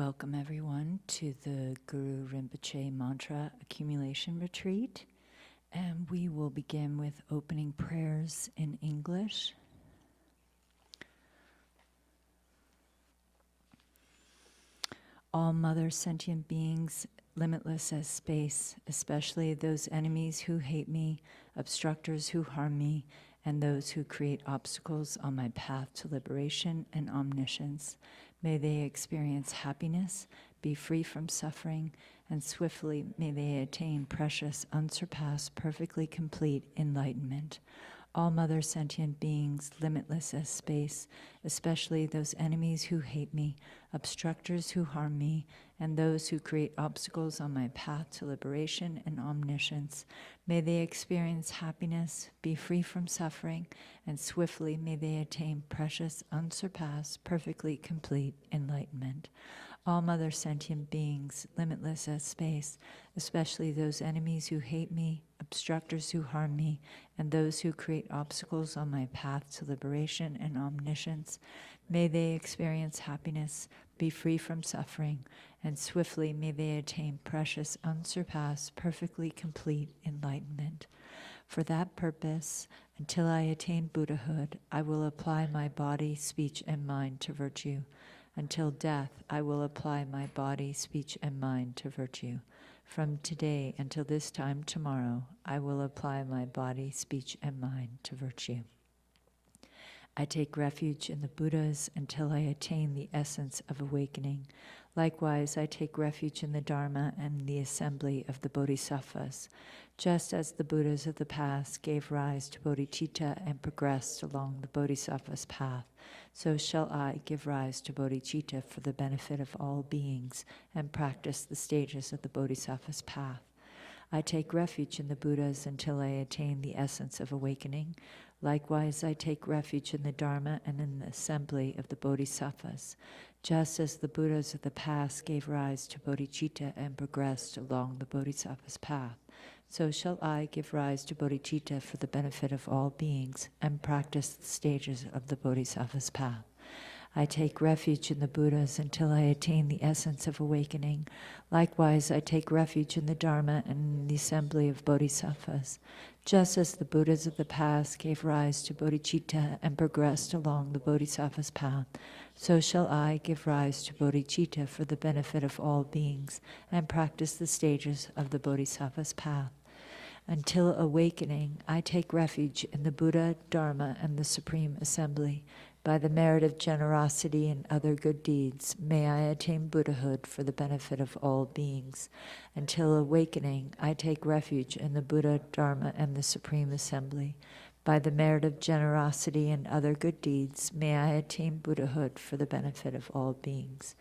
Welcome everyone to the Guru Rinpoche Mantra Accumulation Retreat, and we will begin with opening prayers in English. All Mother sentient beings, limitless as space, especially those enemies who hate me, obstructors who harm me, and those who create obstacles on my path to liberation and omniscience. May they experience happiness, be free from suffering, and swiftly may they attain precious, unsurpassed, perfectly complete enlightenment. All Mother sentient beings, limitless as space, especially those enemies who hate me, obstructors who harm me, and those who create obstacles on my path to liberation and omniscience. May they experience happiness, be free from suffering, and swiftly may they attain precious, unsurpassed, perfectly complete enlightenment. All Mother sentient beings, limitless as space, especially those enemies who hate me, obstructors who harm me, and those who create obstacles on my path to liberation and omniscience, may they experience happiness, be free from suffering, and swiftly may they attain precious, unsurpassed, perfectly complete enlightenment. For that purpose, until I attain Buddhahood, I will apply my body, speech, and mind to virtue. Until death, I will apply my body, speech, and mind to virtue. From today until this time tomorrow, I will apply my body, speech, and mind to virtue. I take refuge in the Buddhas until I attain the essence of awakening. Likewise, I take refuge in the Dharma and the assembly of the Bodhisattvas. Just as the Buddhas of the past gave rise to bodhicitta and progressed along the Bodhisattva's path, so shall I give rise to bodhicitta for the benefit of all beings and practice the stages of the Bodhisattva's path. I take refuge in the Buddhas until I attain the essence of awakening. Likewise, I take refuge in the Dharma and in the assembly of the Bodhisattvas. Just as the Buddhas of the past gave rise to bodhicitta and progressed along the Bodhisattva's path, so shall I give rise to bodhicitta for the benefit of all beings and practice the stages of the Bodhisattva's path. I take refuge in the Buddhas until I attain the essence of awakening. Likewise, I take refuge in the Dharma and in the assembly of Bodhisattvas. Just as the Buddhas of the past gave rise to bodhicitta and progressed along the Bodhisattva's path, so shall I give rise to bodhicitta for the benefit of all beings and practice the stages of the Bodhisattva's path. Until awakening, I take refuge in the Buddha, Dharma, and the Supreme Assembly. By the merit of generosity and other good deeds, may I attain Buddhahood for the benefit of all beings. Until awakening, I take refuge in the Buddha, Dharma, and the Supreme Assembly. By the merit of generosity and other good deeds, may I attain Buddhahood for the benefit of all beings.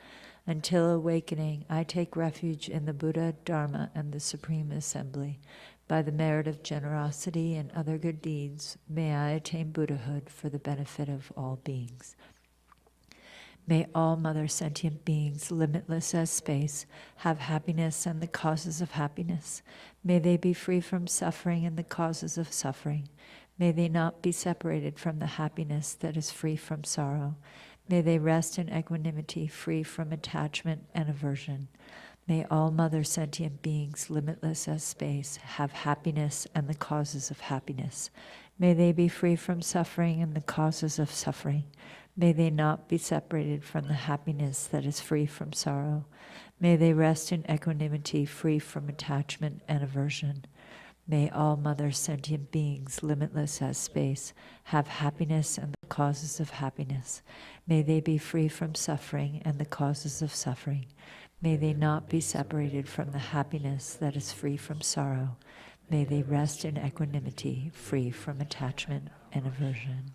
Until awakening, I take refuge in the Buddha, Dharma, and the Supreme Assembly. By the merit of generosity and other good deeds, may I attain Buddhahood for the benefit of all beings. May all Mother sentient beings, limitless as space, have happiness and the causes of happiness. May they be free from suffering and the causes of suffering. May they not be separated from the happiness that is free from sorrow. May they rest in equanimity, free from attachment and aversion. May all Mother sentient beings, limitless as space, have happiness and the causes of happiness. May they be free from suffering and the causes of suffering. May they not be separated from the happiness that is free from sorrow. May they rest in equanimity, free from attachment and aversion. May all Mother sentient beings, limitless as space, have happiness and the causes of happiness. May they be free from suffering and the causes of suffering. May they not be separated from the happiness that is free from sorrow. May they rest in equanimity, free from attachment and aversion.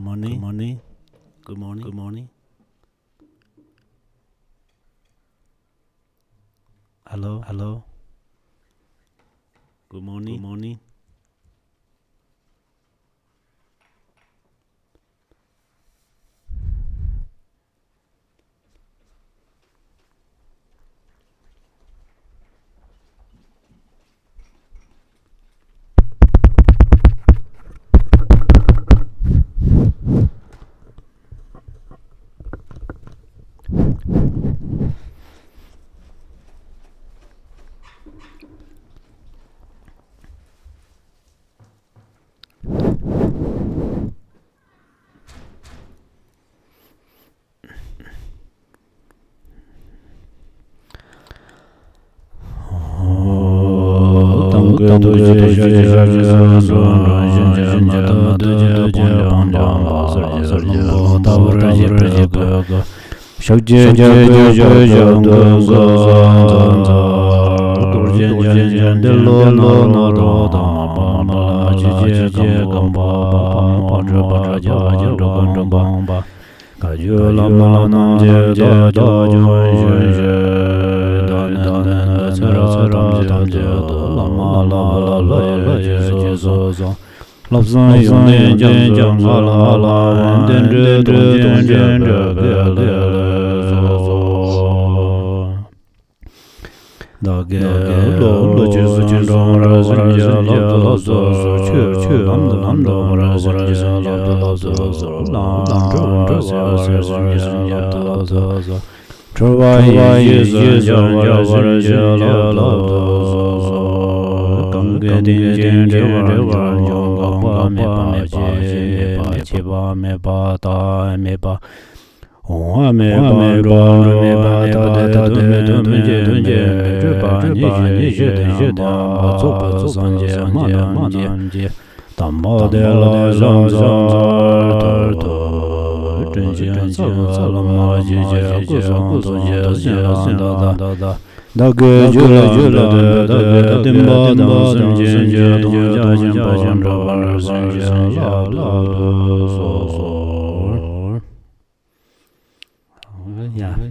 morning. Good morning. Hello. Good morning.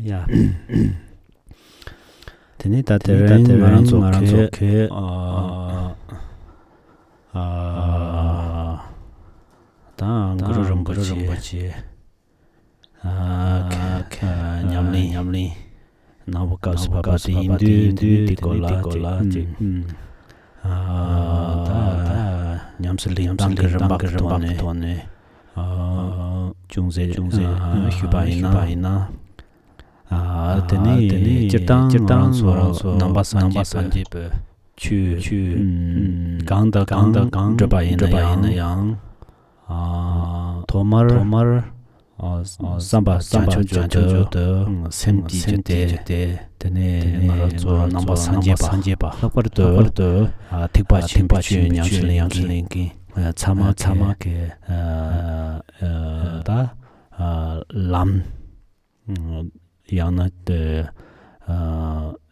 Yeah. Tini tateren maranzoke tang guru Rinpoche nyamli nabukas papati indu tikola nyamsli rambak tuane jungze hubaina teni jirtang namba sanje pe chu gang drabayin yang tomar samba chancho de semdi de teni namba sanje ba lakpar de tikpa chimpa nyamsling ki chama ke da lam yang de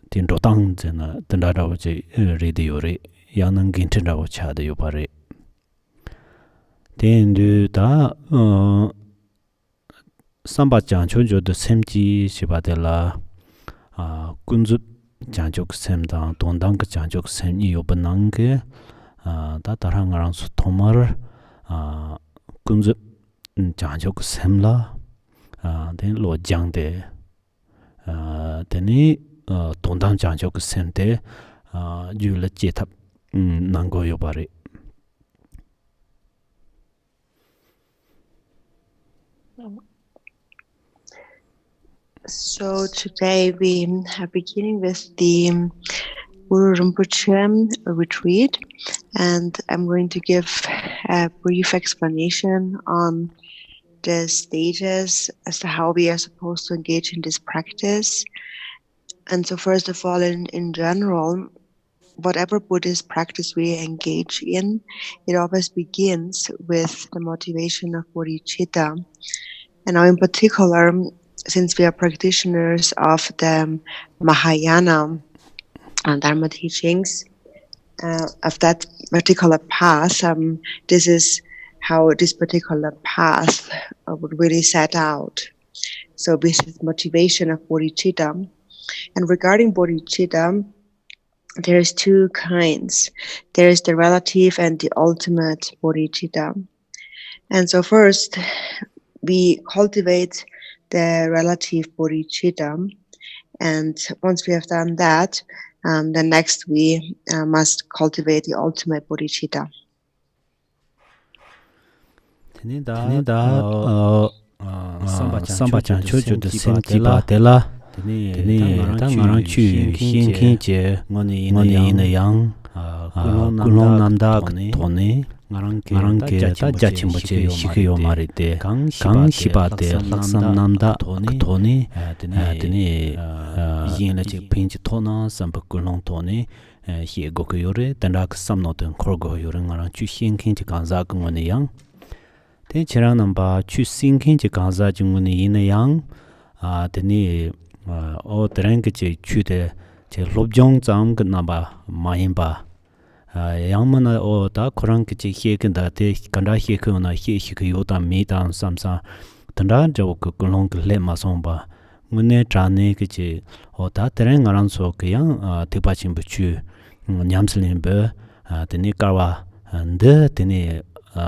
tin do tang zena tenda da je radio re yang nang gin tenda wo cha de yo pare den du da samba jang chon jo de semji shiba de la kunzu jang jok sem da don dang ge jang jok sem ni yo banang ge da tarang rang su tomar kunzu jang jok sem la den lo jang de teni 동당 장적 센데 유를 제탑 난고 요바리 So today we are beginning with the Guru Rinpoche retreat, and I'm going to give a brief explanation on the stages as to how we are supposed to engage in this practice. And so first of all, in general, whatever Buddhist practice we engage in, it always begins with the motivation of bodhicitta. And now in particular, since we are practitioners of the Mahayana and Dharma teachings, of that particular path, this is how this particular path would really set out. So this is motivation of bodhicitta. And regarding bodhicitta, there's two kinds. There's the relative and the ultimate bodhicitta. And so first, we cultivate the relative bodhicitta. And once we have done that, then next we must cultivate the ultimate bodhicitta. Samba chancho ju de semti ba de la tene ta ngarang chu hin je ngoni ina yang kulong namda tone ngarang ke ta jachim boche shikyo marite kang shiba de laksam namda tone tene yin la chik pinch tona samba kulong tone hi goku yore tandak samno ten korgo yore ngarang chu hin je kanza ngoni yang ten cherang namba chu sinkin je kanza junguni ina yang teni o tereng che chu de che lobjong zam gna ba mayin ba yang mana o ta korang che hie ken da te kanda hie ko na hie hie ko yo da me dan samsa tanda jo ko kulong le ma song ba ngune trane ke che o ta tereng aran so ke yang te pa chim bu chu nyamslin be teni karwa nde teni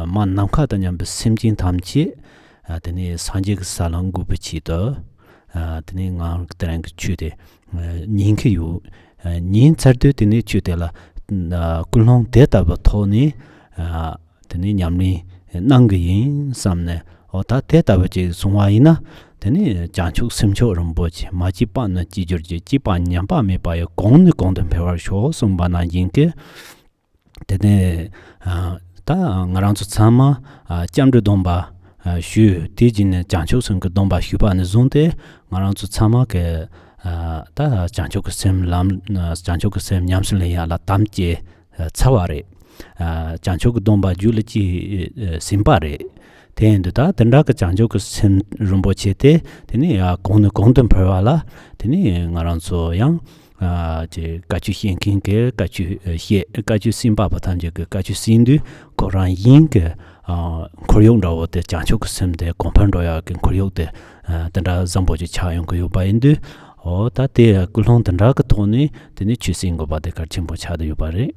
man namkha da nyam simjin tamchi teni sanjig salang gu bichi do teni ngang terang chude nin ke yu nin charde teni chude la kulong data ba thoni teni nyamni nangyin samne ota data ba ji sungwa ina teni janchuk simcho rombochi maji pa na ji jurji ji pa nyam pa me pa yo gong den pewar sho sumba na yin ke teni 다 ngaranzu tsama jamdu domba shu tijin jancho sung domba huba ne zonde ngaranzu tsama ke ta jancho sem lam jancho sem nyamsul ya la tamje chaware jancho domba julji simpare ten da tenda ka jancho sem rumbo chete teni gongden perwala teni ngaranzu yang 제 가치 현킹게 가치 해 가치 심바 바탄제 그 가치 신두 고란 인게 코용다고 때 장초크 셈데 콤판도야 그 코용데 단다 잠보지 차용 그 요바인데 다때 굴홍 단다 그 돈이 되니 주신 거 바데 가침 보 차도 요바래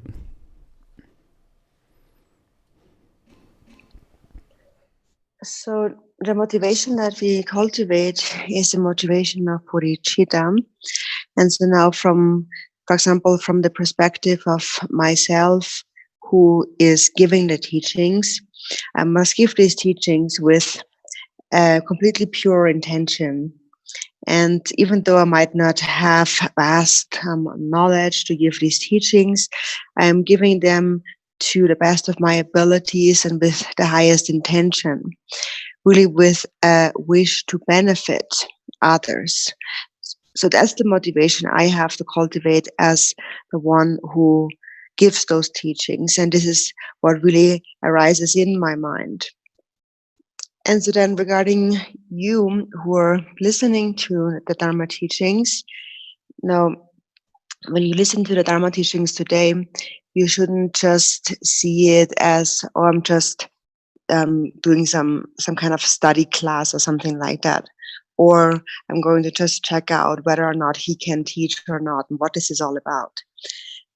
So the motivation that we cultivate is the motivation of bodhicitta. And so now for example, from the perspective of myself who is giving the teachings, I must give these teachings with a completely pure intention. And even though I might not have vast knowledge to give these teachings, I am giving them to the best of my abilities and with the highest intention, really with a wish to benefit others. So that's the motivation I have to cultivate as the one who gives those teachings. And this is what really arises in my mind. And so then regarding you who are listening to the Dharma teachings, now, when you listen to the Dharma teachings today, you shouldn't just see it as, oh, I'm just doing some kind of study class or something like that. Or I'm going to just check out whether or not he can teach or not and what this is all about.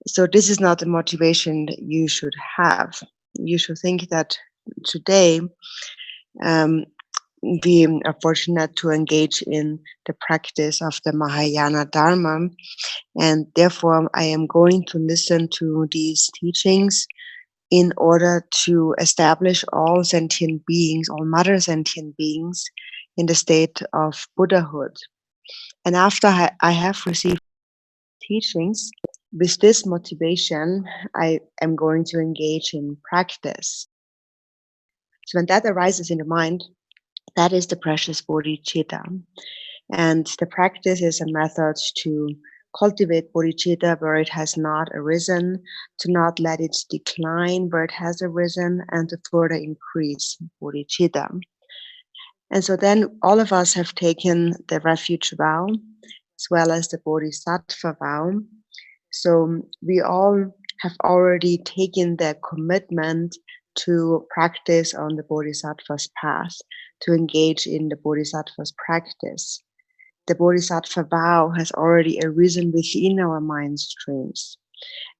So this is not the motivation that you should have. You should think that today we are fortunate to engage in the practice of the Mahayana Dharma, and therefore I am going to listen to these teachings in order to establish all sentient beings, all mother sentient beings, in the state of Buddhahood. And after I have received teachings, with this motivation, I am going to engage in practice. So when that arises in the mind, that is the precious bodhicitta. And the practice is a method to cultivate bodhicitta where it has not arisen, to not let it decline where it has arisen, and to further increase bodhicitta. And so then all of us have taken the refuge vow as well as the bodhisattva vow. So we all have already taken the commitment to practice on the Bodhisattva's path, to engage in the Bodhisattva's practice. The Bodhisattva vow has already arisen within our mind streams.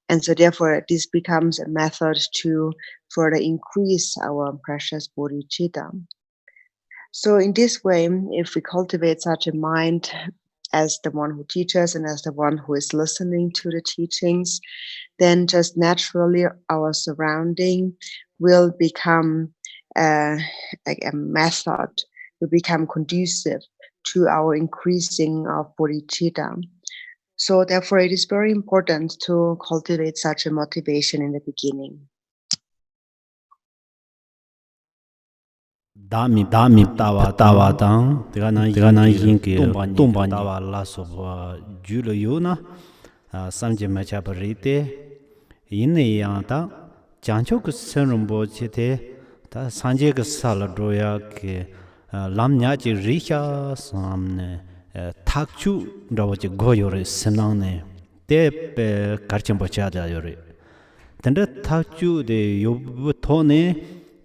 And so therefore this becomes a method to further increase our precious bodhicitta. So in this way, if we cultivate such a mind as the one who teaches and as the one who is listening to the teachings, then just naturally our surrounding will become like a method, will become conducive to our increasing of bodhicitta. So therefore it is very important to cultivate such a motivation in the beginning. Dami tawa tang tegana yinki tumba tawa la so julo yuna samje macha parite yinne yang ta jancho ku senrumbo chite ta sanje ku sala doya ke lamnya ji risha samne takchu ndawo ji goyore senangne te pe garchen bocha da yore tende takchu de yobu tone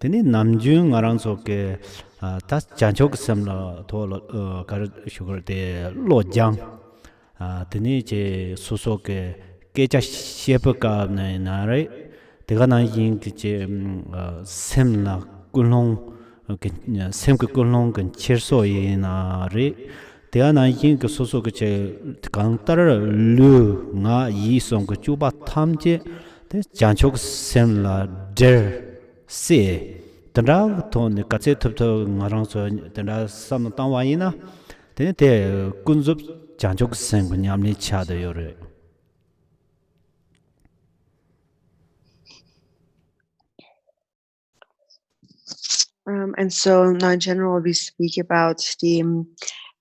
teni namjung ngarang soke ta janchok samla to kar sugar de lojang teni je susoke kecha shepka na nare tegana yin je semla kulong ke semke kulong kan cherso na re tegana yin ke susoke je kangtar lu nga yi song ke chuba thamje te janchok semla der se tanda ton katse thupto ngarang so tanda sam tangwa ina te kunzup janjuk seng nyamni cha de yore. And so now in general we speak about the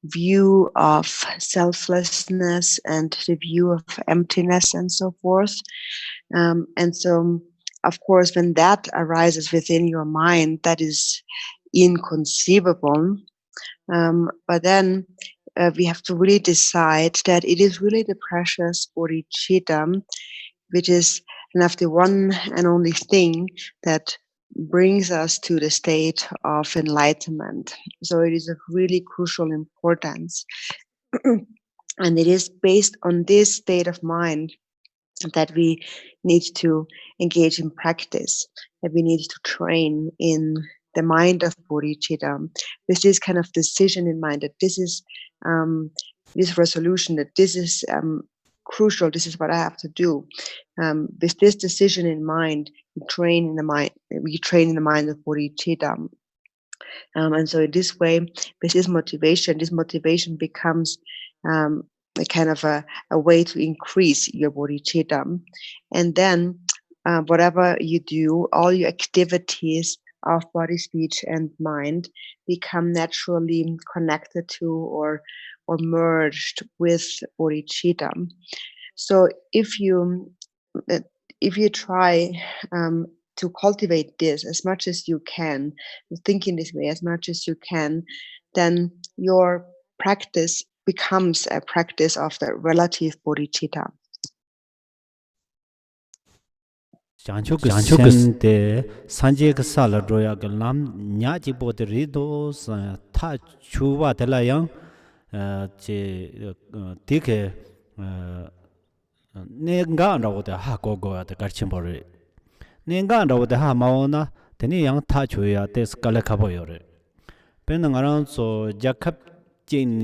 view of selflessness and the view of emptiness and so forth. And so of course when that arises within your mind, that is inconceivable. But then we have to really decide that it is really the precious bodhicitta, which is the one and only thing that brings us to the state of enlightenment. So it is of really crucial importance. And it is based on this state of mind that we need to engage in practice, that we need to train in the mind of bodhicitta, with this kind of decision in mind, that this is this resolution, that this is crucial, this is what I have to do. With this decision in mind, we train in the mind of bodhicitta. And so in this way, with this motivation becomes a kind of a way to increase your bodhicitta. And then whatever you do, all your activities of body, speech, and mind become naturally connected to or merged with bodhicitta. So if you try to cultivate this as much as you can, think in this way as much as you can, then your practice becomes a practice of the relative bodhicitta. Janchok de sanje ka sala droya ga lam nya ji bod rido ta chuwa de la yang je dike ne nga ro de ha go go de garchen bor ne nga ro de ha ma na teni yang ta chuya de skala ka bo yore pen nga ran so jakap jin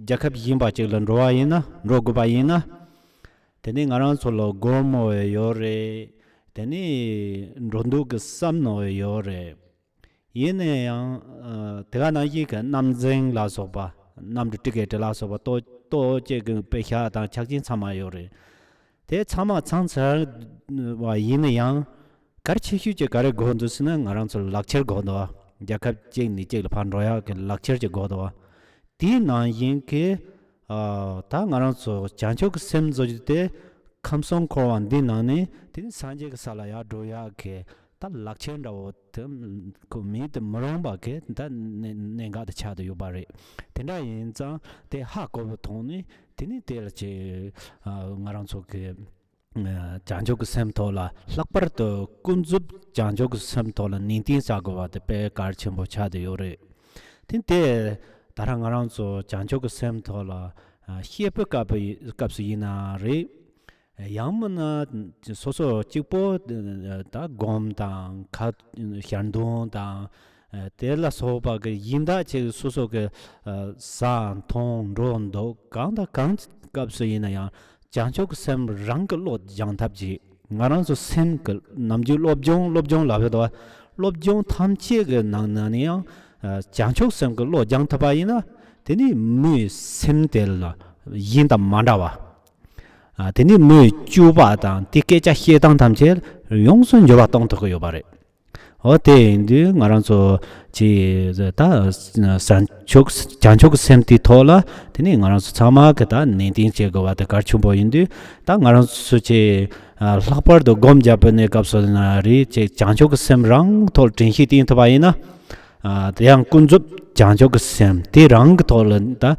jakap yimba je lan ro yin na ro go ba yin na teni nga ran so lo go mo yore teni rondu ge samno yore yene yang tegana yi ge namzeng la so ba nam de ticket la so ba to je ge pe kha da chagjin chama yore te chama changsa wa yene yang garchi hyu je gar go ndu sna ngarang so lakcher go do jakap je ni je phan ro ya ge lakcher je go do ti na yin ke ta ngarang so janchok sem zo de kamsong kowan din nane tin sanje ka sala ya do ya ke ta lakchen da wo ko mi de marong ba ke ta ne ga de cha de yo ba re tin da yin za de ha ko thong ni tin ni de che ngarang so ke janjok sem tola lakpar to kunzup janjok sem tola nintin sagwa de pe Garchen bo cha de yore tinte tarang arang so janjok sem tola hiepe kap yina re yamna soso chipo da gom dang khat hyandong dang tela soba ge yinda che soso ge san tong ron do kang kap yina ya janchok sem rang lo jang thap ji ngarang so sem ke namju lobjong la do lobjong tham che ge nang na ni yang janchok sem ke lo jang thapa ina teni mu sem del la yin da manda wa teni mu ju ba dang ti ke cha he dang tham che yong sun jo ba tong to yo ba re 어때 인디 ngaranso ji da sanchok janchok semti thola tini ngaranso chama ka da nending je go wa da Garchen bo indi da ngaranso ji lakpar do gom japane kapso na ri je janchok sem rang thol tin hi tin thaba ina yang kunjup janchok sem ti rang thol da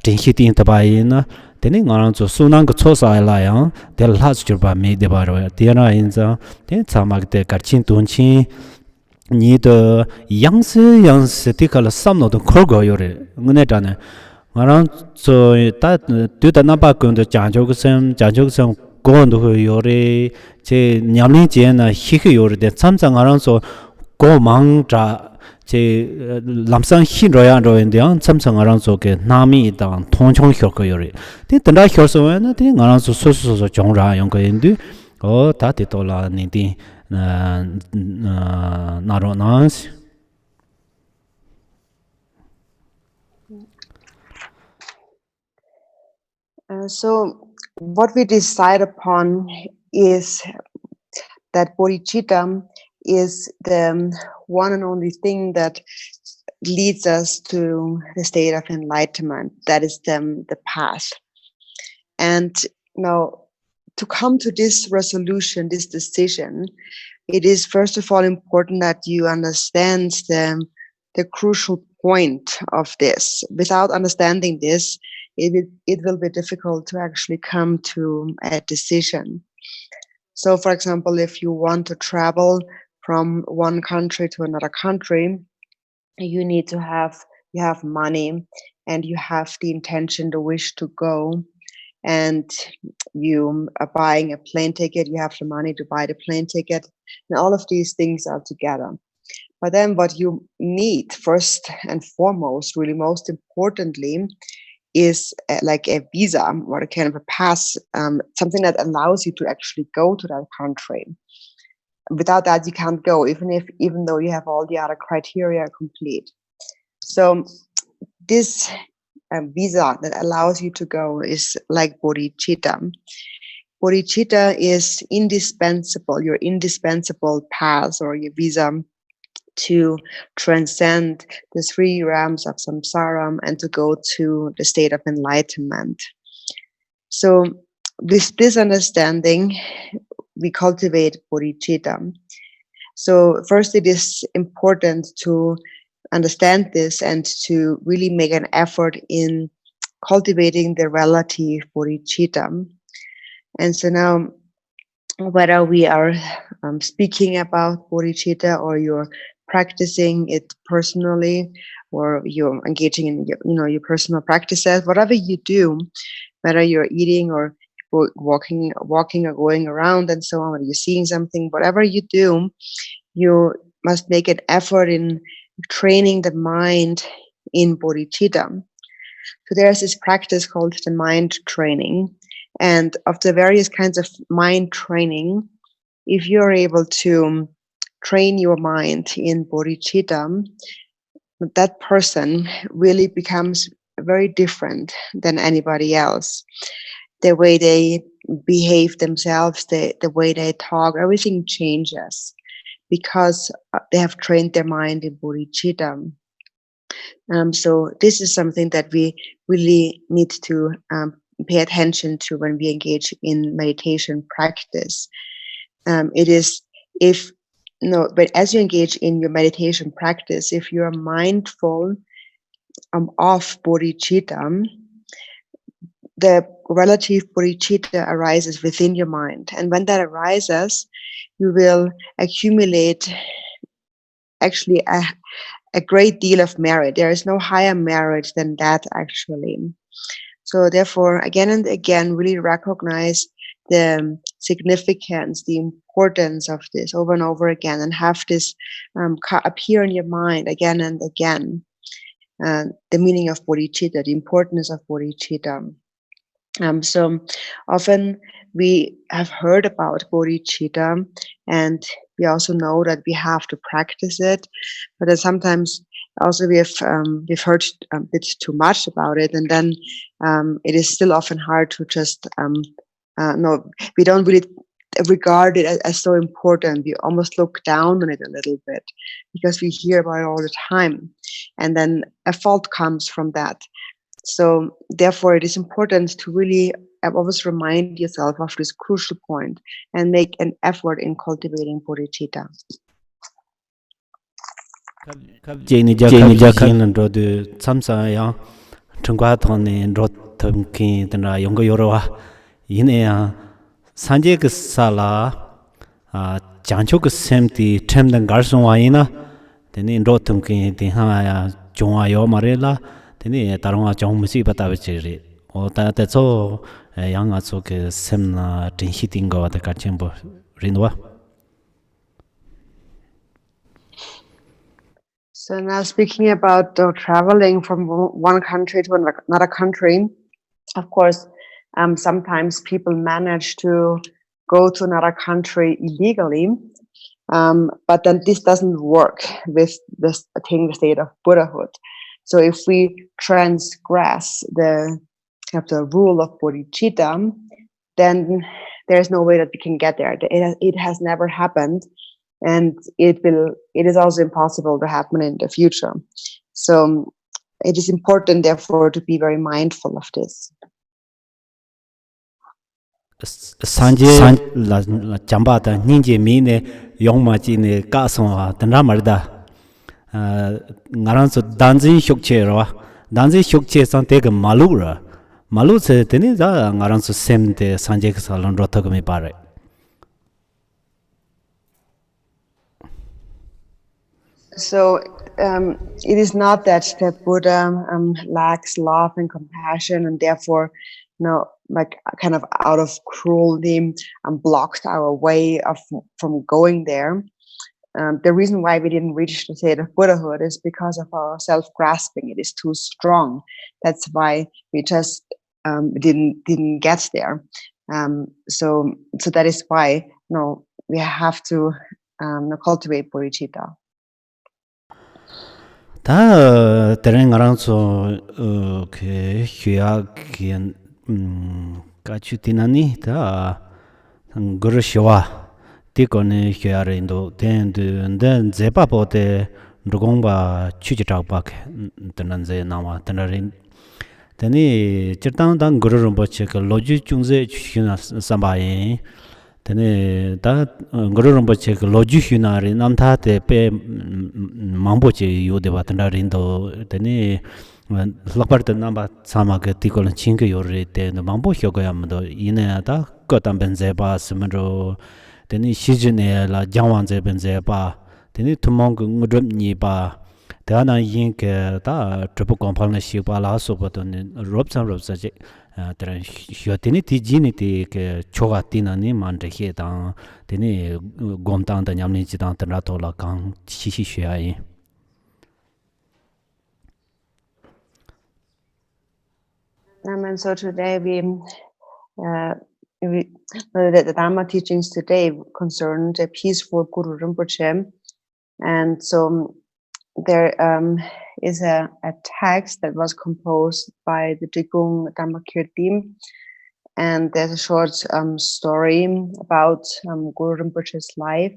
tin hi tin thaba ina tini ngaranso sunang ko chosa la yang de las jurba me de baro tiana inza ten chama de Garchen tunchi 니도 양스 티칼 삼노도 걸고 요래 은혜잖아 말한 저다 뒤다 나바군도 장족섬 고원도 요래 제 냠리제나 희희 요래데 참상 알아서 고망자 제 람상 희로야 로인데요 참상 알아서 게 남이당 통총 효과 요래 뒤다 효소에는 뒤 알아서 소소소 정라 연거인데 다티토라 니디 나로나스 So what we decide upon is that bodhicitta is the one and only thing that leads us to the state of enlightenment. That is the path. And now, to come to this resolution, this decision, it is first of all important that you understand the crucial point of this. Without understanding this, it will be difficult to actually come to a decision. So, for example, if you want to travel from one country to another country, you need to have money, and you have the intention, the wish to go, and you are buying a plane ticket, you have the money to buy the plane ticket, and all of these things are together. But then what you need first and foremost, really most importantly, is like a visa or a kind of a pass, something that allows you to actually go to that country. Without that, you can't go, even though you have all the other criteria complete. So this visa that allows you to go is like bodhicitta. Bodhicitta is indispensable, your indispensable path or your visa to transcend the three realms of samsara and to go to the state of enlightenment. So with this understanding, we cultivate bodhicitta. So first, it is important to understand this and to really make an effort in cultivating the relative bodhicitta. And so now, whether we are speaking about bodhicitta or you're practicing it personally, or you're engaging in your personal practices, whatever you do, whether you're eating or walking or going around and so on, or you're seeing something, whatever you do, you must make an effort in training the mind in bodhicitta. So there's this practice called the mind training. And of the various kinds of mind training, if you're able to train your mind in bodhicitta, that person really becomes very different than anybody else. The way they behave themselves, the way they talk, everything changes because they have trained their mind in bodhicitta. So this is something that we really need to pay attention to when we engage in meditation practice. But as you engage in your meditation practice, if you are mindful of bodhicitta, the relative bodhicitta arises within your mind. And when that arises, you will accumulate actually a great deal of merit. There is no higher merit than that, actually. So therefore, again and again, really recognize the significance, the importance of this over and over again, and have this appear in your mind again and again. The meaning of bodhicitta, the importance of bodhicitta. So often we have heard about bodhicitta, and we also know that we have to practice it, but then sometimes also we've heard a bit too much about it, and then it is still often hard to just no, we don't really regard it as so important. We almost look down on it a little bit because we hear about it all the time, and then a fault comes from that. So therefore, it is important to really always remind yourself of this crucial point and make an effort in cultivating bodhicitta. Jeni jakhin ro de samsa ya chungwa thone ro thumki tena yongo yorwa yine ya sanje ke sala jancho ke semti tremden garson wa ina teni ro thumki ti ha ya jongwa yo marela teni tarwa jong musi batawe chiri o ta te so yang a so ke semna tin hitingo wa de Garchen bo rinwa. So now speaking about traveling from one country to another country, of course, sometimes people manage to go to another country illegally, but then this doesn't work with this attaining the state of Buddhahood. So if we transgress the rule of bodhicitta, then there's no way that we can get there. It has never happened. And it is also impossible to happen in the future. So it is important, therefore, to be very mindful of this. Sanje la chamba ta ninje mi ne yongma chi ne ka so tanra marda ngaran so danjin shokche ro danjin shokche san te ga malu se teni da ngaran so sem te sanje ka salon ro ta me pare. So it is not that the Buddha lacks love and compassion, and therefore, like kind of out of cruelty, blocked our way from going there. The reason why we didn't reach the state of Buddhahood is because of our self-grasping. It is too strong. That's why we just didn't get there. So that is why we have to cultivate bodhicitta. 다 tereng ngarang so ke hya kien kachutinani ta gurshwa tikone hya rindo den zepa pote ndugongba chujitaba tananze nawa tanarin tani chirtang dang guru rinpoche ke loju chungze chuna sambaye tani da guru rinpoche ke loju hunari namtha te pe mamboche yode batanda rindo tani lakpar te namba sama ke tikol chinge yore te mambo hyoga yamdo ine da kotam benze ba simro tani shijine la jangwan ze benze ba tani tumong ngudrum ni ba Dana yin ke ta triple compound shi pa la so pa to ne rob sa je tra hyotini ti jini ti ke choga tina ni man de he ta tini gom tang da nyam ni ji tang tra to la kang chi shi ai. And so today the Dharma teachings today concerned a peaceful Guru Rinpoche, and so there is a text that was composed by the Drikung Dhammakirti, and there's a short story about Guru Rinpoche's life.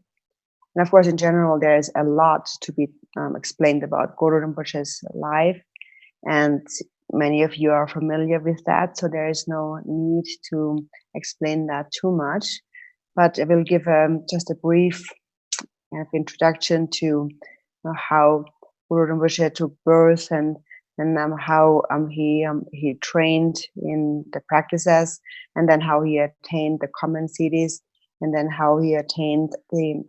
And of course, in general, there is a lot to be explained about Guru Rinpoche's life, and many of you are familiar with that, so there is no need to explain that too much. But I will give just a brief introduction to how Guru Rinpoche took birth and and how he trained in the practices, and then how he attained the common cities, and then how he attained the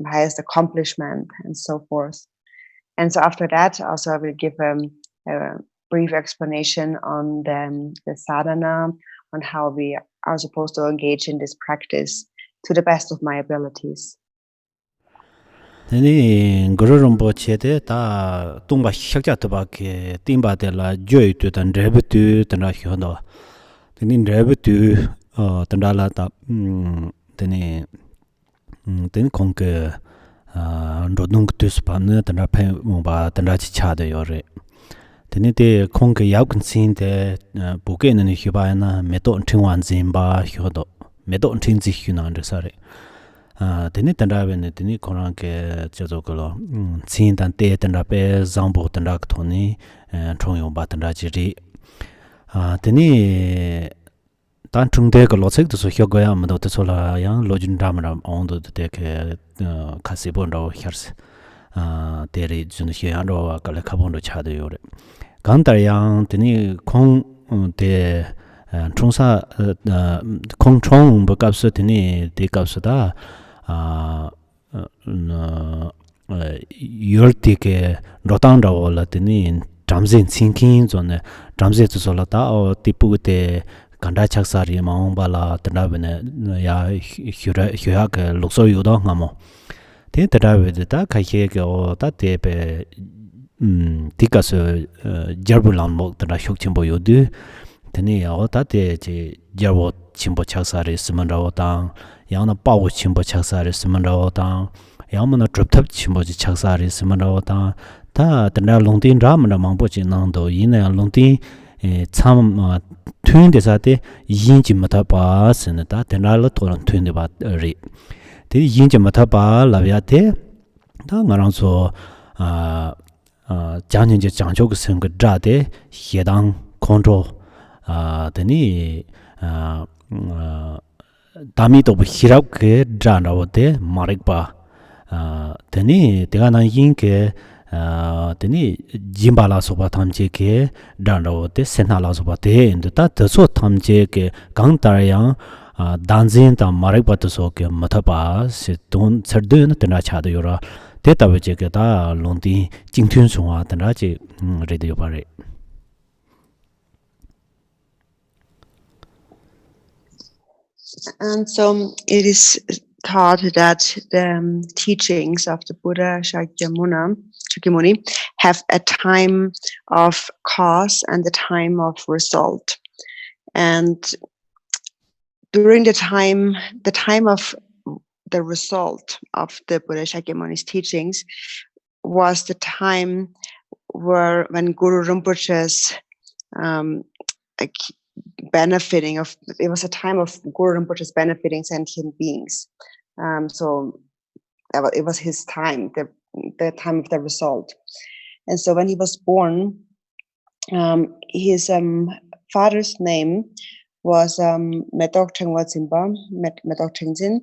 highest accomplishment, and so forth. And so after that, also I will give a brief explanation on the sadhana, on how we are supposed to engage in this practice to the best of my abilities. Teni Guru Rinpoche de ta tungba shakja toba ke timba de la joy tu tan rebu tu tan ra hyondo. Teni rebu tu tan ra la ta teni kong ke rodung tu spa ne tan ra pe mo ba tan ra chi cha de yore. Teni de kong ke yau kan sin de bu ke ne hyoba na me to ting wan zin ba hyodo. Me to ting zi hyuna de sare. Teni tandawe teni korang ke jazo kolo tsin tan te tanda pe zambo tanda ktoni chongyong ba tanda jiri teni tan chungde ka lotsek tuso hyogoya mado tuso la yang lojun damara ondo te ke kasibo ndo hyars teri jun hyoyan ro kale kabondo chado yore gantar yang teni kong te chungsa kong chong ba kapsu teni te kapsu da yorti ke rotang rawo la teni jamzen tsinkin zone jamze tsuso la ta o tipu te kanda chaksari maung ba la tanda bine ya hyuya ke lukso yudo nga mo teni tanda bide ta kaya ke o ta te pe tika su jarbu lan mok tanda hyuk chimbo yudu teni o ta te jarbo chimbo chaksari siman rawo tang yang na bawo chimbo chaksari siman rawo tang yang na druptab chimbo chaksari siman rawo tang ta tanda longtin ramana mangpo chi nang do yin longtin tsam tuen de sa te yin chi mata pa sin ta tanda la toran tuen de ba ri te yin chi mata pa la ya te ta ngarang so jang je jang jog sen ge zha de ye dang control teni dami to hirap ke jana wote marikpa teni tega na yin ke teni jimbala soba thamje ke dana wote senala soba te inde ta tso thamje ke gangtar yang danzin ta marikpa to so ke mathapa se ton chardun tena chada yora te tabe je ke ta longti jingthun sunga tena je re de yopare. And so it is taught that the teachings of the Buddha Shakyamuni have a time of cause and a time of result. And during the time of the result of the Buddha Shakyamuni's teachings was the time when Guru Rinpoche's benefiting of it was a time of Guru Rinpoche's benefiting sentient beings. So it was his time, the time of the result. And so when he was born, his father's name was Medok Tenzin,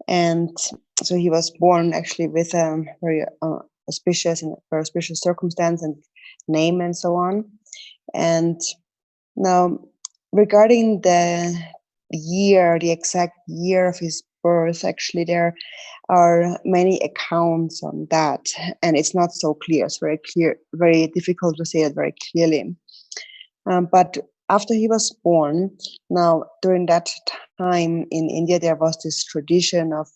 and so he was born actually with a very auspicious circumstance and name and so on. And now, regarding the exact year of his birth, actually there are many accounts on that, and it's not so clear. It's very difficult to say it very clearly. But after he was born, now during that time in India, there was this tradition of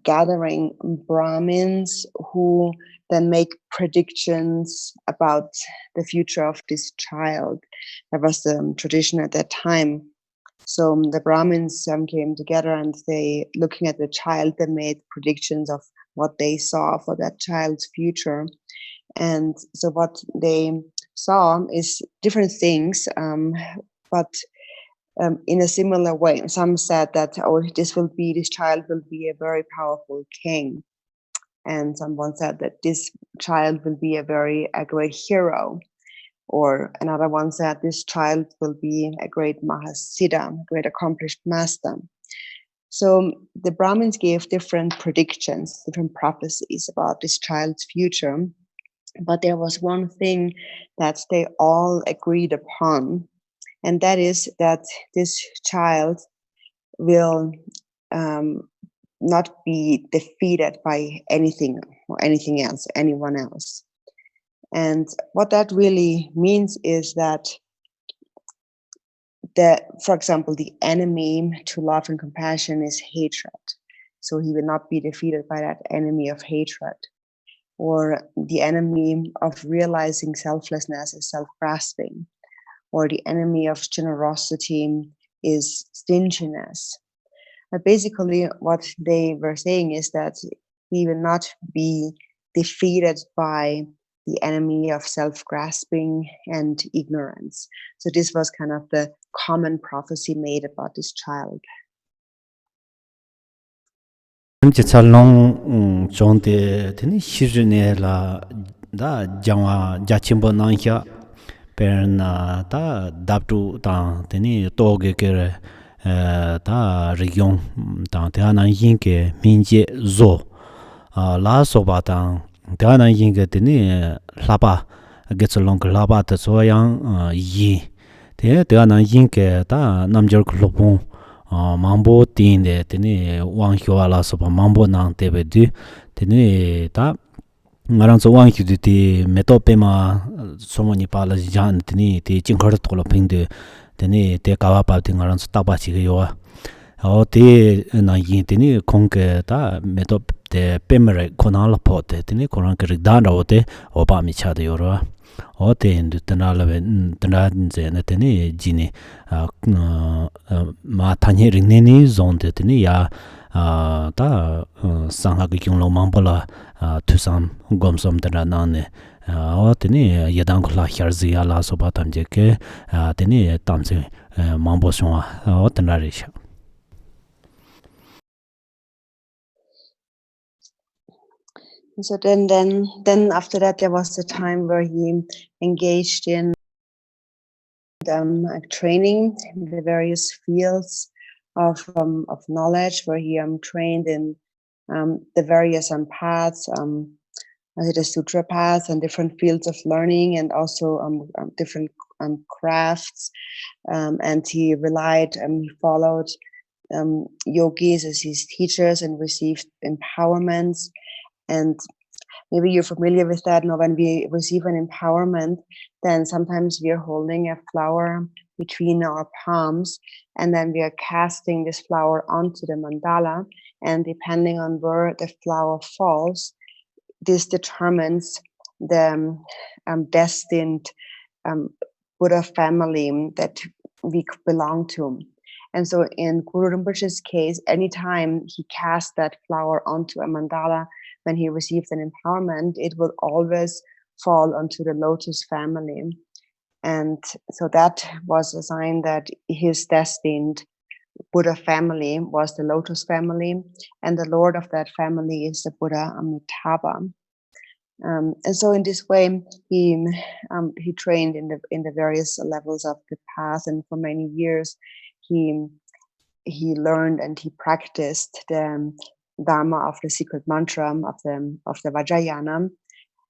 gathering Brahmins who then make predictions about the future of this child. That was the tradition at that time. So the Brahmins came together, and they, looking at the child, they made predictions of what they saw for that child's future. And so what they saw is different things, but in a similar way. Some said that, this child will be a very powerful king. And someone said that this child will be a great hero. Or another one said this child will be a great Mahasiddha, great accomplished master. So the Brahmins gave different predictions, different prophecies about this child's future. But there was one thing that they all agreed upon, and that is that this child will not be defeated by anything or anything else, anyone else. And what that really means is that for example, the enemy to love and compassion is hatred. So he will not be defeated by that enemy of hatred. Or the enemy of realizing selflessness is self-grasping. Or the enemy of generosity is stinginess. But basically, what they were saying is that we will not be defeated by the enemy of self-grasping and ignorance. So this was kind of the common prophecy made about this child. Chalong chonte teni shirne la da jangwa jachimbo nangya perna ta daptu ta teni toge kere ta region ta tana yinke minje zo la soba ta tana yinke teni laba getsolong laba ta soyang yi te tana yinke ta namjor klopon mambo tinde teni wang hyo la so mambo nang tebe du teni ta ngarang so wang hyu ti meto pe ma somo ni pa la jan teni ti jingkhar to lo ping de teni te ka wa pa ti ngarang so ta ba chi ge yo o te na yin teni kong ke ta meto te pemere kona la po te teni korang ke da ro te o ba mi cha de yo ro o te ndu tana la tana nze na teni jini ma tanya rinne ni zon te teni ya ta sangha ki kyung lo mangpo la tusam gomsom tana na ne o teni yedang kula hyarzi ya la soba tamje ke teni tamze mangpo shungwa o tana risha. So then after that, there was the time where he engaged in training in the various fields of knowledge, where he trained in the various paths, the sutra paths and different fields of learning, and also different crafts. And he relied he followed yogis as his teachers and received empowerments. And maybe you're familiar with that. Now, when we receive an empowerment, then sometimes we are holding a flower between our palms, and then we are casting this flower onto the mandala. And depending on where the flower falls, this determines the destined Buddha family that we belong to. And so in Guru Rinpoche's case, anytime he cast that flower onto a mandala, when he received an empowerment, it will always fall onto the lotus family. And so that was a sign that his destined Buddha family was the lotus family, and the lord of that family is the Buddha Amitabha. And so in this way, he trained in the various levels of the path, and for many years, he learned and he practiced the Dharma of the secret mantra of the Vajrayana,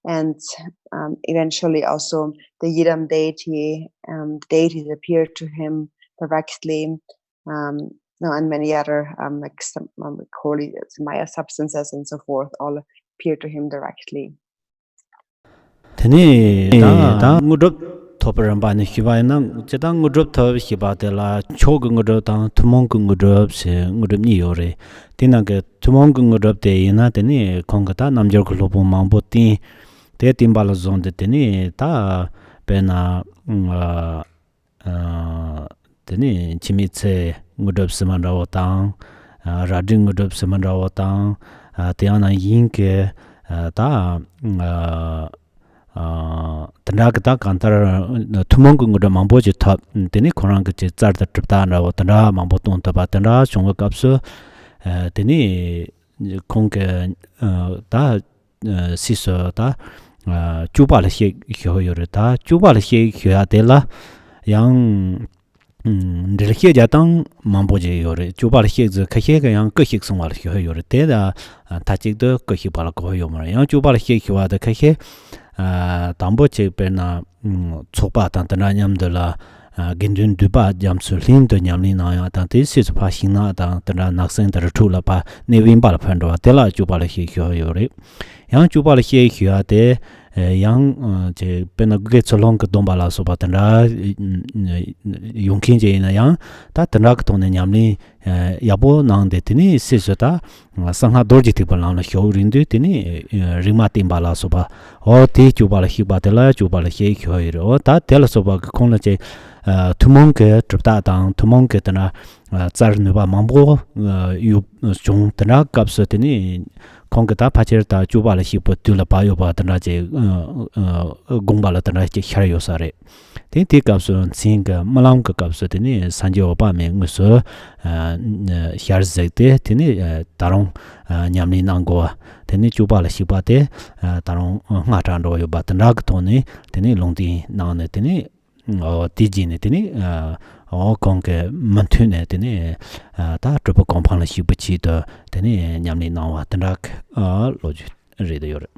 and eventually also the Yidam deities appeared to him directly, and many other like some holy Maya substances and so forth all appeared to him directly. Tene da ngudop toparamba ne hibayna chetang ngudop thob hibadela chog ngudop tang tumong ngudop se ngudop ni yore tinang ke tumong ngudop te ina tene kongata namjor khlobo mambo ti te timbala zone de tene ta pena tene chimitse ngudop semanrawo tang rading ngudop semanrawo tang te ana yinke ta tanda kantar tumong nguda mambo je thap teni khorang ke char da tripta na tanda mambo ton ta ba tanda chong kapsu teni kongke ta siso ta chuba la he hyo yore ta chuba la he hyo ya de la yang ndrhe jatang mamboje yore chubal hye ka hye ga yang ka hye songwal hye yore te da tachik de ka hye pala ko yomar yang chubal hye hwa da ka hye tambo che pe na chokpa tan tan nyam de la gendun duba jam su lin de nyam ni na ya ta te se pa hin na ta tan naksen de thu la pa ne win ba la phan do te la chubal hye yore yang chubal hye hwa de yang je pena ge cholong ka domba la so ba tan ra yongkin je na yang ta tan ra ka ton nyam ni yabo nang de tini se so ta sangha dorji ti pa la hyo rin de tini rima tim ba la so ba o ti chu ba la hi ba de la chu ba la he hyo ro ta te la so ba khong la je tumong ke trupta dang tumong ke tana tsar nu ba mambo yu chung tana kap so tini khong ka ta phacher ta chu ba la hi po tu la pa yo ba tana je gong ba la tana je khar yo sa re te ti kap so sing ka malam ka kap so tini san jo ba me ngu so khar zai te tini tarong nyam ni nang go tini chu ba la hi ba te tarong nga tan ro yo ba tana ka to ni tini long ti nang ne tini tiji ne tini kong ke mantu ne tini ta trupo kompang la shibu chi to tini nyamni nangwa tenrak lo ju rida yore.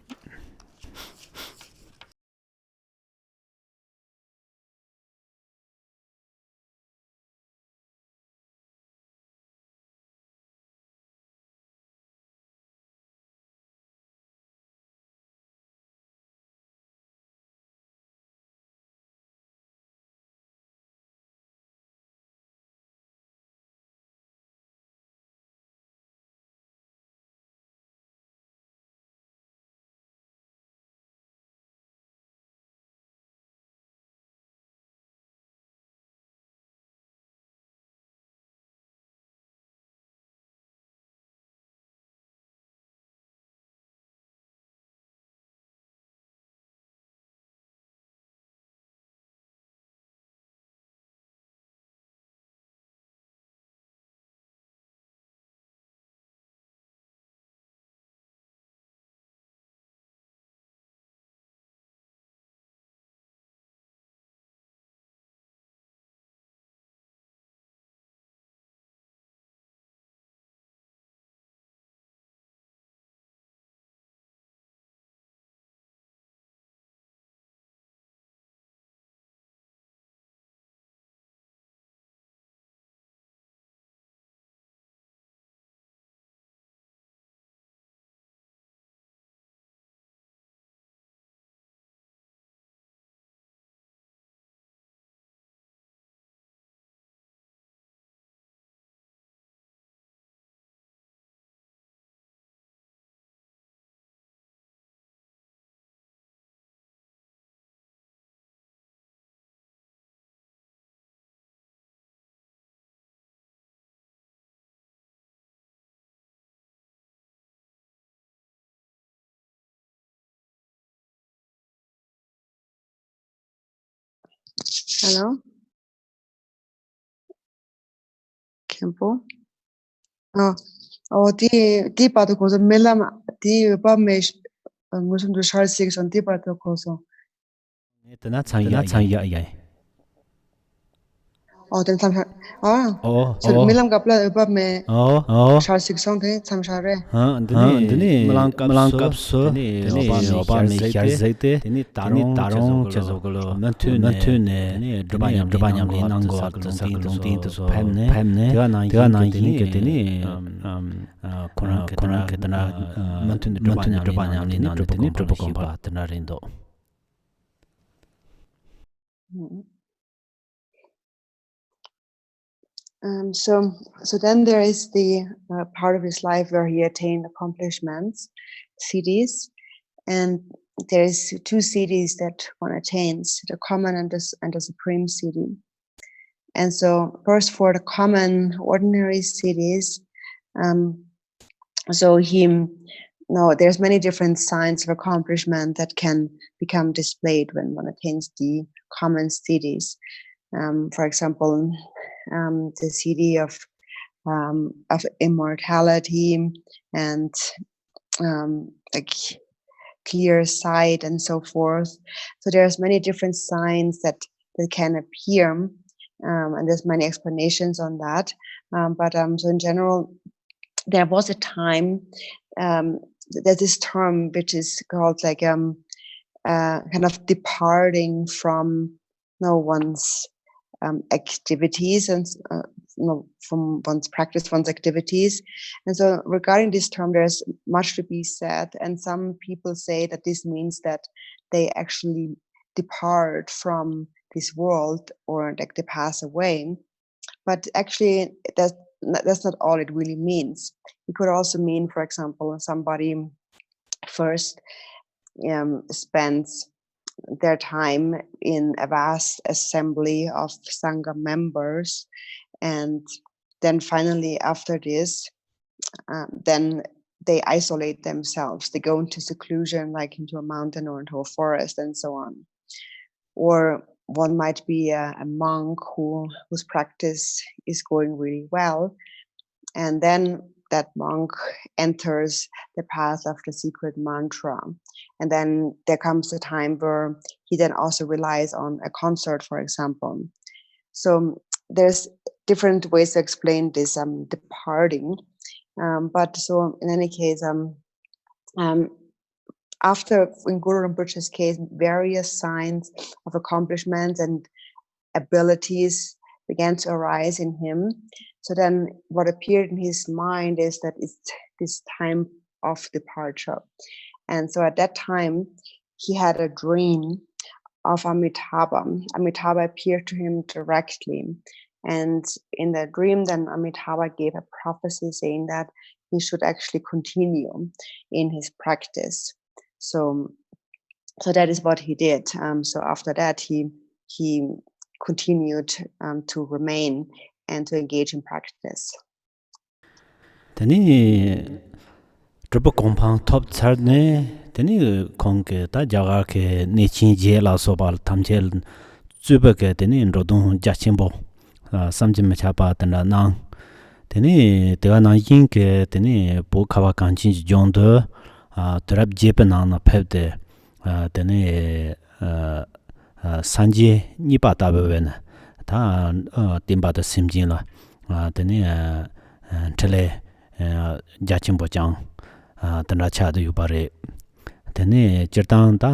Hello, Khenpo. Di pa to koso melam di pa me ngusum do shar sik son di pa to koso. Tana chang ya ya. Then sam Oh, so melam kapla pa me oh. shar sik son the sam share. Dini malang kap so tini oba me khar zaite tini tarong chezogolo mantu ne drba nyam ni nango long tin to so phamne tega nang yin ke tini kona ke tana mantu ne drba nyam ni nan tini drba kompa tana rindo. So then there is the part of his life where he attained accomplishments, cities, and there's two cities that one attains: the common and the supreme city. And so first for the common ordinary cities, so there's many different signs of accomplishment that can become displayed when one attains the common cities. For example, the city of immortality and like clear sight and so forth. So there's many different signs that can appear And there's many explanations on that. So in general, there was a time, there's this term which is called like kind of departing from one's activities and from one's practice, one's activities. And so regarding this term, there's much to be said. And some people say that this means that they actually depart from this world, or like they pass away. But actually, that's not all it really means. It could also mean, for example, somebody first spends their time in a vast assembly of Sangha members, and then finally after this, then they isolate themselves. They go into seclusion, like into a mountain or into a forest and so on. Or one might be a monk whose practice is going really well, and then that monk enters the path of the secret mantra. And then there comes a time where he then also relies on a concert, for example. So there's different ways to explain this departing. But so in any case, after, in Guru Rinpoche's case, various signs of accomplishments and abilities began to arise in him. So then what appeared in his mind is that it's this time of departure. And so at that time, he had a dream of Amitabha. Amitabha appeared to him directly. And in the dream, then Amitabha gave a prophecy saying that he should actually continue in his practice. So that is what he did. So after that, he continued to remain and to engage in practice. Tani triple compound top tsarne tani kongke ta jaga ke nechin je la sobal tamjel zuba ke tani rodon jachimbo samjim cha pa tana nang tani de na yin ke tani bo kawa kanjin jongdo trap jepe na na phede tani sanje nipa ta bewen ta timba da simjin la tani tele jachimbo chang tanda cha de yubare tani jirtang ta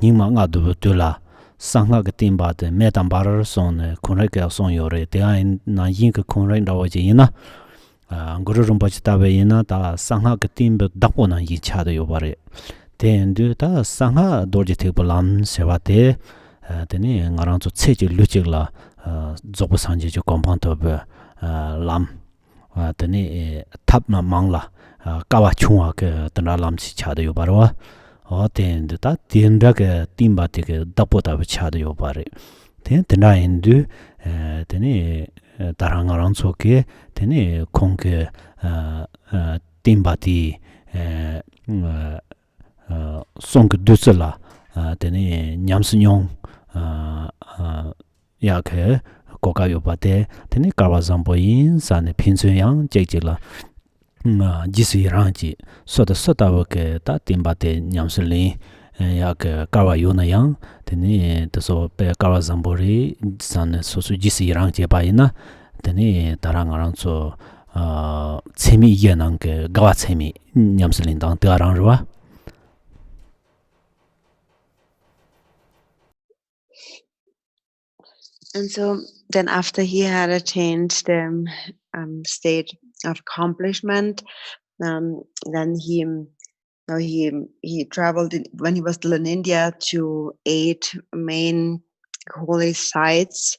ningma nga du la sangha ge timba de metam bar son kunre ke son yore de na yin ke kunre ndaw ji ina guru Rinpoche ta be ina ta sangha ge timba dakpo na yi cha de yubare den du ta sangha dorje te bolam sewa de tani ngarang chu cheji luchig la zobo sanje ju compound be lam tani tap ma mangla kawa chungwa ke tana lamsi chada yo barwa ten ta tienda ke timba te ke dapo ta chada yo bare ten tana indu tani taranga ranso ke tani kongke timba ti song dusela tani nyamsnyong ya ke koka yo bate tani karwa zambo yin sane pinsun yang jekjela jisi rangi soda ke ta timba te nyamsli ya ke karwa yo na yang tani taso pe karwa zambo ri sane sosu jisi rangi ba ina tani taranga rangso tsemi ye nang ke gawa tsemi nyamsli dang te arang rwa. And so then after he had attained the state of accomplishment, then he traveled when he was still in India to 8 main holy sites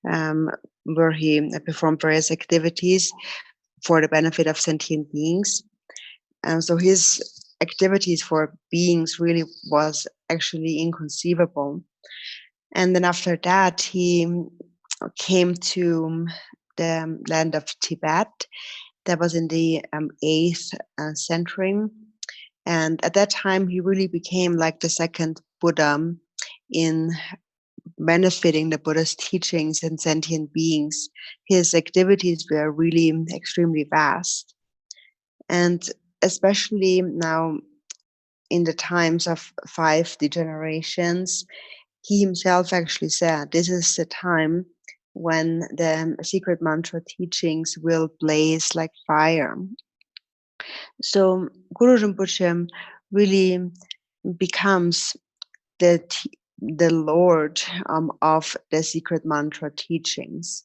where he performed various activities for the benefit of sentient beings. So his activities for beings really was actually inconceivable. And then after that, he came to the land of Tibet. That was in the 8th century. And at that time, he really became like the second Buddha in benefiting the Buddha's teachings and sentient beings. His activities were really extremely vast. And especially now in the times of 5 degenerations, he himself actually said, this is the time when the secret mantra teachings will blaze like fire. So Guru Rinpoche really becomes the Lord of the secret mantra teachings.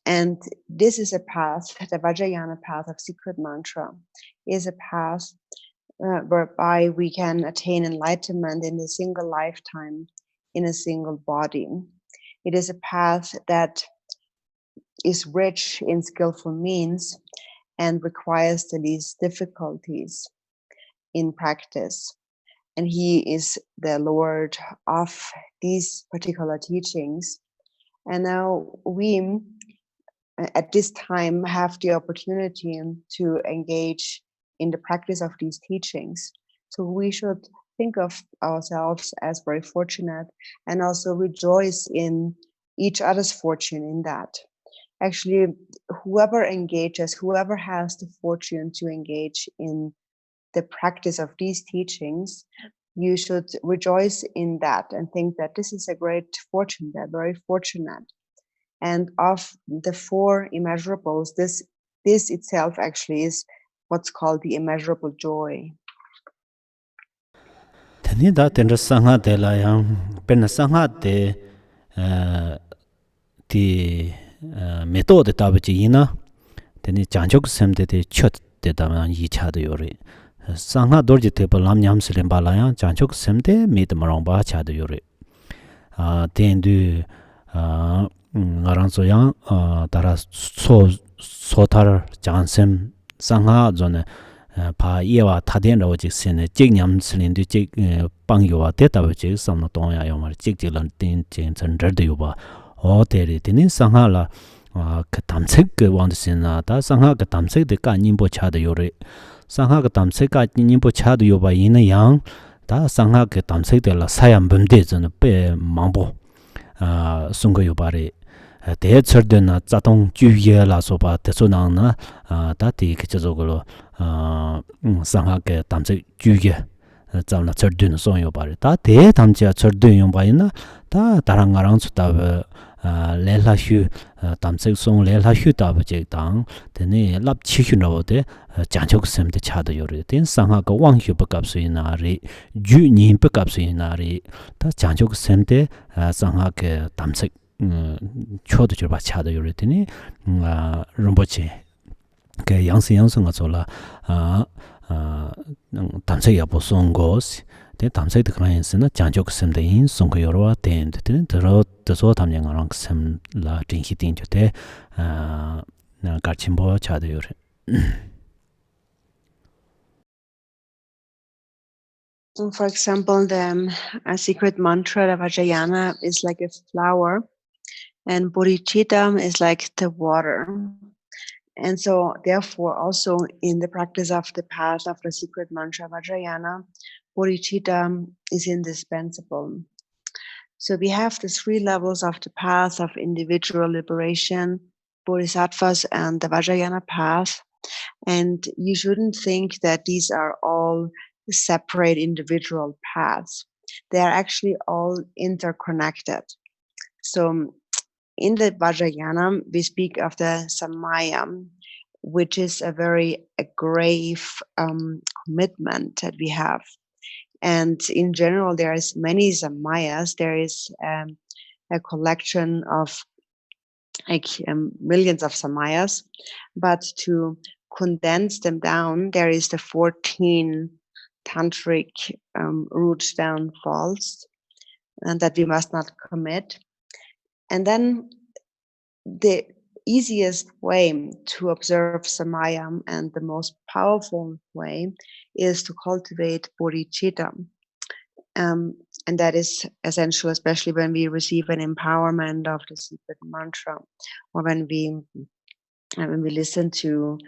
And this is a path, the Vajrayana path of secret mantra is a path whereby we can attain enlightenment in a single lifetime, in a single body. It is a path that is rich in skillful means and requires the least difficulties in practice. And he is the Lord of these particular teachings. And now we, at this time, have the opportunity to engage in the practice of these teachings. So we should think of ourselves as very fortunate and also rejoice in each other's fortune in that. Actually, whoever engages, whoever has the fortune to engage in the practice of these teachings, you should rejoice in that and think that this is a great fortune, they're very fortunate. And of the four immeasurables, this itself actually is what's called the immeasurable joy. Tani da tendra sangha de la yang penna sangha de di meto de tabaji ina tani janjok semde de chot de da yi cha de yore sangha dorji te pa lam nyam silen ba la yang janjok semde mit marong ba cha de yore den du ngarang so yang dara so tar jansem sangha zone 파 예와 타덴로 직선에 직냠슬린도 직 방요와 대답을 직 섬노 동야 요말 직직런 띵진 전저도 요바 어데리드니 상하라 그 담색 그 원스나 다 상하 그 담색 데 까님보 차도 요레 상하 그 담색 까님보 차도 요바 이는 양다 상하 그 담색 데라 사양 범대전 빼 망보 순거 요바리 대처되나 자동 주의라서 봐 대소나나 다티 그저걸로 상하게 담색 주의 잠나 처드는 소요 바리 다 대담지야 처드는 바이나 다 다른 거랑 수다 레라슈 담색 송 레라슈 다버제 당 되네 랍치휴나오데 장적sem데 차도 요르 된 상하가 왕휴 버갑스이나리 주님 버갑스이나리 다 장적sem데 상하게 담색 초도 줄 받차도 요랬더니 롬보체 그 양성가 졸라 담색이 보송 것이 대 담색도 그런 있으나 장적 셈데 인 송거 여러와 된데 들어 더 담양랑 셈라 진시 띵저대 가침보 차도 요래 For example, the secret mantra of Vajrayana is like a flower, and bodhicitta is like the water. And so, therefore, also in the practice of the path of the secret mantra Vajrayana, bodhicitta is indispensable. So we have the three levels of the path of individual liberation, bodhisattvas, and the Vajrayana path. And you shouldn't think that these are all separate individual paths. They are actually all interconnected. So in the Vajrayana, we speak of the Samaya, which is a very grave commitment that we have. And in general, there is many Samayas. There is a collection of millions of Samayas, but to condense them down, there is the 14 tantric root downfalls, and that we must not commit. And then the easiest way to observe Samaya and the most powerful way is to cultivate bodhicitta. And that is essential, especially when we receive an empowerment of the secret mantra, or when we listen to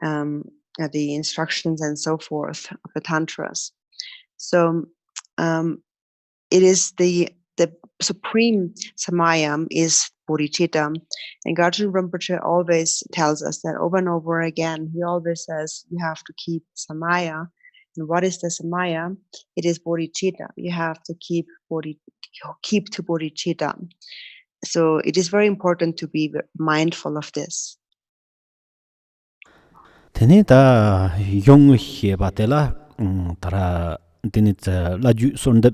the instructions and so forth of the tantras. So it is the supreme Samaya is bodhicitta, and Garchen Rinpoche always tells us that over and over again. He always says you have to keep Samaya. And what is the Samaya? It is bodhicitta. You have to keep to bodhicitta. So it is very important to be mindful of this. Tene ta yong he batela tara tene la ju sonde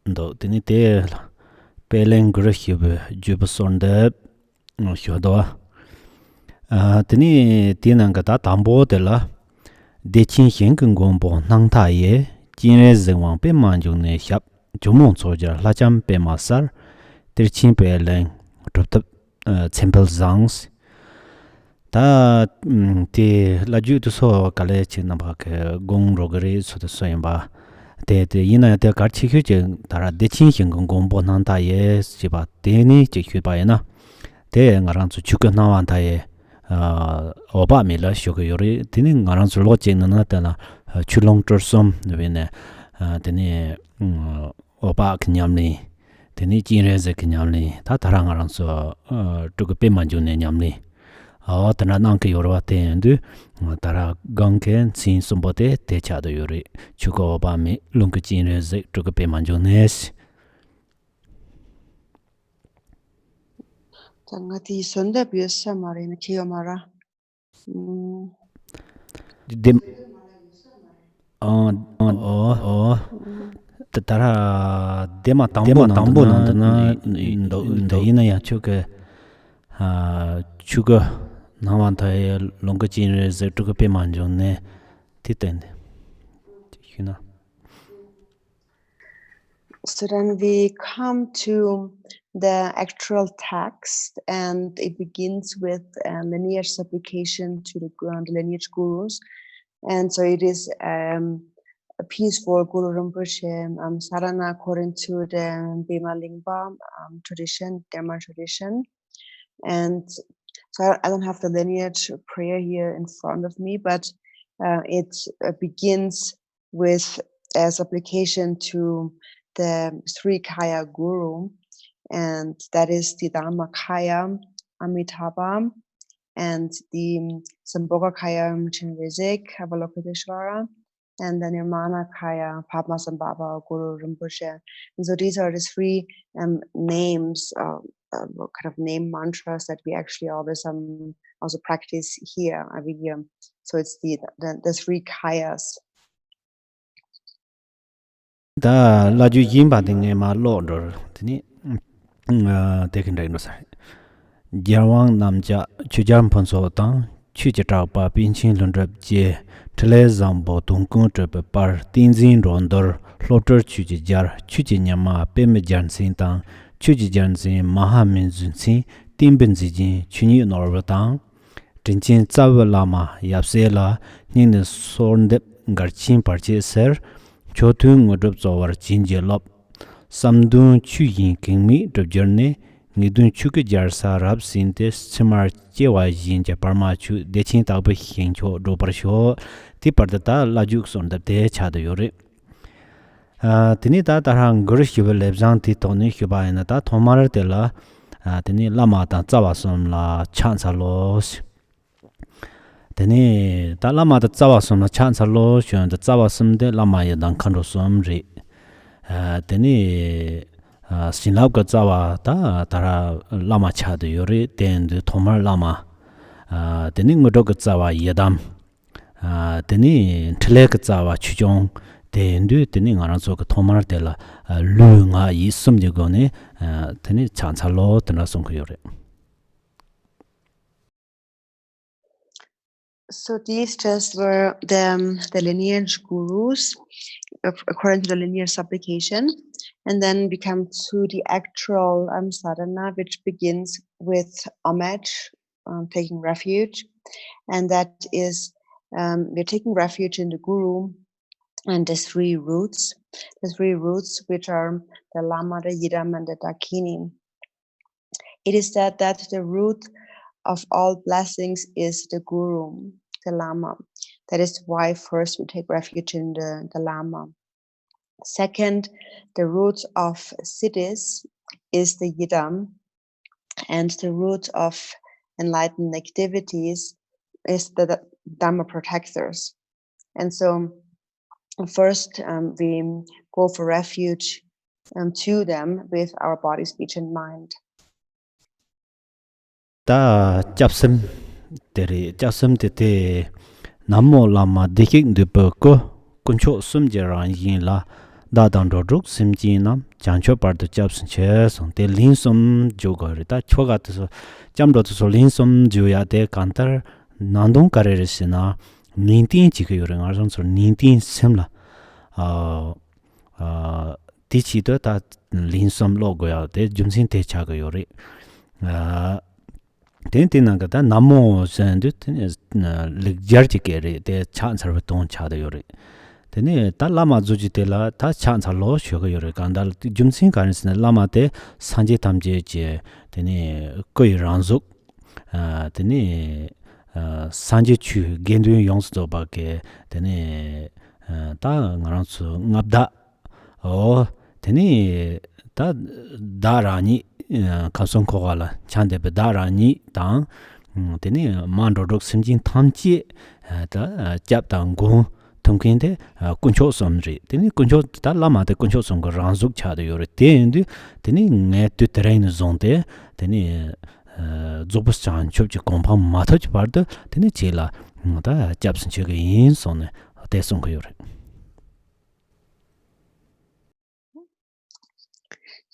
do tene te pelen grehib jub sonde shodo tene tinang ta tambo de la de chin xian gen gong bo nang ta ye jin re zeng wang pe man jung ne xiap jomong so ja la cham pe ma sar ter chin pe len top temple zangs 다 티 라주도 소 갈래 지나 바게 공로그리 소도 소임바 데데 이나 데 같이 휴제 다라 대친신 공공보난다에 지바 데니 지휴바이나 데 ngaran zu chuka nawan다에 오바밀라 쇼고요리 데니 ngaran zu 로제는 나타나 출롱터섬 네베네 데니 오바 그냠리 데니 진레제 그냠리 다 다랑 ngaran zu 두고 빼만주네 냠리 tana nangke yorwa tendu tara gangken sin sumbote te chado yori chuko ba mi lungke jinre ze chuko pe manjo nes Tangati sonda biasa marina kiyomara. dem tara dema tambo nandana ndo ina ya chuko chuko nawantaye lungke jinre ze chuko pe manjo ne titende hina. So then we come to the actual text, and it begins with lineage supplication to the lineage gurus. And so it is a piece for Guru Rinpoche, Sarana according to the Bima Lingpa tradition, Dharma tradition. And so I don't have the lineage prayer here in front of me, but it begins with a supplication to the Sri Kaya Guru, and that is the Dharmakaya Amitabha and the Sambhogakaya Chinrizik Avalokiteshvara and the Nirmanakaya Padmasambhava Guru Rinpoche. And so these are the three names, kind of name mantras that we actually always also practice here every year. So it's the three Kayas. 다 라주 임바딩에 말로더 드니 데긴다이노사 야왕 남자 추잠 펀소타 추지타바 빈친 런럽제 틀레잠보 동kun트베 파 틴진 론더 로터 추지자 추지냐마 페메잔신타 추지잔신 마하민준시 팀벤지진 추니 노르바타 틴친 짜블라마 얍세라 닌데 손데 garchin parcheser chotung odop zowar jinje lop samdun chuyin kingmi dobjerne ngidun chuke jarsa rab sinte smar chewa jinje parma chu dechin tabe hingcho doparsho ti pardata lajuk sonda te chado yore tini ta tarang gurshib lebjang ti toni hibaina ta thomar tela tini lama ta chawasom la chansalos tene ta lama da tsawa som na chan sa lo shön da tsawa som de lama ya dan kan ro som ri tene sinlab ga tsawa ta tara lama cha de yori ten de thomar lama tene ngodo ga tsawa yedam tene thle ga tsawa chujong ten de tene ngara so ga thomar de la lu nga yi som je go ne tene chan sa lo tena som ko yore. So these just were the lineage gurus according to the lineage supplication, and then we come to the actual sadhana, which begins with homage, taking refuge, and that is we're taking refuge in the guru and the three roots, which are the lama, the yidam, and the dakini. It is said that the root of all blessings is the guru, the lama. That is why first we take refuge in the lama. Second, the root of siddhis is the yidam, and the root of enlightened activities is the dhamma protectors. And so first we go for refuge to them with our body, speech, and mind. 다 잡섬 데리 잡섬 데테 남모 라마 데킥 드버고 군초 숨제랑 인라 다단도룩 심지나 장초 파르도 잡슨 체송 데 린솜 조거르다 초가트서 잠도서 린솜 조야데 칸터 난동 카레르시나 닌틴 지그요랑 아선서 닌틴 셈라 디치도 다 린솜 로고야 데 줌신 테차고요리 텐티나가다 나모 샌드 렉자르티케레 데 찬서버 돈 차도요리 테네 달라마 주지텔라 다 찬살로 쇼고요리 간달 줌신 가르스나 라마테 산제 탐제제 테네 거의 란족 테네 산제 추 겐드 용스도 바게 테네 다 나란스 납다 테네 다 다라니 kapson kogala chande be darani tang teni mandrodok simjin thamchi ta chap tang go tongkin de kuncho somri teni kuncho ta lama de kuncho som go ranzuk cha de yore tendi teni nge tu terrain zonde teni zobus chan chopchi kompam matach barda teni chela ta chapsin chege yin sonne te son go yore.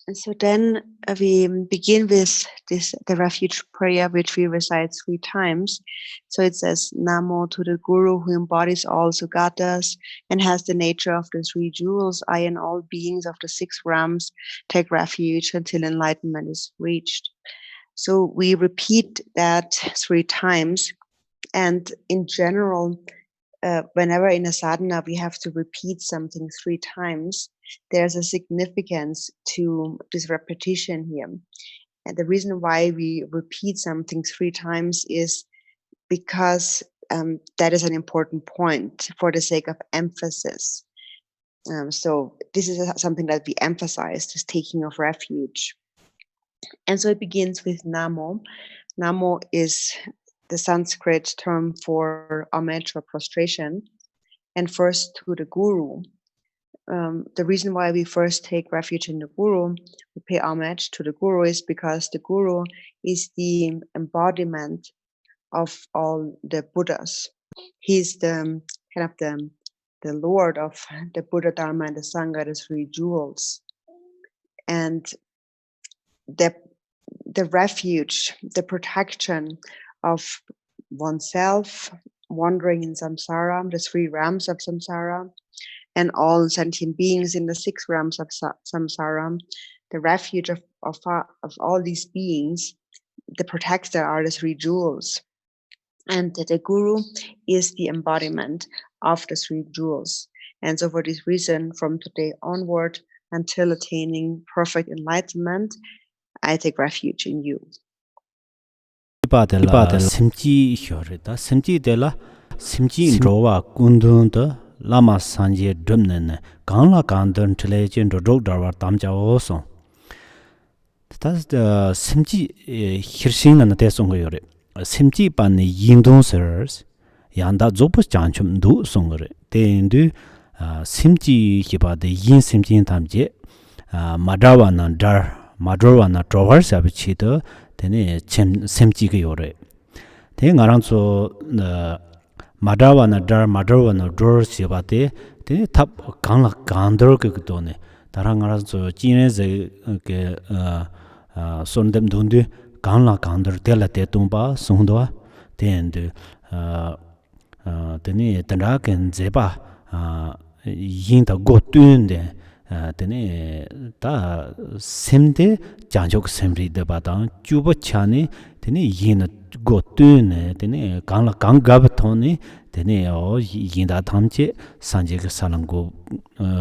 And so then we begin with the Refuge Prayer, which we recite 3 times. So it says, Namo to the Guru who embodies all Sugatas and has the nature of the 3 jewels. I and all beings of the 6 realms take refuge until enlightenment is reached. So we repeat that 3 times. And in general, whenever in a sadhana we have to repeat something 3 times, there's a significance to this repetition here. And the reason why we repeat something 3 times is because that is an important point for the sake of emphasis. So this is something that we emphasize, this taking of refuge. And so it begins with Namo. Namo is the Sanskrit term for homage or prostration, and first to the Guru. The reason why we first take refuge in the Guru, we pay homage to the Guru, is because the Guru is the embodiment of all the Buddhas. He's the kind of the Lord of the Buddha, Dharma, and the Sangha, the 3 jewels. And the refuge, the protection of oneself, wandering in samsara, the 3 realms of samsara, and all sentient beings in the 6 realms of samsara, the refuge of all these beings, the protector are the 3 jewels. And the Guru is the embodiment of the 3 jewels. And so for this reason, from today onward, until attaining perfect enlightenment, I take refuge in you. 이바델라 심지 효르다 심지델라 심지 로와 군둔다 라마 산제 덤네네 강라 간던 틀레진 로독다와 담자오소 다스 심지 히르싱나 대송고요레 심지 반네 인동서스 양다 조부 장춤도 송거레 데인드 심지 히바데 인 심지 담제 마다와나 다 마드로와나 트로버스 아비치도 테네 셈지게 요레 테 나랑소 마다와나 다 마드로와나 드르시바테 테네 탑 강라 간더게 그도네 다랑아라소 지네제 게 손뎀 돈데 강라 간더 텔라테 tumba 송도와 텐데 테네 텐라겐 제바 yinda go tunde tene ta semde janjok semri de badang chuba chane tene yin go tune tene gangla ganggab thone tene o yinda thamche sanje ge salango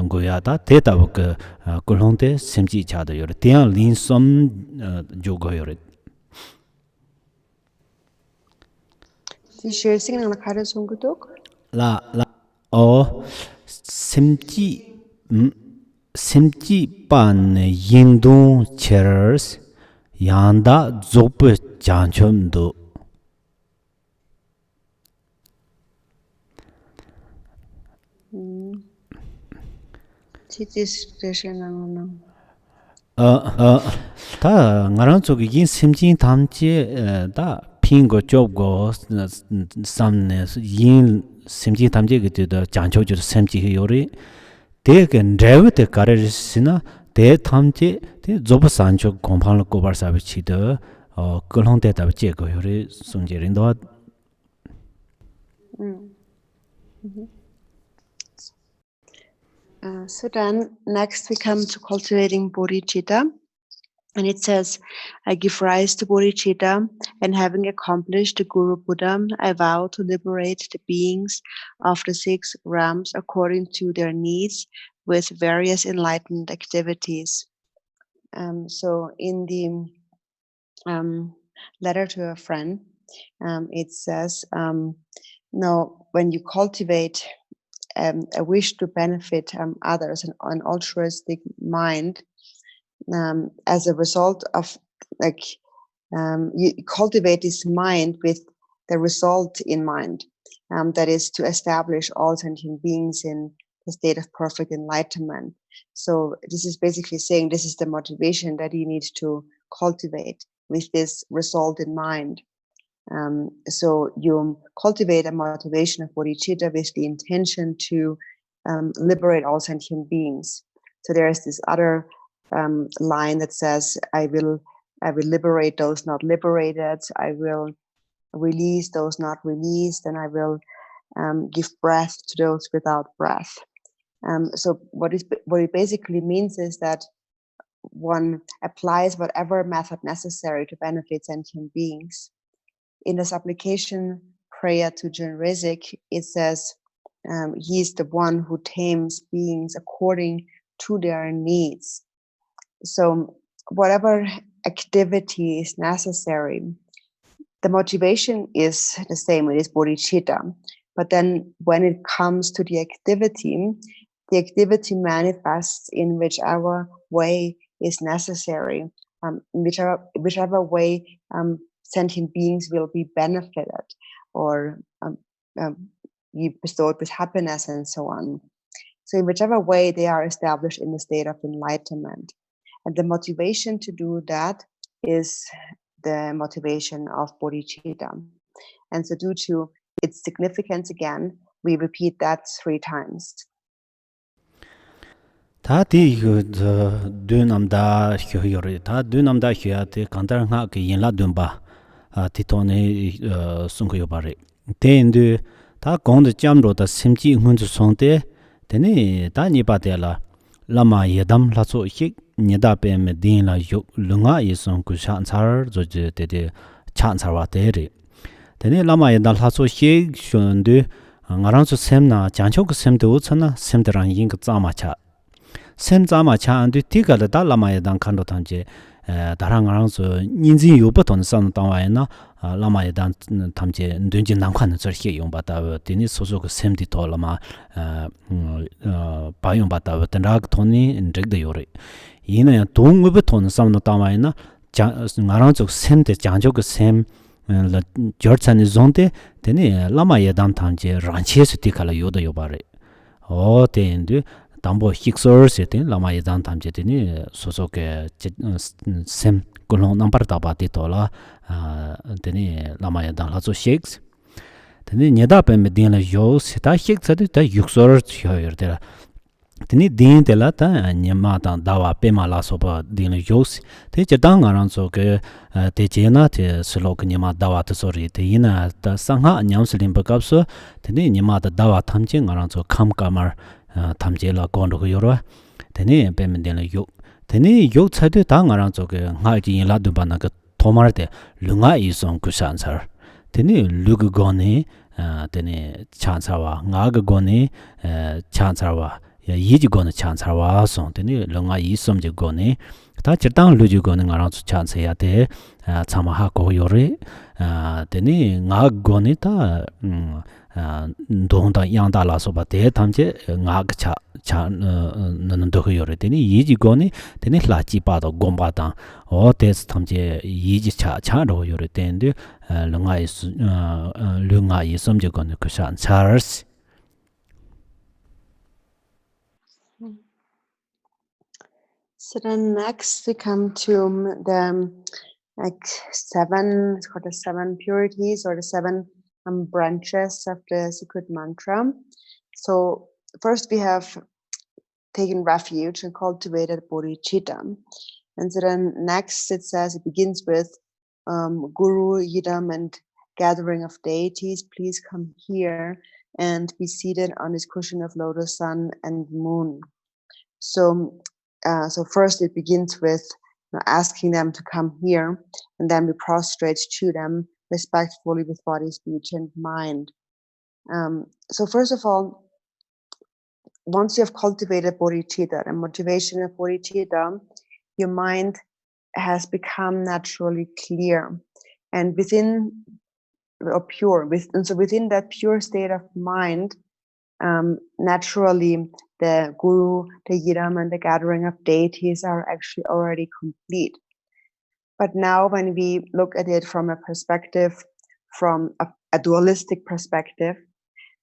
goyada teta bok kolongte semji chada yor tian lin som jogo yor Thì share sing na khare song gutok la o semji pan yindung chers yanda zop janchom do Thì this share na 다 ngaran chog yin simjin tamje da pingo jobgo samne yin simjin tamje ge de jancho ju simji yori de gen rev de karesina de tamje de job sancho kompang ko bar sa chi de kolong de da je go yori sungje rin do So then, next we come to cultivating bodhicitta. And it says, I give rise to bodhicitta, and having accomplished the Guru Buddha, I vow to liberate the beings of the 6 realms according to their needs with various enlightened activities. So in the letter to a friend, it says, no, when you cultivate a wish to benefit others, an altruistic mind, as a result of you cultivate this mind with the result in mind, that is to establish all sentient beings in the state of perfect enlightenment. So this is basically saying this is the motivation that you need to cultivate with this result in mind. So you cultivate a motivation of bodhicitta with the intention to liberate all sentient beings. So there is this other line that says, I will liberate those not liberated, I will release those not released, and I will give breath to those without breath. So what it basically means is that one applies whatever method necessary to benefit sentient beings. In the supplication prayer to Jun Rizik, it says, he is the one who tames beings according to their needs. So whatever activity is necessary, the motivation is the same, it is bodhicitta. But then when it comes to the activity manifests in whichever way is necessary, whichever way sentient beings will be benefited or you bestowed with happiness and so on. So in whichever way they are established in the state of enlightenment. And the motivation to do that is the motivation of bodhicitta. And so due to its significance again, we repeat that 3 times. 다 디 드남다 휴요리 다 드남다 휴야테 간다랑하 그 인라 듬바 티토네 송고요 바레 데인드 다 공드 잠로다 심지 응은주 송데 데네 다니바데라 라마 예담 라소 히 니다 베메 딘라 요 룽아 예송 쿠샨차르 조제 데데 찬차와 데레 데네 라마 예담 라소 히 슌데 ngaransu semna janchok semde uchana semderan ying zamacha semzama cha andu tigala da lama yadan kando tanje darang ngaransu ninjin yobaton san tangwaina lama yadan tamje ndunjin nangkwan zor he yongba da dini soso ko semdi to lama ba yongba da denrag toni ndregde yore yina ya dongwebaton san tangwaina ngaransu semde janchok sem la jorchani zonde tene lama yadan tanje ranches tikala yoda yobare o tendu dambo hiksor seten lama yadan tamje tene sosoke sem kolon number tabati tola tene lama yadan lazo shakes tene nyeda pe medin la yo seta hiksa de ta yuksor chyoyerdera tene din de la ta nyama dan dawa pe mala soba din yos te jadang aran so ke te jena te slok nyama dawa to sori te ina ta sangha nyamslim bakapso tene nyama da dawa thamje aran so kham kamar thamje la kon ro yoro tene pe menden la yo tene yo chade dang aran so ke nga ji la du bana ka tomar de lunga isong kusan sar tene lug gone tene chansawa nga ga gone chansawa yiji gona chansarwa song tene lunga yi somje gone ta chirtang luju gone ngarang chu chanse ya de chamaha ko yore tene nga gone ta ndongda yangda la so ba de tamje nga cha nan do yore tene yiji gone tene la ji ba do gomba da o des tamje yiji cha ro yore tende lunga yi somje gone ku shan chars. So then next we come to the it's called the 7 purities or the 7 branches of the secret mantra. So first we have taken refuge and cultivated bodhicitta. And so then next it says, it begins with Guru, Yidam, and gathering of deities, please come here and be seated on this cushion of lotus, sun, and moon. So first it begins with asking them to come here, and then we prostrate to them respectfully with body, speech, and mind. So first of all, once you have cultivated bodhicitta and motivation of bodhicitta, your mind has become naturally clear, and within that pure state of mind, naturally the guru, the yidam, and the gathering of deities are actually already complete. But now when we look at it from a perspective, from a dualistic perspective,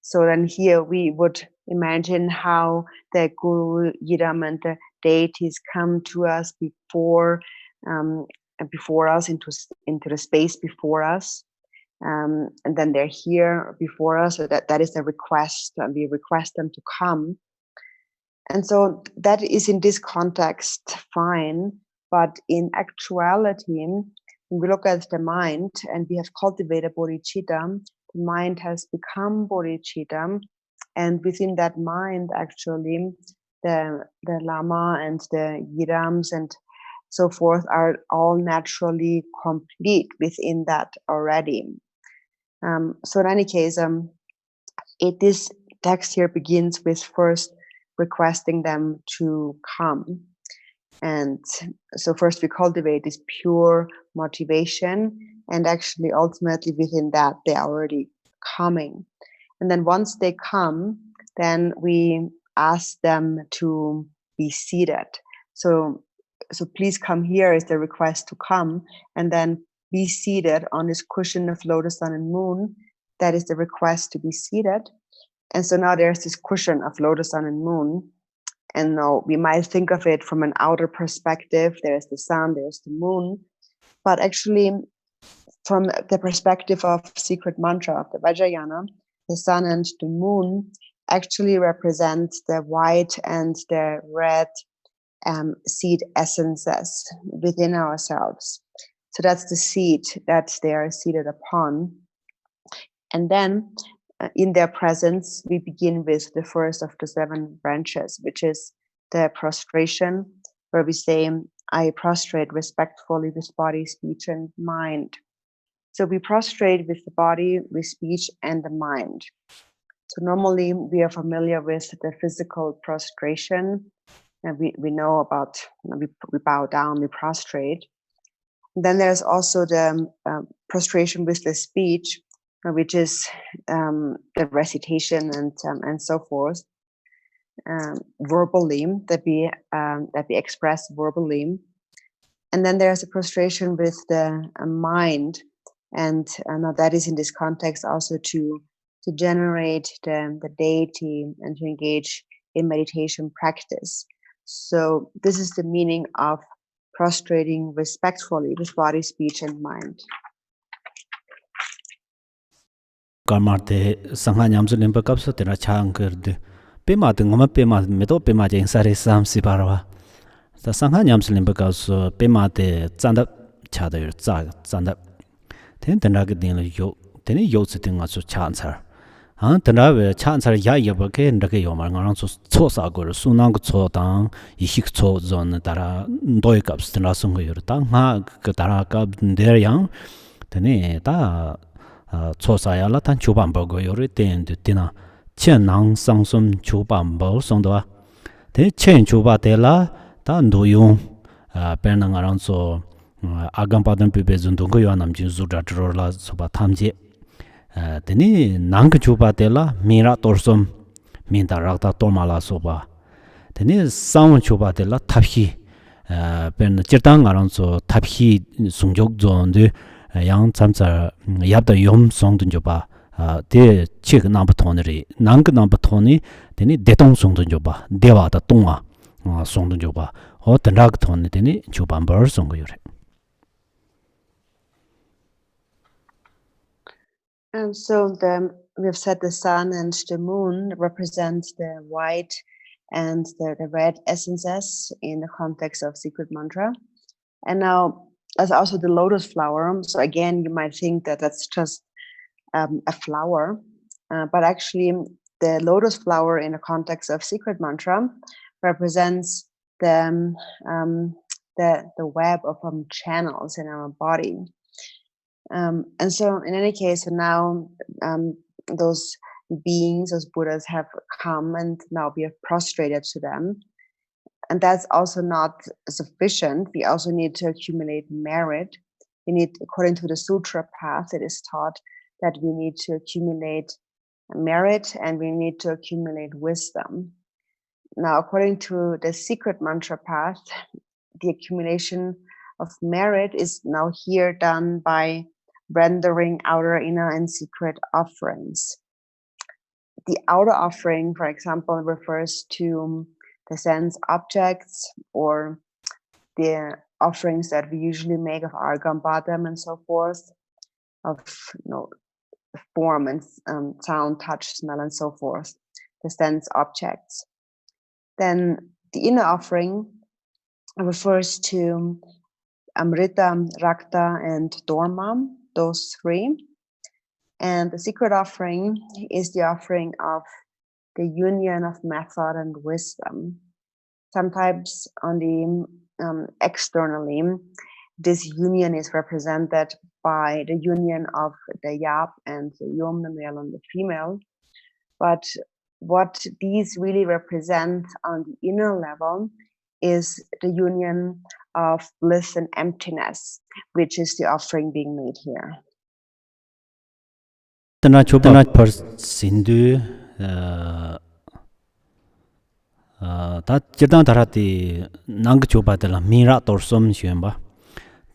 so then here we would imagine how the guru, yidam, and the deities come to us before us into the space before us. And then they're here before us, so that is a request, and we request them to come. And so that is in this context fine, but in actuality, when we look at the mind and we have cultivated bodhicitta, the mind has become bodhicitta, and within that mind actually the lama and the yidams and so forth are all naturally complete within that already. So in any case, this text here begins with first requesting them to come. And so first we cultivate this pure motivation, and actually ultimately within that they are already coming. And then once they come, then we ask them to be seated. So please come here is the request to come, and then be seated on this cushion of lotus, sun, and moon. That is the request to be seated. And so now there's this cushion of lotus, sun, and moon. And now we might think of it from an outer perspective. There's the sun, there's the moon. But actually, from the perspective of secret mantra of the Vajrayana, the sun and the moon actually represent the white and the red seed essences within ourselves. So that's the seed that they are seated upon. And then in their presence, we begin with the first of the 7 branches, which is the prostration, where we say, I prostrate respectfully with body, speech, and mind. So we prostrate with the body, with speech, and the mind. So normally we are familiar with the physical prostration, and we know about, we bow down, we prostrate. And then there's also the prostration with the speech, which is the recitation and so forth, verbally, that we express verbally. And then there's a prostration with the mind, and that is in this context also to generate the deity and to engage in meditation practice. So this is the meaning of prostrating respectfully with body, speech, and mind. Karmarte sangha nyamzu limpa kapsa tena chang kerde pema de ngoma pema medo pema je sare sam si parwa sa sangha nyamzu limpa kapsa pema de zanda chada yor zanda ten tena ge din yo teni yo tsi tinga su chansar han tena we chansar ya ya ba ke ndake yo mar ngarang su cho sa go su nang go cho dang yi hik cho zon dara ndoi kaps tena sung go yor dang ha ka dara ka der yang teni ta 초사야라 탄 주반보고 요리 때인데 되나 첸낭 상숨 주반보 송도와 대첸 주바데라 다 노용 베능아랑소 아감바든 비베준도 거 요남진 주다트로라 소바 탐제 데니 낭그 주바데라 미라 토르솜 민다락다 토마라 소바 데니 사운 주바데라 탑히 벤 찌땅아랑소 탑히 숭족 존데 yang tsamsa yabda yom songdun joba de chig nambu tonri nang nambu toni deni detong songdun joba dewa da tonga 송도 줘봐. 어떤락 돈이 되니 주반 벌 송거 요래. And so we've said the sun and the moon represent the white and the red essences in the context of secret mantra. And now as also the lotus flower. So again, you might think that that's just a flower, but actually the lotus flower in the context of secret mantra represents the web of channels in our body. And so in any case, so now those beings, those Buddhas have come, and now we have prostrated to them. And that's also not sufficient. We also need to accumulate merit. We need, according to the sutra path, it is taught that we need to accumulate merit and we need to accumulate wisdom. Now, according to the secret mantra path, the accumulation of merit is now here done by rendering outer, inner, and secret offerings. The outer offering, for example, refers to the sense objects or the offerings that we usually make of argam, badam, and so forth, of form and sound, touch, smell, and so forth, the sense objects. Then the inner offering refers to Amrita, Rakta, and Dorma, those three. And the secret offering is the offering of the union of method and wisdom. Sometimes on the externally, this union is represented by the union of the yap and the yum, the male and the female. But what these really represent on the inner level is the union of bliss and emptiness, which is the offering being made here. Tana chopa par sindu 다 jirdan tarati nang chopa de la mira torsom shyemba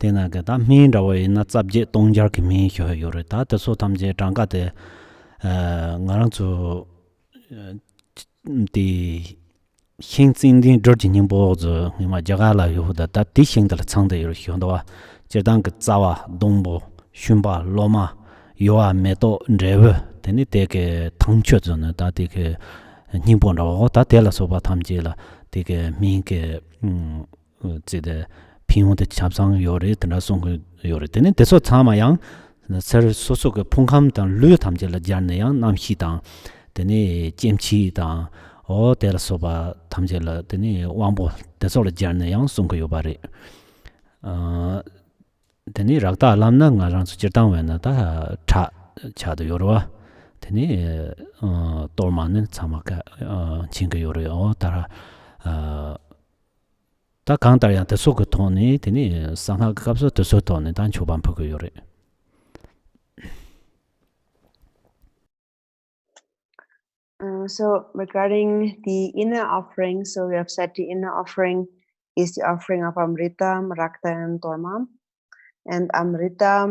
tena ga da min rawe na tsabje tongjar ki mi hyo yore ta ta so tamje tangka de ngarang chu di hingzin din dorji nimbo zo ma jaga la yo da ta ti hing de la chang de yo hyo da jirdan ga zawa dongbo shunba loma yoa meto rewe teni teke tangcho zo na ta teke nimbo rawo ta tela soba tamje la teke minke zide pinyon de chapsang yore tena song yore teni deso tsama yang ser soso ke pongkam tang lu tamje la jarne yang nam hi tang teni jemchi tang o tela soba tamje la teni wangbo deso la jarne yang song yo bare teni rakta lamna nga rang su jirtang we na ta cha de yorwa teni torman tsama ka ching yorwa tara ta kang tar ya de so ko toni teni sangha ka so de so toni dan choban pho ko yore. So regarding the inner offering, so we have said the inner offering is the offering of Amrita, Rakta, and Dorma. And Amrita,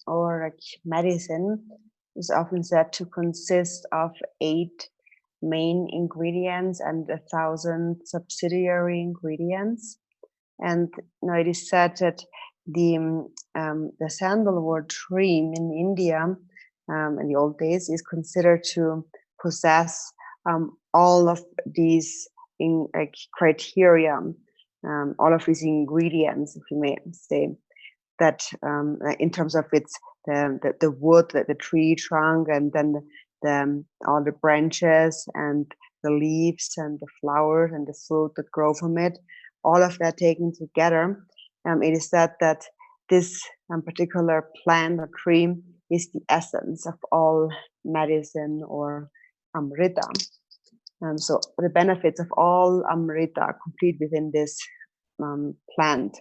or like medicine, is often said to consist of 8 main ingredients and 1,000 subsidiary ingredients. And now it is said that the sandalwood tree in India in the old days is considered to possess all of these criteria, all of these ingredients, if you may say, that in terms of its the wood, the tree trunk, and then all the branches and the leaves and the flowers and the fruit that grow from it, all of that taken together, it is said that this particular plant or tree is the essence of all medicine or Amrita. So the benefits of all Amrita are complete within this plant.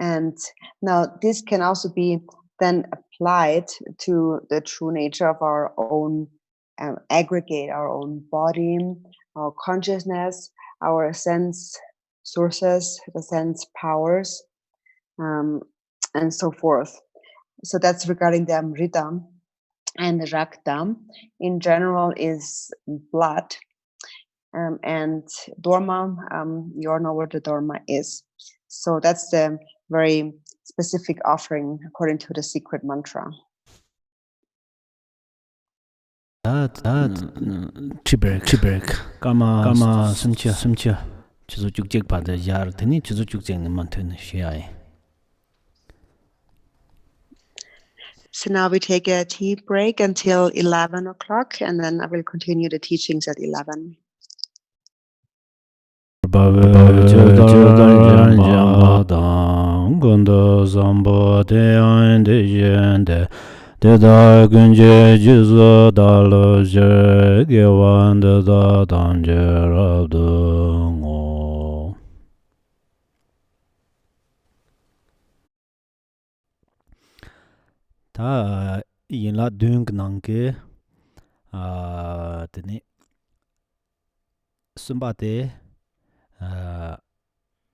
And now this can also be then applied to the true nature of our own aggregate, our own body, our consciousness, our sense sources, the sense powers, and so forth. So that's regarding the Amrita. And the Rakta in general is blood. and Dharma, you all know what the Dharma is. So that's the very specific offering according to the secret mantra. Chiberek, Kama Sumcha, Chizujuk Pada Yar, Tini Chizujuk Mountain Shiai. So now we take a tea break until 11 o'clock, and then I will continue the teachings at 11. Deda Gunje Jizo Dalo Je Gewan Deda Danje Rabdo Ta Yinla Dung Nanke Tini Sumbate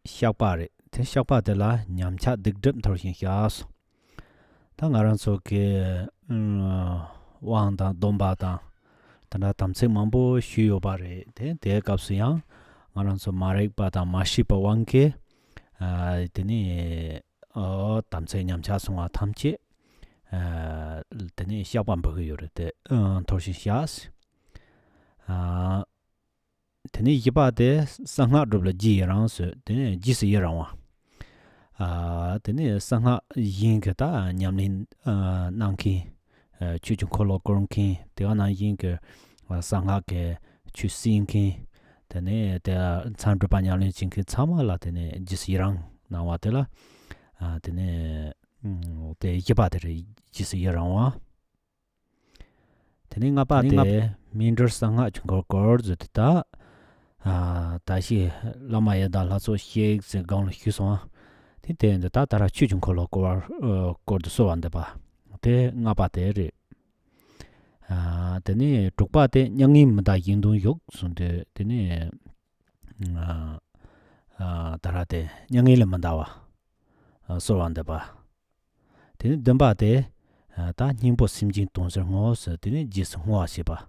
Shakpare Te Shakpate La Nyamcha Digdrim Thorshin Hyas Tangaran Soke Wanda Dombata Tanda Tamse Mambo Shuyo Bare Te Kapsuyang Ngaran So Marek Bata Mashipa Wanke Tini Tamse Nyamcha Sunga Tamche Tini Shakpan Bako Yore Te Thorshin Hyas Tini Yiba De Sangha Rubla Ji Rang So Tini Jisi Yerangwa Tini Sangha Yinka Ta Nyamlin Nanki Chuchun Kolo Koronki Teana Yinka Sangha Ke Chu Sinki Tini Te Chandrupa Nyamlin Chinki Tsama La Tini Jisi Yerang Nawa Tila Tini Te Yiba De Jisi Yerangwa Tini Ngapa Te Mindr Sangha Chunkor Kor Zutita Tashi Lama Yada Lazo Shek Zi Gang Huswa Te Ta Tara Chuchun Kolo Kor So Ande Ba Te Ngapa Te Re Tini Trukpa Te Nyangim Mada Yindun Yok Sunde Tini Tara Te Nyangile Mandawa So Ande Ba Tini Demba Te Ta Nyingpo Simjin Tongser Ngos Tini Jis Ngwa Shiba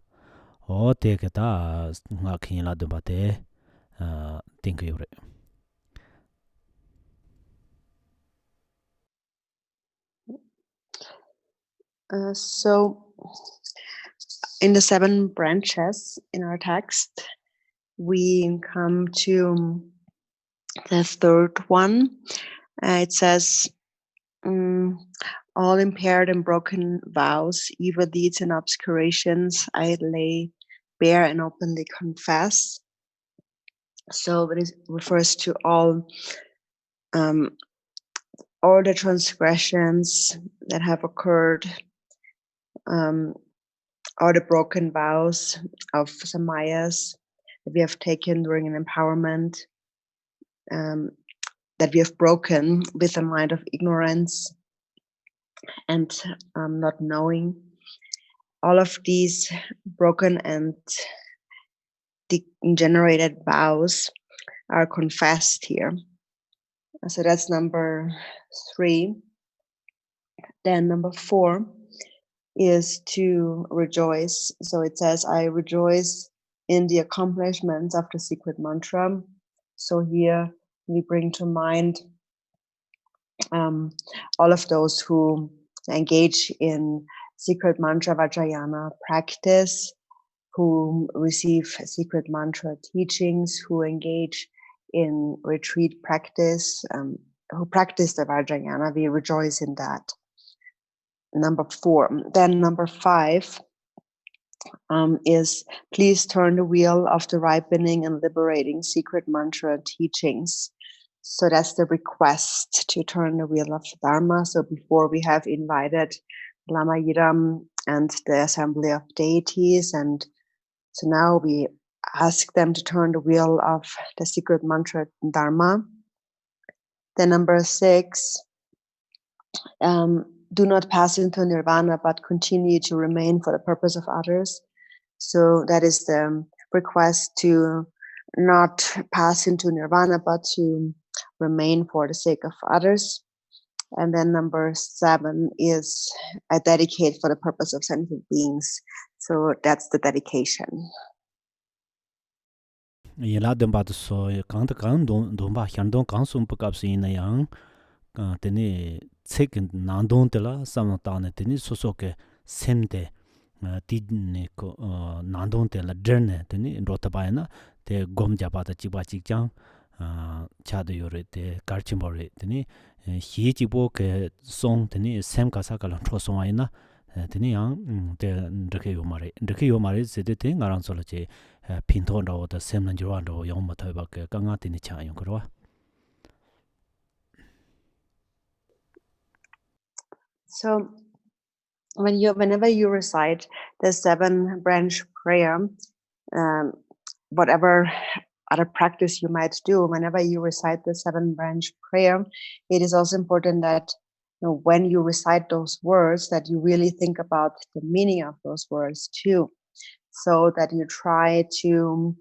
O Te Ke Ta Nga Kinyla Demba Te Think Yore So in the 7 branches in our text, we come to the third one. It says, all impaired and broken vows, evil deeds and obscurations, I lay bare and openly confess. So it refers to all the transgressions that have occurred, all the broken vows of samayas that we have taken during an empowerment, that we have broken with a mind of ignorance and not knowing. All of these broken and degenerated vows are confessed here. So that's number 3. Then number 4 is to rejoice. So it says, I rejoice in the accomplishments of the secret mantra. So here we bring to mind all of those who engage in secret mantra Vajrayana practice, who receive secret mantra teachings, who engage in retreat practice, who practice the Vajrayana. We rejoice in that. Number 4. Then number 5 is please turn the wheel of the ripening and liberating secret mantra teachings. So that's the request to turn the wheel of Dharma. So before we have invited Lama Yiram and the Assembly of Deities, and so now we ask them to turn the wheel of the secret mantra Dharma. Then number 6, do not pass into nirvana, but continue to remain for the purpose of others. So that is the request to not pass into nirvana, but to remain for the sake of others. And then number 7 is I dedicate for the purpose of sentient beings. So that's the dedication. yela demba so kang ta kang don ba hyang don kang sum pakap sin na yang tene tsek nang don te la sam ta ne tene so so ke sem de ti ne ko nang don te la derne tene ro ta ba na te gom ja ba ta chi ba chi chang cha de yore te Garchen bo re tene hi chi bo ke song tene sem ka sa ka la tro song ai na tene yang te ndke yo mare se de te ngarang so la che pinton ro da sem nan jwan ro yong ma thai ba ke ka nga ti ni cha yong ko. So whenever you recite the 7-branch prayer, whatever other practice you might do, whenever you recite the 7-branch prayer, it is also important that when you recite those words, that you really think about the meaning of those words too, so that you try to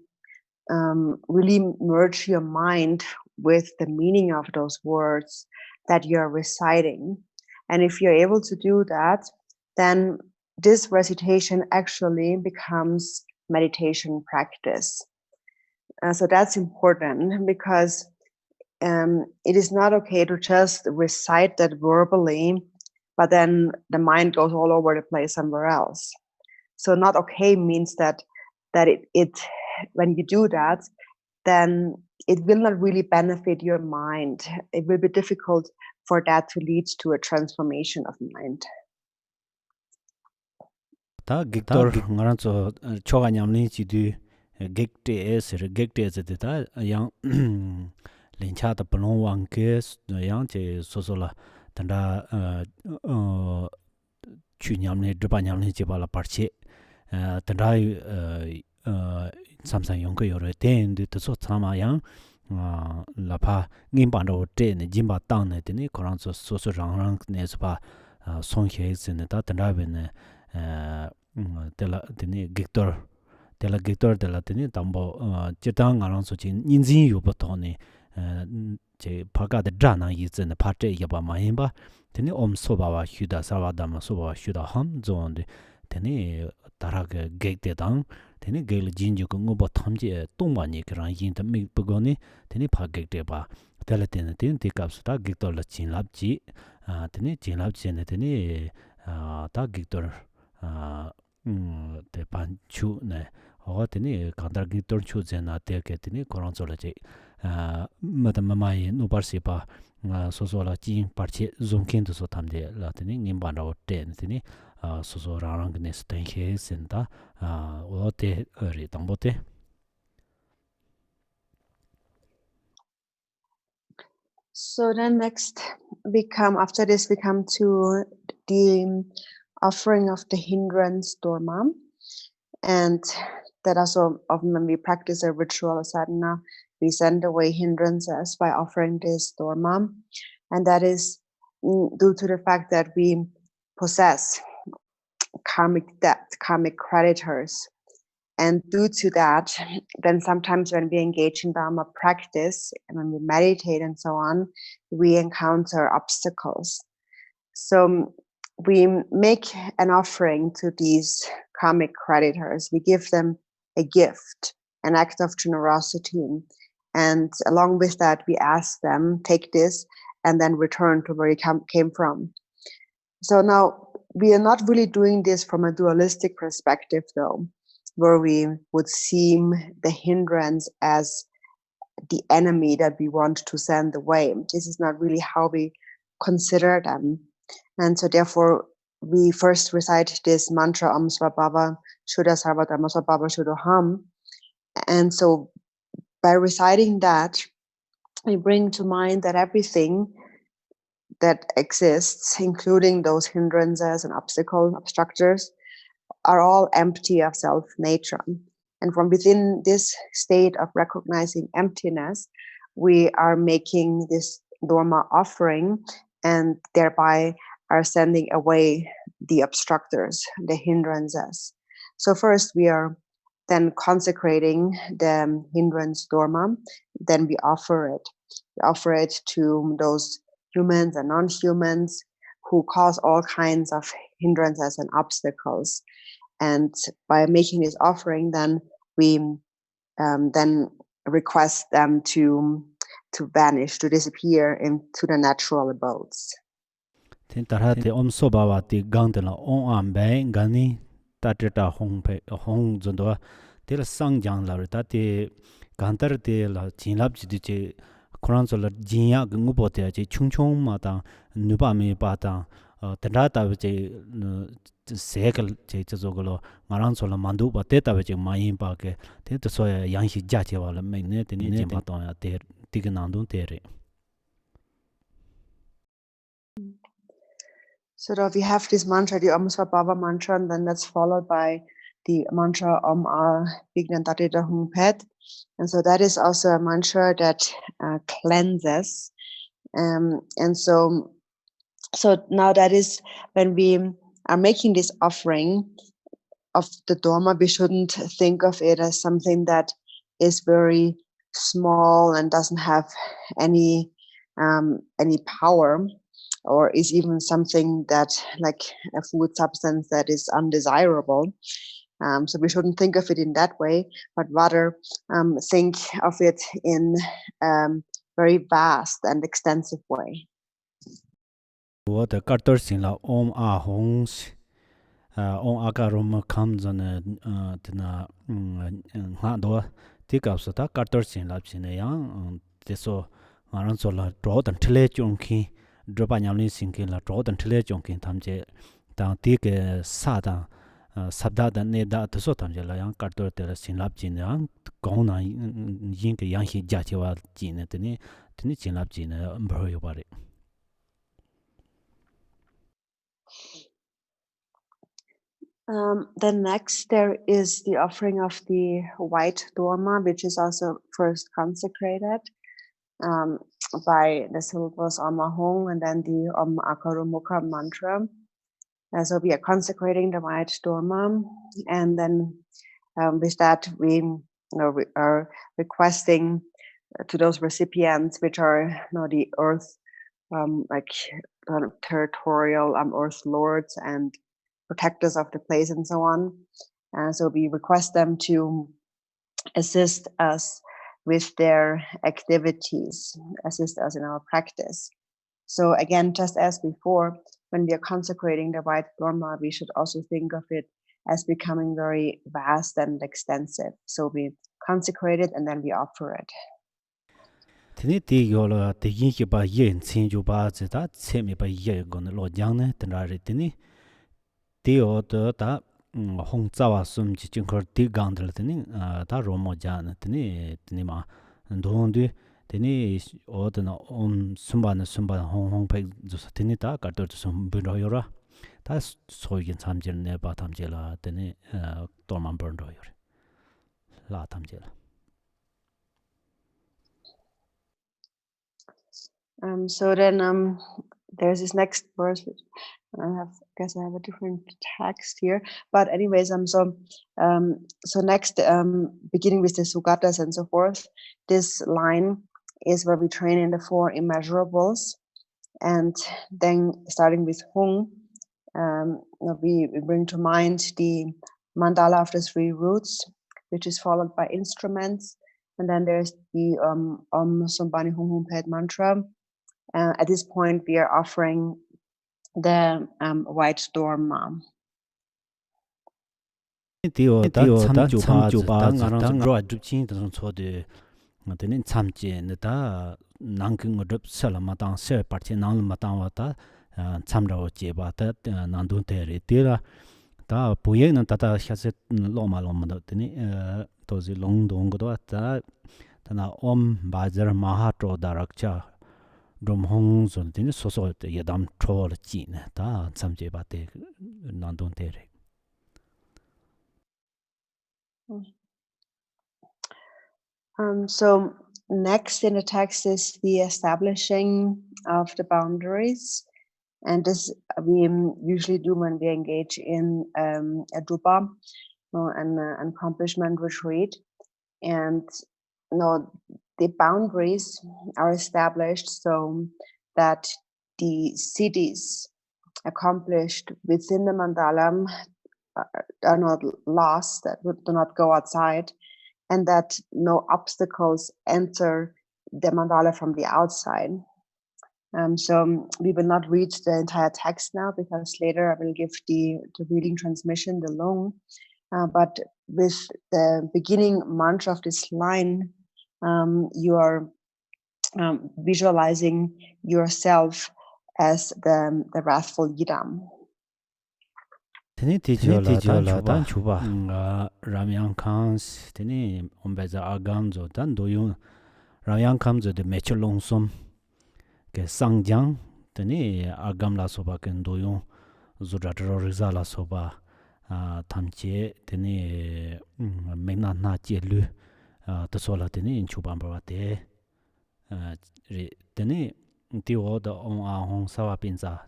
really merge your mind with the meaning of those words that you're reciting. And if you're able to do that, then this recitation actually becomes meditation practice. So that's important, because it is not okay to just recite that verbally, but then the mind goes all over the place somewhere else. So not okay means that it when you do that, then it will not really benefit your mind. It will be difficult for that to lead to a transformation of mind. Ta giktor ngaran so choga nyamni chi du gekte es gekte es de ta yang lencha ta plon wang ke yang che so so la tanda chu nyamne dripa nyamne che bala parche tanda samsang yong ko yore ten de to so tsama yang la pa ngim ban ro te ne jim ba tang ne de ni koran so so rang rang ne so ba song he se ne ta tanda be ne tela tene giktor tela tene tambo chitang ngarang so chin ninjin yu ba to ne che phaga de dana yi zen pa te ya ba ma yin ba tene om so ba wa hyuda sa wa dam so ba hyuda ham zon de tene tara ge gek de dang tene gel jin ju ko ngo ba tham je tong ba ni kran yin ta mi bu go ne tene pha gek de ba tela tene te kap sta giktor la chin lab ji tene chin lab chen ne tene ta giktor te pan chu ne o tene kandar gi tor chu zena te ke tene koran zo la je mata mama yi no par se pa so so la ji par che zong ken to so tham de la tene ngim ban ro te tene so so ra rang ne sten he sen da o te ri tang bo te. So then next after this we come to the offering of the hindrance dharma. And that also often when we practice a ritual sadhana, we send away hindrances by offering this dharma. And that is due to the fact that we possess karmic debt, karmic creditors. And due to that, then sometimes when we engage in Dharma practice and when we meditate and so on, we encounter obstacles. So we make an offering to these karmic creditors. We give them a gift, an act of generosity. And along with that, we ask them, take this and then return to where you came from. So now we are not really doing this from a dualistic perspective, though, where we would see the hindrance as the enemy that we want to send away. This is not really how we consider them. And so therefore, we first recite this mantra, Om Svabhava Shuddha Sarvadharma Svabhava Shuddhaham. And so by reciting that, we bring to mind that everything that exists, including those hindrances and obstructors, are all empty of self-nature. And from within this state of recognizing emptiness, we are making this Dharma offering and thereby are sending away the obstructors, the hindrances. So first we are then consecrating the hindrance Dharma, then we offer it. We offer it to those humans and non-humans who cause all kinds of hindrances and obstacles. And by making this offering, then we then request them to vanish, to disappear into the natural abodes. Ten tarate omso bawa ti gangdela on ambe gani tateta hong zondo tel sangjang la ta ti gantar te la jinlap ji che Quran so la jinya ngupo te che chungchung ma ta nuba me pa ta tanda ta che sekal che zogolo ngarang so la mandu ba te ta che mayin pa ke te to so yang shi ja che wala me ne te ne ma to ya te ti ke nandun te re. So that we have this mantra, the Om Svabhava mantra, and then that's followed by the mantra Om A Vignan Tatita Hung Pet. And so that is also a mantra that cleanses. And so now that is when we are making this offering of the Dharma, we shouldn't think of it as something that is very small and doesn't have any power, or is even something that like a food substance that is undesirable. So we shouldn't think of it in that way, but rather think of it in very vast and extensive way. What the carter sin la om a hongs on akarum comes on tina ha do take up so ta carter sin la sin yang teso ngaran so la draw dan thle chongki dropa nyamni sinkin la draw dan thle chongki thamje ta tik sa da sabda da ne da to so thamje la yang carter te sin lap jin yang gong na yin ke yang hi ja che wa jin ne tini chin lap jin bro yo bare. Then next there is the offering of the white Dharma, which is also first consecrated by the syllables Om Ahong and then the Om Akarumukha mantra. So we are consecrating the white Dharma, and then with that we are requesting to those recipients, which are the earth, like territorial earth lords and protectors of the place and so on. So we request them to assist us with their activities, assist us in our practice. So again, just as before, when we are consecrating the white Dharma, we should also think of it as becoming very vast and extensive. So we consecrate it and then we offer it. Tini ti yola te yin ki ba yin tsin ju ba zi ta tse mi ba ye go na lo jang ne tena ri tini ti yo de ta hong tsa wa sum ji jing kor ti gang de tini ta ro mo ja na tini ma ndong du tini o de na om sum ba hong pe ju sa tini ta ka de sum bu ro yo ra ta so yin sam ji ne ba tham je la tini to man burn ro yo la tham je la. So then there's this next verse, which I guess I have a different text here, but anyways, so next, beginning with the Sugatas and so forth, this line is where we train in the four immeasurables, and then starting with Hung, we bring to mind the mandala of the three roots, which is followed by instruments, and then there's the Om Sombani Hung Hum Ped mantra. At this point, we are offering the white Dharma. Tio ta cham ju ba ngarang ro ju chin de so de ngten cham che ne ta nang king rup sala ma tang se par che nang ma tang wa ta cham ro che ba ta nang dun te re ti la ta pu ye na ta sha se lo ma da ni to zi long dong go ta na om ba zer ma ha tro da rak cha dom hong so de so so de ye dam tro le ji ne ta cham che ba te nang dun te re. So next in the text is the establishing of the boundaries, and this we usually do when we engage in a dupa, an accomplishment retreat, and the boundaries are established so that the cities accomplished within the mandala are not lost, that do not go outside, and that no obstacles enter the mandala from the outside. So we will not read the entire text now, because later I will give the reading transmission, the long. But with the beginning mantra of this line, you are visualizing yourself as the wrathful Yidam. Tene tijola tan chuba ramyang khans tene ombeza agamzo dan doyun ramyang khamzo de mecholong som ke sangjang tene agam la soba ken doyun zudratro riza la soba tamche tene mena na chelu tosola tene chuba mbawate tene tiwo da on a hong sawa pinza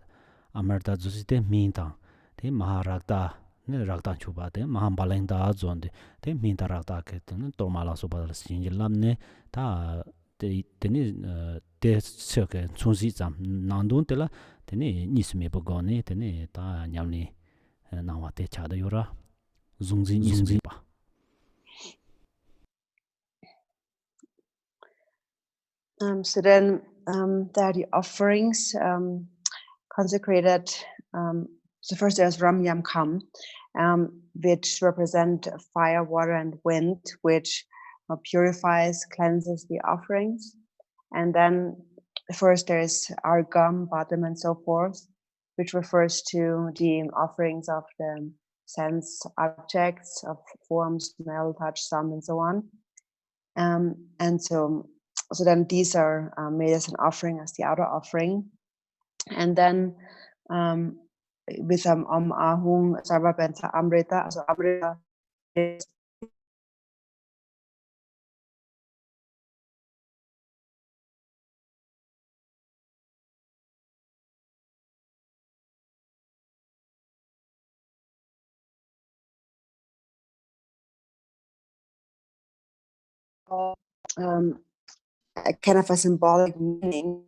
amarta zusite minta te maharakta ne rakta chuba te mahambalengda zonde te minta rakta ke te tormala soba la sinjilamne ta tene te seke chunsi zam nandun te la tene nisme bogone tene ta nyamni nawa te chada yora zungzi nisme ba. So then there are the offerings consecrated. So first there's Ram Yam Kam, which represent fire, water, and wind, which purifies, cleanses the offerings. And then first there's Argam, bottom, and so forth, which refers to the offerings of the sense objects of form, smell, touch, sound, and so on. And so then these are made as an offering, as the outer offering. And then with Ahung, Sarva Benta Amrita, so Amrita is a kind of a symbolic meaning.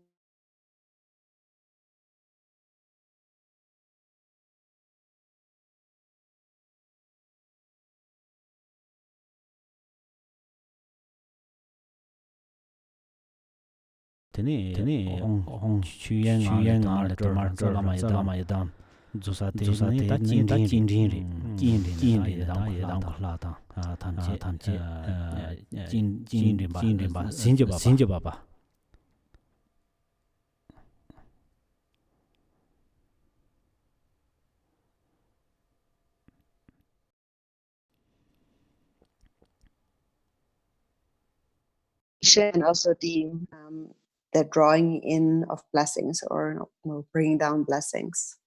Tene hong chuyen ngar le tomar zalama yadam zusa te ta jin ri da khla ta tamche jin ri ba sinje ba And also the drawing in of blessings, or bringing down blessings.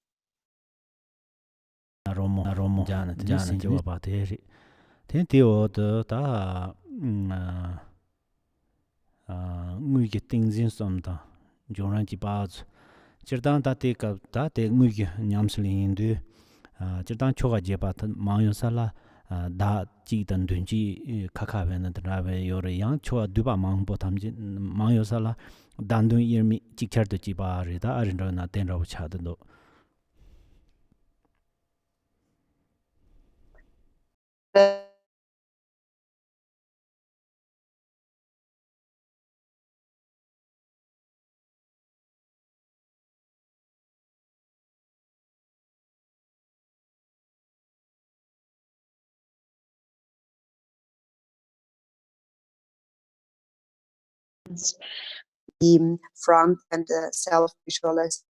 romo jana sinje ba te ri ten te o de ta ngui ge tingzin som da joran ji ba jirdan ta te ka ta te ngui ge nyamslin de jirdan choga je ba ta ma yo sala 다 지던 든지 카카베는 드라베 요르 양 초아 두바 망보 탐지 망요살라 단돈 이미 직처도 지바르다 아린로나 텐라고 차든도 The front and the self-visualization.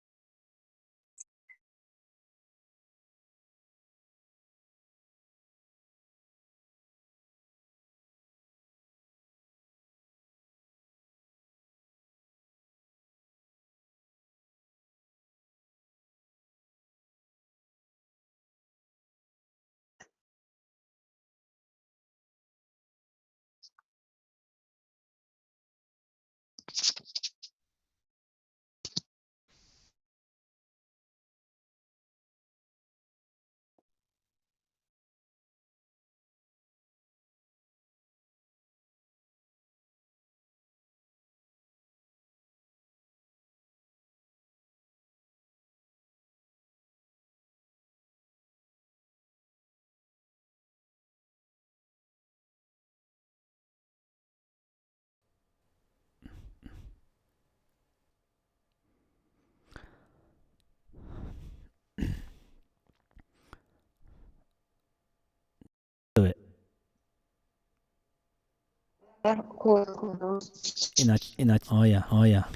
ina oh yeah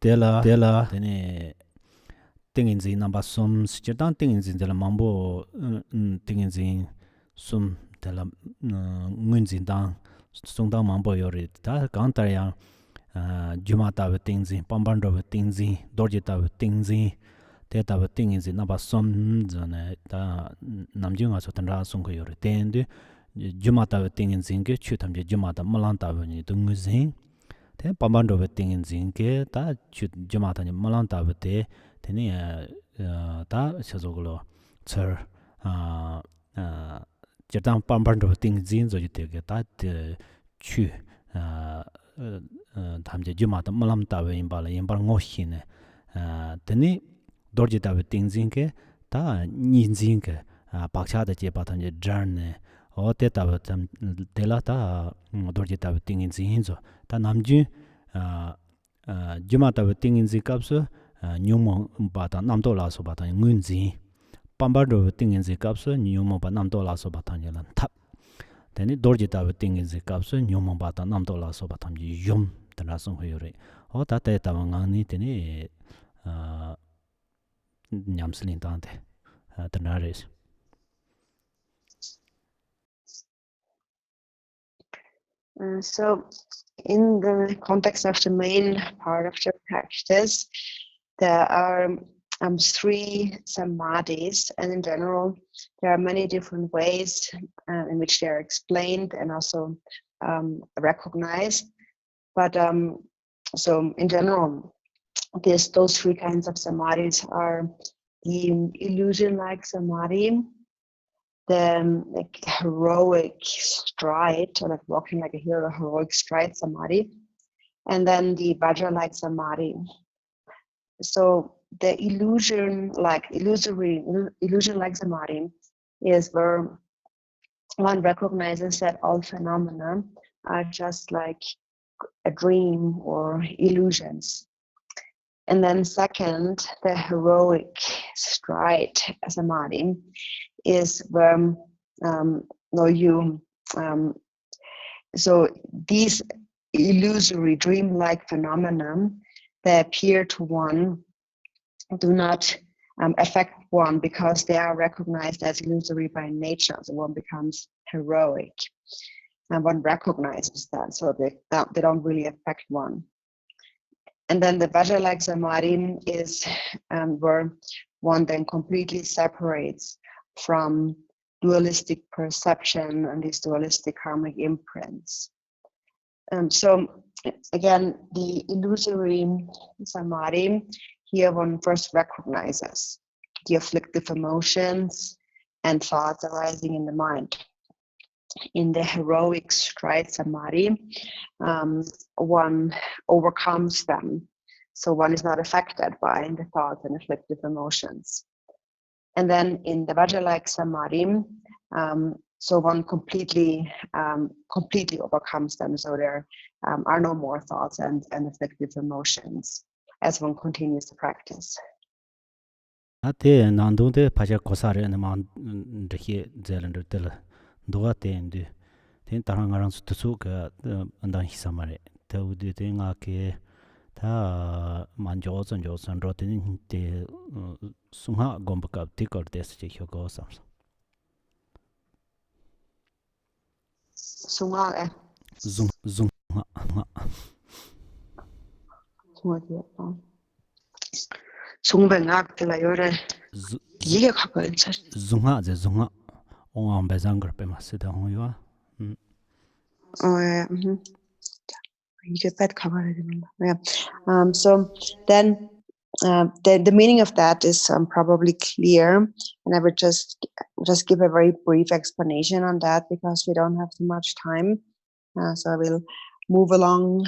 dela tene tingin zin number sum sichang tingin zin dela mambo tingin zin sum dela ngun zin dang sung dang mambo yori ta gang tar yang juma ta tingin zin pamban ro tingin zin dorje ta tingin zin te ta tingin zin number sum zone ta namjung aso tan ra sung ko yori ten de juma ta tingin zin ge chu tam je juma ta malang ta ni dung zin te pamban ro tingin zin ge ta chu juma ta ni malang ta te teni ta shazoglo tsar jerdang pamban ro ting zin zo jite ge ta chu tamje juma ta malam ta we imbala imbar ngo hine teni dorje ta we ting zin ge ta nin zin ge bakcha da je pa tamje jan ne o te ta tam de la ta dorje ta we ting zin zo ta namju juma ta we ting zin kapsu nyumo bata namdo la so bata ngunzi pamba do tingin zi kapso nyumo ba namdo la so bata nyalan tap teni dorji ta tingin zi kapso nyumo bata namdo la so bata yum tana song hoyore o ta te ta ngani teni nyamslin tante tana res So, in the context of the main part of the practice, there are 3 samadhis, and in general, there are many different ways in which they are explained and also recognized. But so, in general, those 3 kinds of samadhis are the illusion-like samadhi, the heroic stride, or like walking like a hero, heroic stride samadhi, and then the vajra-like samadhi. So the illusion-like samadhi is where one recognizes that all phenomena are just like a dream or illusions. And then second, the heroic stride samadhi is where so these illusory dream-like phenomena that appear to one do not affect one because they are recognized as illusory by nature. So one becomes heroic and one recognizes that, so they don't really affect one. And then the vajra-like samadhi is where one then completely separates from dualistic perception and these dualistic karmic imprints. So again, the illusory samadhi, here one first recognizes the afflictive emotions and thoughts arising in the mind. In the heroic stride samadhi, one overcomes them. So one is not affected by the thoughts and afflictive emotions. And then in the vajra-like samadhi, so one completely overcomes them. So there are no more thoughts and afflictive emotions as one continues to practice. ate nandonde paja kosare ne man de zelender tel doa tende ten tarangarang su ka andan hisamare te udi te nga ke ta manjo zon ro ten te sungha gombaka tikor des che hyogo sams Sungha zungha Sungha la yore yiga khapa insa zungha on bezangar pe masida hoywa you get that covered. Yeah. So then the meaning of that is probably clear, and I would just give a very brief explanation on that because we don't have too much time. So I will move along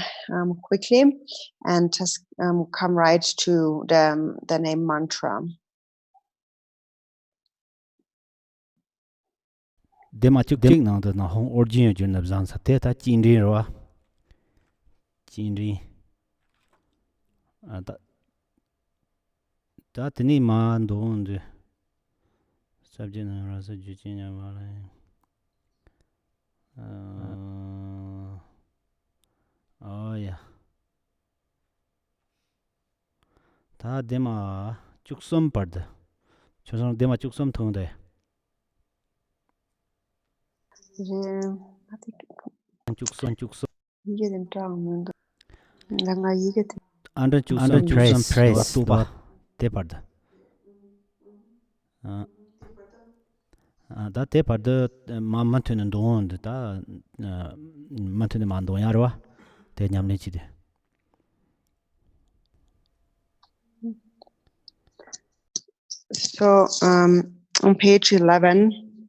quickly and just come right to the name mantra. dema chuk chik nang da na hong origin jun na zang sa te ta chin ro chin da tini ma ndon de subject na rasa ju chin ya ma la Oh yeah. 다 데마 쭉섬 버드. 저선 데마 쭉섬 통데. 쭉섬. 이게 된 장면도 내가 이게 Under Under 쭉섬 praise, 투바. 데 버드. 다 데 버드 마만트는 돈데 다 만트는 만도야로와. 데 냠네지데. So on page 11,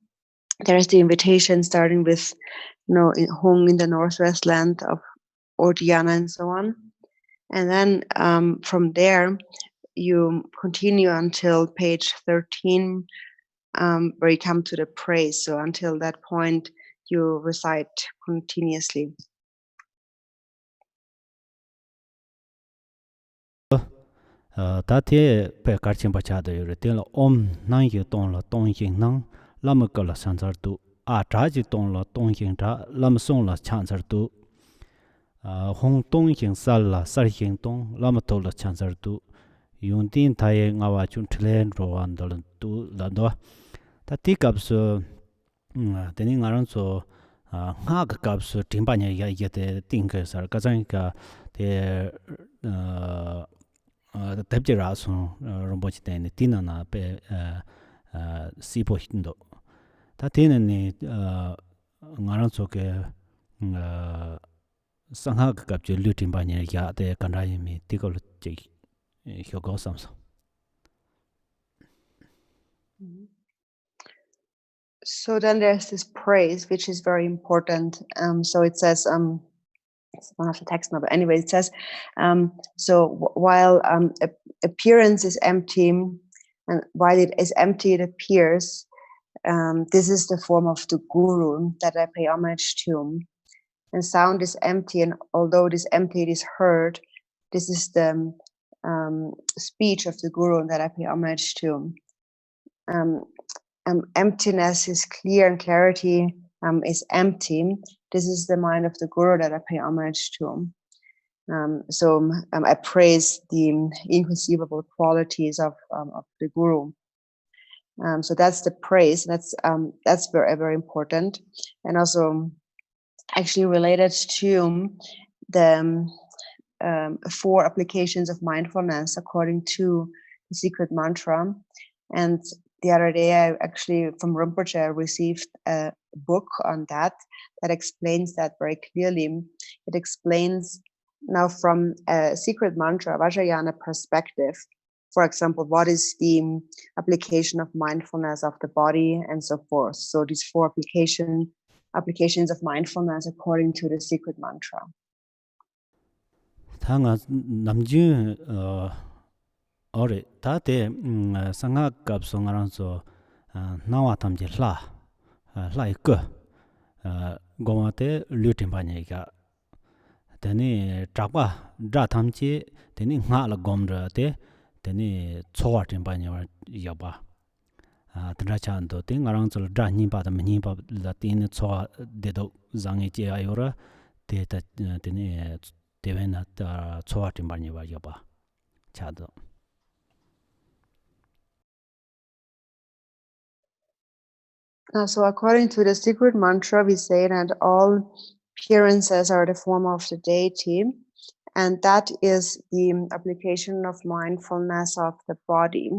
there is the invitation starting with, home in the northwest land of Ordiana and so on. And then from there, you continue until page 13, where you come to the praise. So until that point, you recite continuously. 다테 페 가르친 바차도 요래 텔 나이게 동라 동잉 낭 라마컬라 산자르도 자지 동라 동잉 자 람송라 찬자르도 홍 동잉 살라 살잉 동 라마톨라 찬자르도 윤딘 타에 ngawa chun tlen roan dal tu lando ta tikapso teni ngaran so nga ka kapso timpanya ya yete tingka sar kazang ka te tabje raso Rinpoche tene tinana pe sipo hindo ta tenen ni ngaran so ke sangha ka kapje lu timpanya ya te kanrai mi tikol che hyogo samso. So then there's this praise, which is very important. So it says, it's one of the text now, but anyway, it says, while appearance is empty, and while it is empty, it appears. This is the form of the Guru that I pay homage to. And sound is empty, and although it is empty, it is heard. This is the speech of the Guru that I pay homage to. Emptiness is clear, and clarity is empty. This is the mind of the Guru that I pay homage to. So I praise the inconceivable qualities of the Guru. So that's the praise. That's very, very important, and also actually related to the 4 applications of mindfulness according to the secret mantra. And the other day, I actually from Rinpoche received a book on that explains that very clearly. It explains now from a secret mantra Vajrayana perspective. For example, what is the application of mindfulness of the body and so forth. So these 4 applications of mindfulness according to the secret mantra. Thanga namju ore tate sanga kapso ngaranso nawa tamje la ikko gomate lutin banye ga teni chakwa dra tamje teni nga la gomra te teni chowa tin banye ya ba tendra chando te ngarang chol dra ni ba da mni ba la tin chowa de do zangi je ayora te ta teni devena ta chowa tin banye ba ya ba chado. So according to the secret mantra, we say that all appearances are the form of the deity, and that is the application of mindfulness of the body.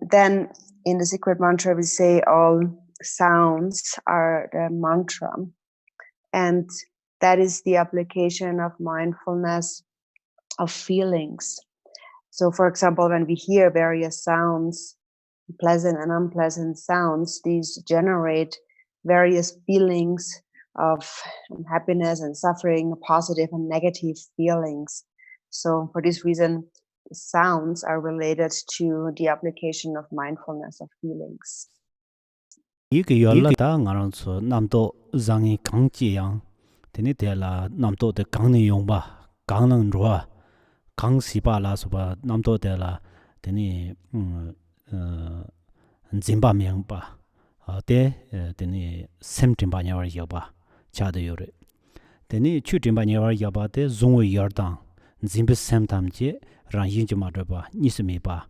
Then in the secret mantra, we say all sounds are the mantra, and that is the application of mindfulness of feelings. So for example, when we hear various sounds, pleasant and unpleasant sounds, these generate various feelings of happiness and suffering, positive and negative feelings. So for this reason, sounds are related to the application of mindfulness of feelings. Yiki yolla ta ngaranso namto zangi kangji yang teni tela namto de kangni yongba kangnang ruwa kang sipa la suba namto tela teni zimba miyangba te teni sem timba nyawar yaba chade yore teni chu timba nyawar yaba te zungwe yardang zimbis sem tamje rang yinji madaba nisme ba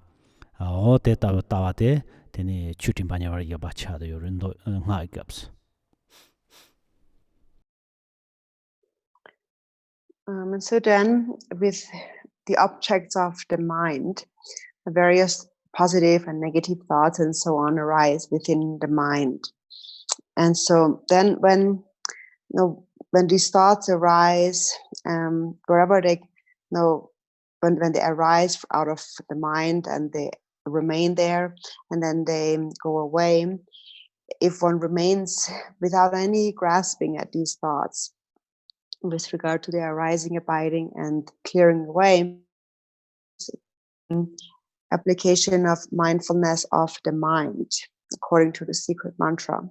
o te tawa te teni chu timba nyawar yaba chade yore ndo nga gaps. And so then, with the objects of the mind, various positive and negative thoughts and so on arise within the mind. And so then when these thoughts arise, wherever they when they arise out of the mind and they remain there and then they go away, if one remains without any grasping at these thoughts with regard to their arising, abiding, and clearing away, application of mindfulness of the mind, according to the secret mantra.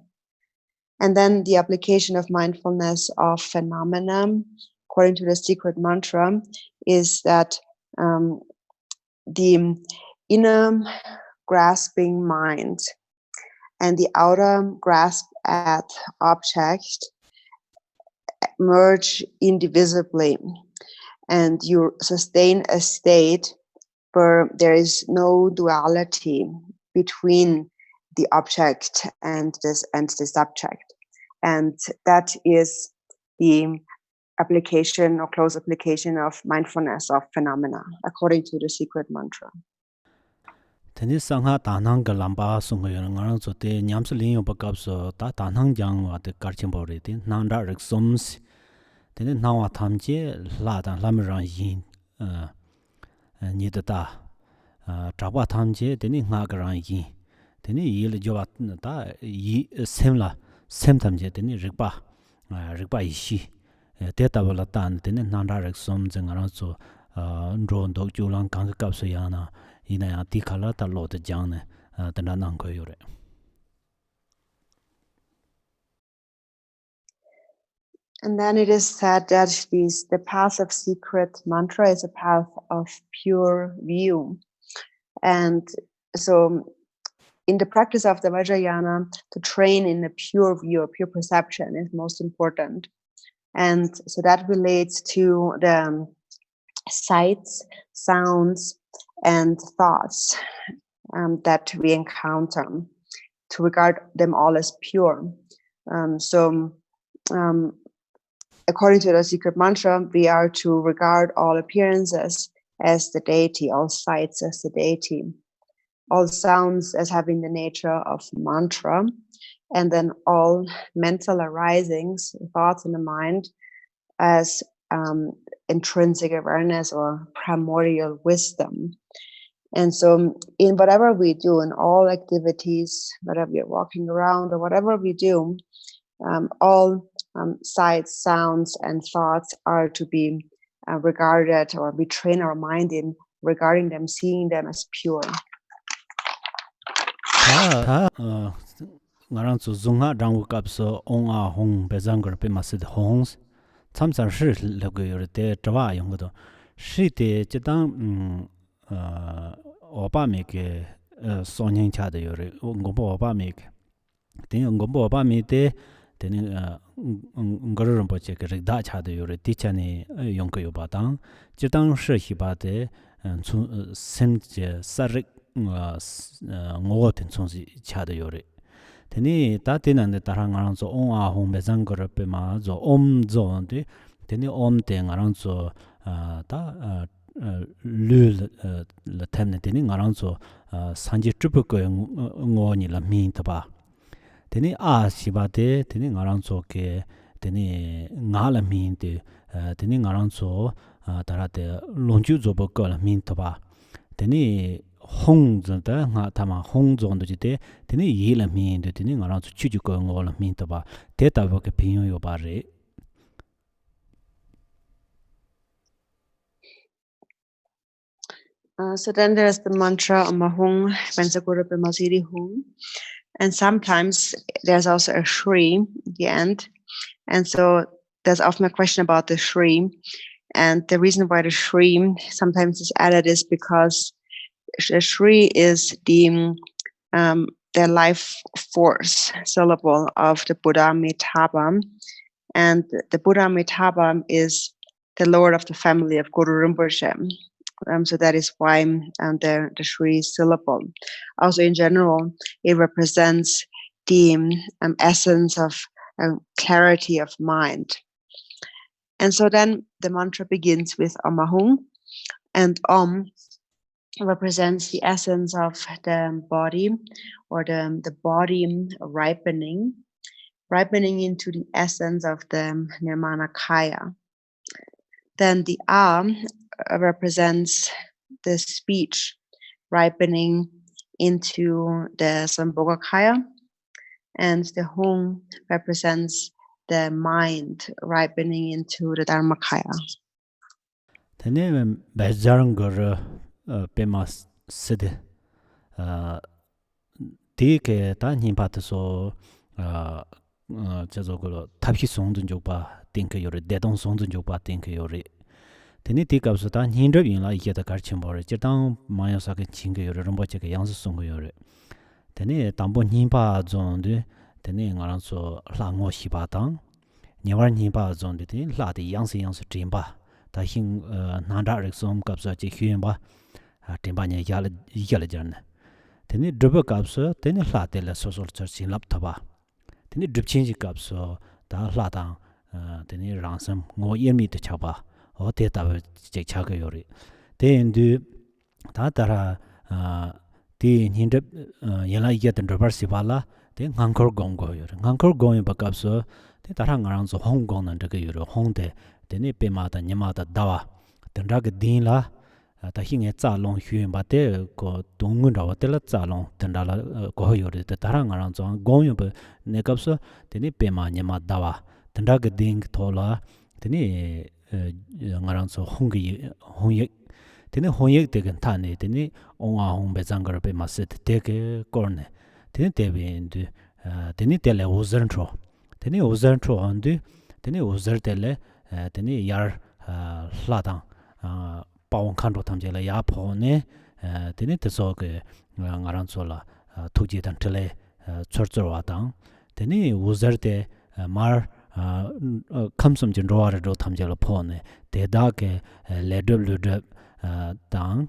And then the application of mindfulness of phenomena, according to the secret mantra, is that the inner grasping mind and the outer grasp at object merge indivisibly, and you sustain a state where there is no duality between the object and the subject. And that is the application or close application of mindfulness of phenomena, according to the secret mantra. Teni sangha tanang ga lamba sunga yon ngarang so te nyamsa linyo bakap so ta tanang jang wa te Garchen bori te nanda rik soms teni nawa tamje la dan lamirang yin nidata chakwa tamje teni nga garang yin teni yil jowa ta sem tamje teni rikpa ishi te tabala tan teni nanda rik soms ngarang so ndro ndok julang kanga kap so yana ina ti khala ta lo de jang ne tana nang ko yore. And then it is said that the path of secret mantra is a path of pure view. And so in the practice of the Vajrayana, to train in a pure view, a pure perception is most important. And so that relates to the sights, sounds, and thoughts that we encounter, to regard them all as pure. According to the secret mantra, we are to regard all appearances as the deity, all sights as the deity, all sounds as having the nature of mantra, and then all mental arisings, thoughts in the mind, as intrinsic awareness or primordial wisdom. And so in whatever we do, in all activities, whether we are walking around or whatever we do, all sights, sounds, and thoughts are to be regarded, or we train our mind in regarding them, seeing them as pure. Ngarang zu zunga rangwu kapso onga hong bezangar pe masid hongs tsamsar shi lagu yore te trawa yungu shi te chitang opa meke sonyang cha de yore ngombo opa meke teni ngombo opa me te teni ngaru Rinpoche ke rikda cha de yore ti chani yungu yoba tang chitang shi hiba te sem je sarik ngo ten sonsi cha de yore teni ta tenande tarang ngarang so ong a hong bezang gore pe ma zo om zo de teni om te ngarang so ta lu la temne teni ngarang so sanji trupu ko ngo ni la min ta ba teni a siba de teni ngarang so ke teni nga la min de teni ngarang so tara de longju zo bo ko la min ta ba teni hong zanda nga tama hong zondo jite teni yi la min de teni nga rang chu chu ko ngo la min ta ba te ta bo ke pinyo yo ba re. So then there's the mantra Amahung Bensakura Pemasiri Hung, and sometimes there's also a Shri at the end, and so there's often a question about the Shri, and the reason why the Shri sometimes is added is because Shri is the the life force syllable of the Buddha Amitabha. And the Buddha Amitabha is the Lord of the family of Guru Rinpoche. So that is why the Shri syllable. Also in general, it represents the essence of clarity of mind. And so then the mantra begins with Amahung, and Om represents the essence of the body, or the body ripening into the essence of the Nirmanakaya. Then the A represents the speech ripening into the Sambhogakaya, and the Hung represents the mind ripening into the Dharmakaya. Tene Bajarangor Pemas Sidi Take Tanimpat so Jazogolo Tapi Sondun Jopa, think you're dead on Sondun Jopa, think you're Tene take up so tan hinder in like the Garchen Bor, Jetan Mayosaka Ching, your Rinpoche Yang Song Yore. Tene Tambo Nimpa Zonde, Tene Aranso Lango Shibatang, Never Nimpa Zonde, La the Yang Jimba, Tahin Nanda Rexom Capsa Chihuamba, Timbanya Yalajan. Tene Drubber Capsa, Tene Latella Social Church in Laptaba. Tene Drip Change Capso, Da Latang, Tene Ransom, Go Ear Meet Chaba. O te tawe chek chaka yori. Te indu ta tara ti hindab yela iya tan drabar sipala te ngangkor gongo yori. Ngangkor gongo bakapso te tara ngarangso hong gong nan daga yori. Hong te tene pe mata nyamata dawa. Tandaga din la ta hinge tsa long hyun ba te ko dungun rawa te la tsa long tandala goho yori. Te tara ngarangso gongo ba ne kapso tene pe ma nyamata dawa. Tandaga din tola tene ngaranso hongyek tene hongyek de kan tane tene onga hong bezangar pe maset teke korne tene tebe indu tene tele uzantro andu tene uzar tele tene yar ladang pawon kanro tamjela ya phone tene teso ke ngaranso la thuji tan tele chorchor watang tene uzar te mar kamsum jinroar ro thamjala phone te da ke ledub dang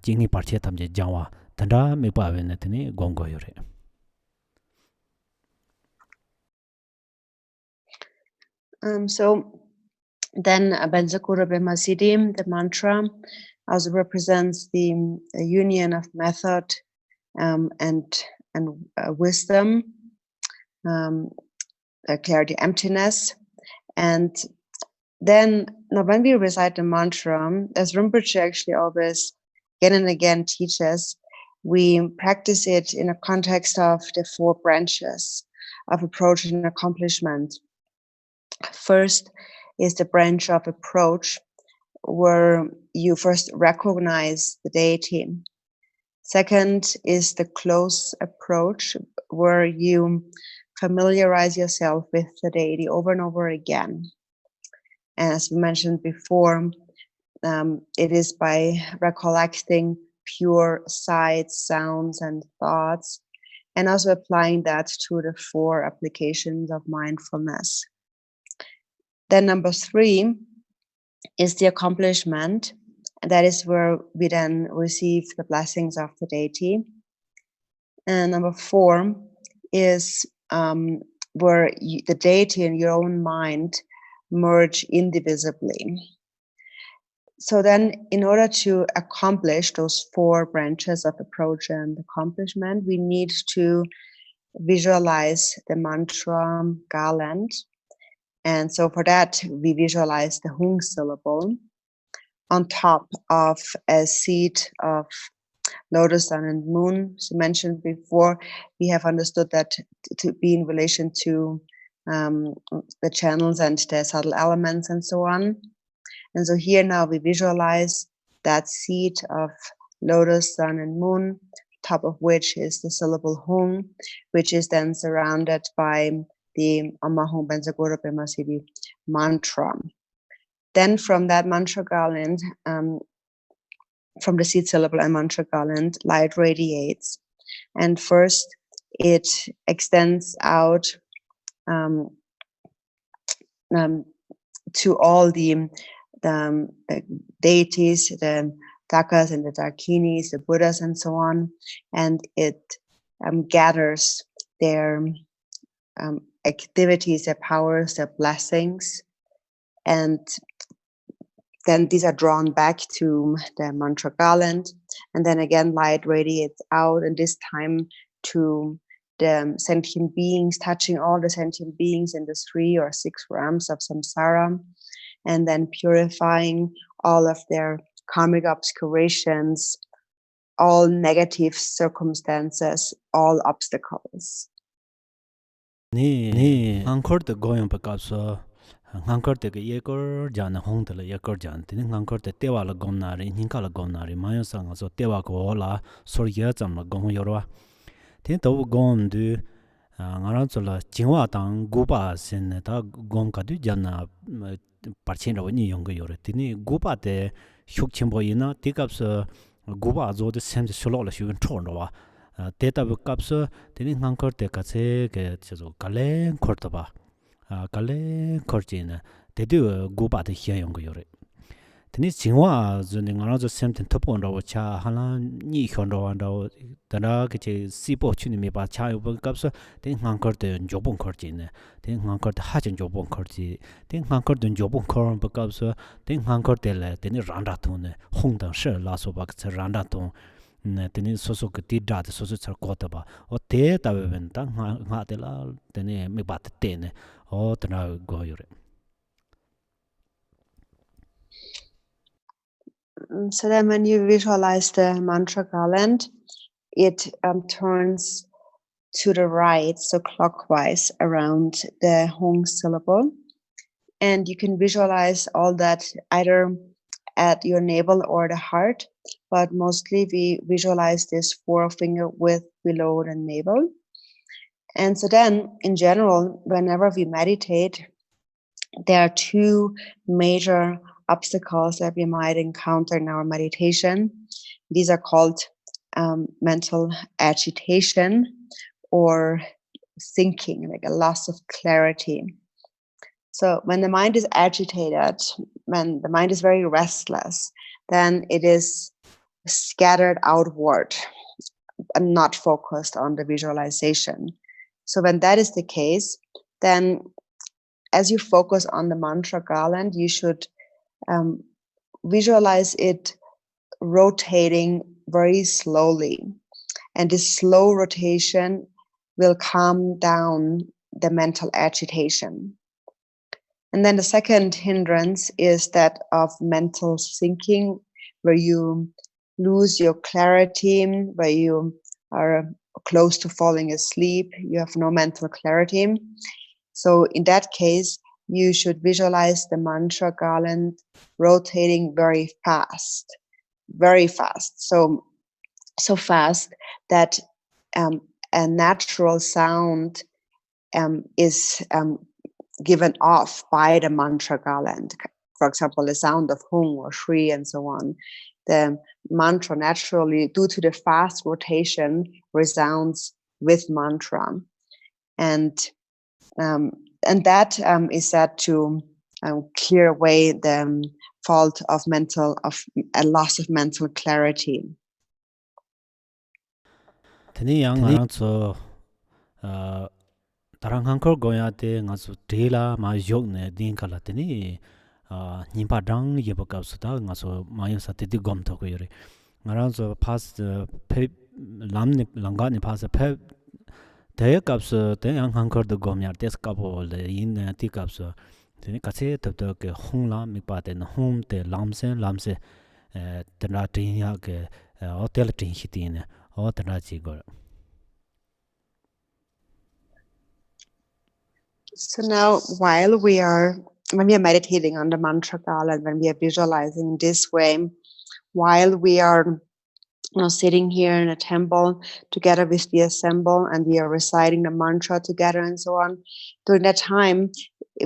jingi parche thamje jawa tanda me pa wen tene gongo yore. So then Benzakura Bemasidim, the mantra, also represents the union of method and wisdom, clarity, emptiness. And then now when we recite the mantra, as Rinpoche actually always again and again teaches, we practice it in a context of the 4 branches of approach and accomplishment. First is the branch of approach, where you first recognize the deity. Second is the close approach, where you familiarize yourself with the deity over and over again. And as we mentioned before, it is by recollecting pure sights, sounds, and thoughts, and also applying that to the 4 applications of mindfulness. Then number 3 is the accomplishment, and that is where we then receive the blessings of the deity. And number 4 is where the deity and your own mind merge indivisibly. So then, in order to accomplish those 4 branches of approach and accomplishment, we need to visualize the mantra Garland. And so for that, we visualize the Hung syllable on top of a seat of lotus, sun, and moon. As mentioned before, we have understood that to be in relation to the channels and the subtle elements and so on. And so here now we visualize that seat of lotus, sun, and moon, top of which is the syllable Hung, which is then surrounded by the Amahung Benzagura Pemasidi mantra. Then from that mantra garland, from the seed syllable and mantra garland, light radiates. And first it extends out to all the deities, the Dakas and the Dakinis, the Buddhas and so on, and it gathers their activities, their powers, their blessings, and then these are drawn back to the mantra Garland, and then again light radiates out, and this time to the sentient beings, touching all the sentient beings in the 3 or 6 realms of samsara, and then purifying all of their karmic obscurations, all negative circumstances, all obstacles. Ni angkor de goyong pa kapso ngangkor de yekor jan hong de yekor jan tin ngangkor de tewa la gomna ri ninka la gomna ri mayo sang so tewa ko la sor ye zam la gong yorwa tin to gom du ngaran so la jingwa dang guba sin da gom ka du jan parchen ro ni yong yor tin guba de hyuk chimbo ina ti kapso guba zo de sem de solo la shu chon ro 데이터 값을 되는 한걸 때까지 그 저도 갈래 거다 봐. 갈래 거지는 대도 고바드 희용 거요래. 되니 진화 저는 알아서 샘튼 top 차 하나 니 현로한다고 다나 그제 시보 추님이 봐 차요 값을 되는 한걸 때 조본 거지네. 되는 한걸 때 하진 조본 거지. 되는 한걸 때 조본 거는 값을 되는 한걸 때래 되는 란다톤네 홍당 셔 라소 박 란다톤 teni soso ke ti da soso char ko ta ba o te ta ben ta nga te la teni me ba te ne o tena go yore. So then when you visualize the mantra Garland, it turns to the right, so clockwise around the Hong syllable, and you can visualize all that either at your navel or the heart, but mostly we visualize this forefinger width below the navel. And so then, in general, whenever we meditate, there are 2 major obstacles that we might encounter in our meditation. These are called mental agitation or thinking, like a loss of clarity. So when the mind is agitated, when the mind is very restless, then it is scattered outward and not focused on the visualization. So when that is the case, then as you focus on the mantra Garland, you should visualize it rotating very slowly. And this slow rotation will calm down the mental agitation. And then the second hindrance is that of mental thinking, where you lose your clarity, where you are close to falling asleep, you have no mental clarity. So in that case, you should visualize the mantra Garland rotating very fast. So fast that a natural sound is given off by the mantra Garland. For example, the sound of Hung or Shri and so on. The mantra naturally, due to the fast rotation, resounds with mantra. And that is said to clear away the fault of a loss of mental clarity. Teni yang ngarang so tarang hankor goya te ngaso tela ma yok ne din kala teni nimpa dang yeba kap so ta ngaso mayo sa te gom to ko yore ngarang so pas pe lam ne langa ne pas pe te kap so te yang hankor de gom yar tes kap le yin ti kap so teni ka che to ke hong la mi pa te na hom te lam se te na tin ya ke hotel tin hitin o te na chi go. So now, when we are meditating on the mantra Garland, when we are visualizing this way, while we are sitting here in a temple together with the assemble and we are reciting the mantra together and so on, during that time,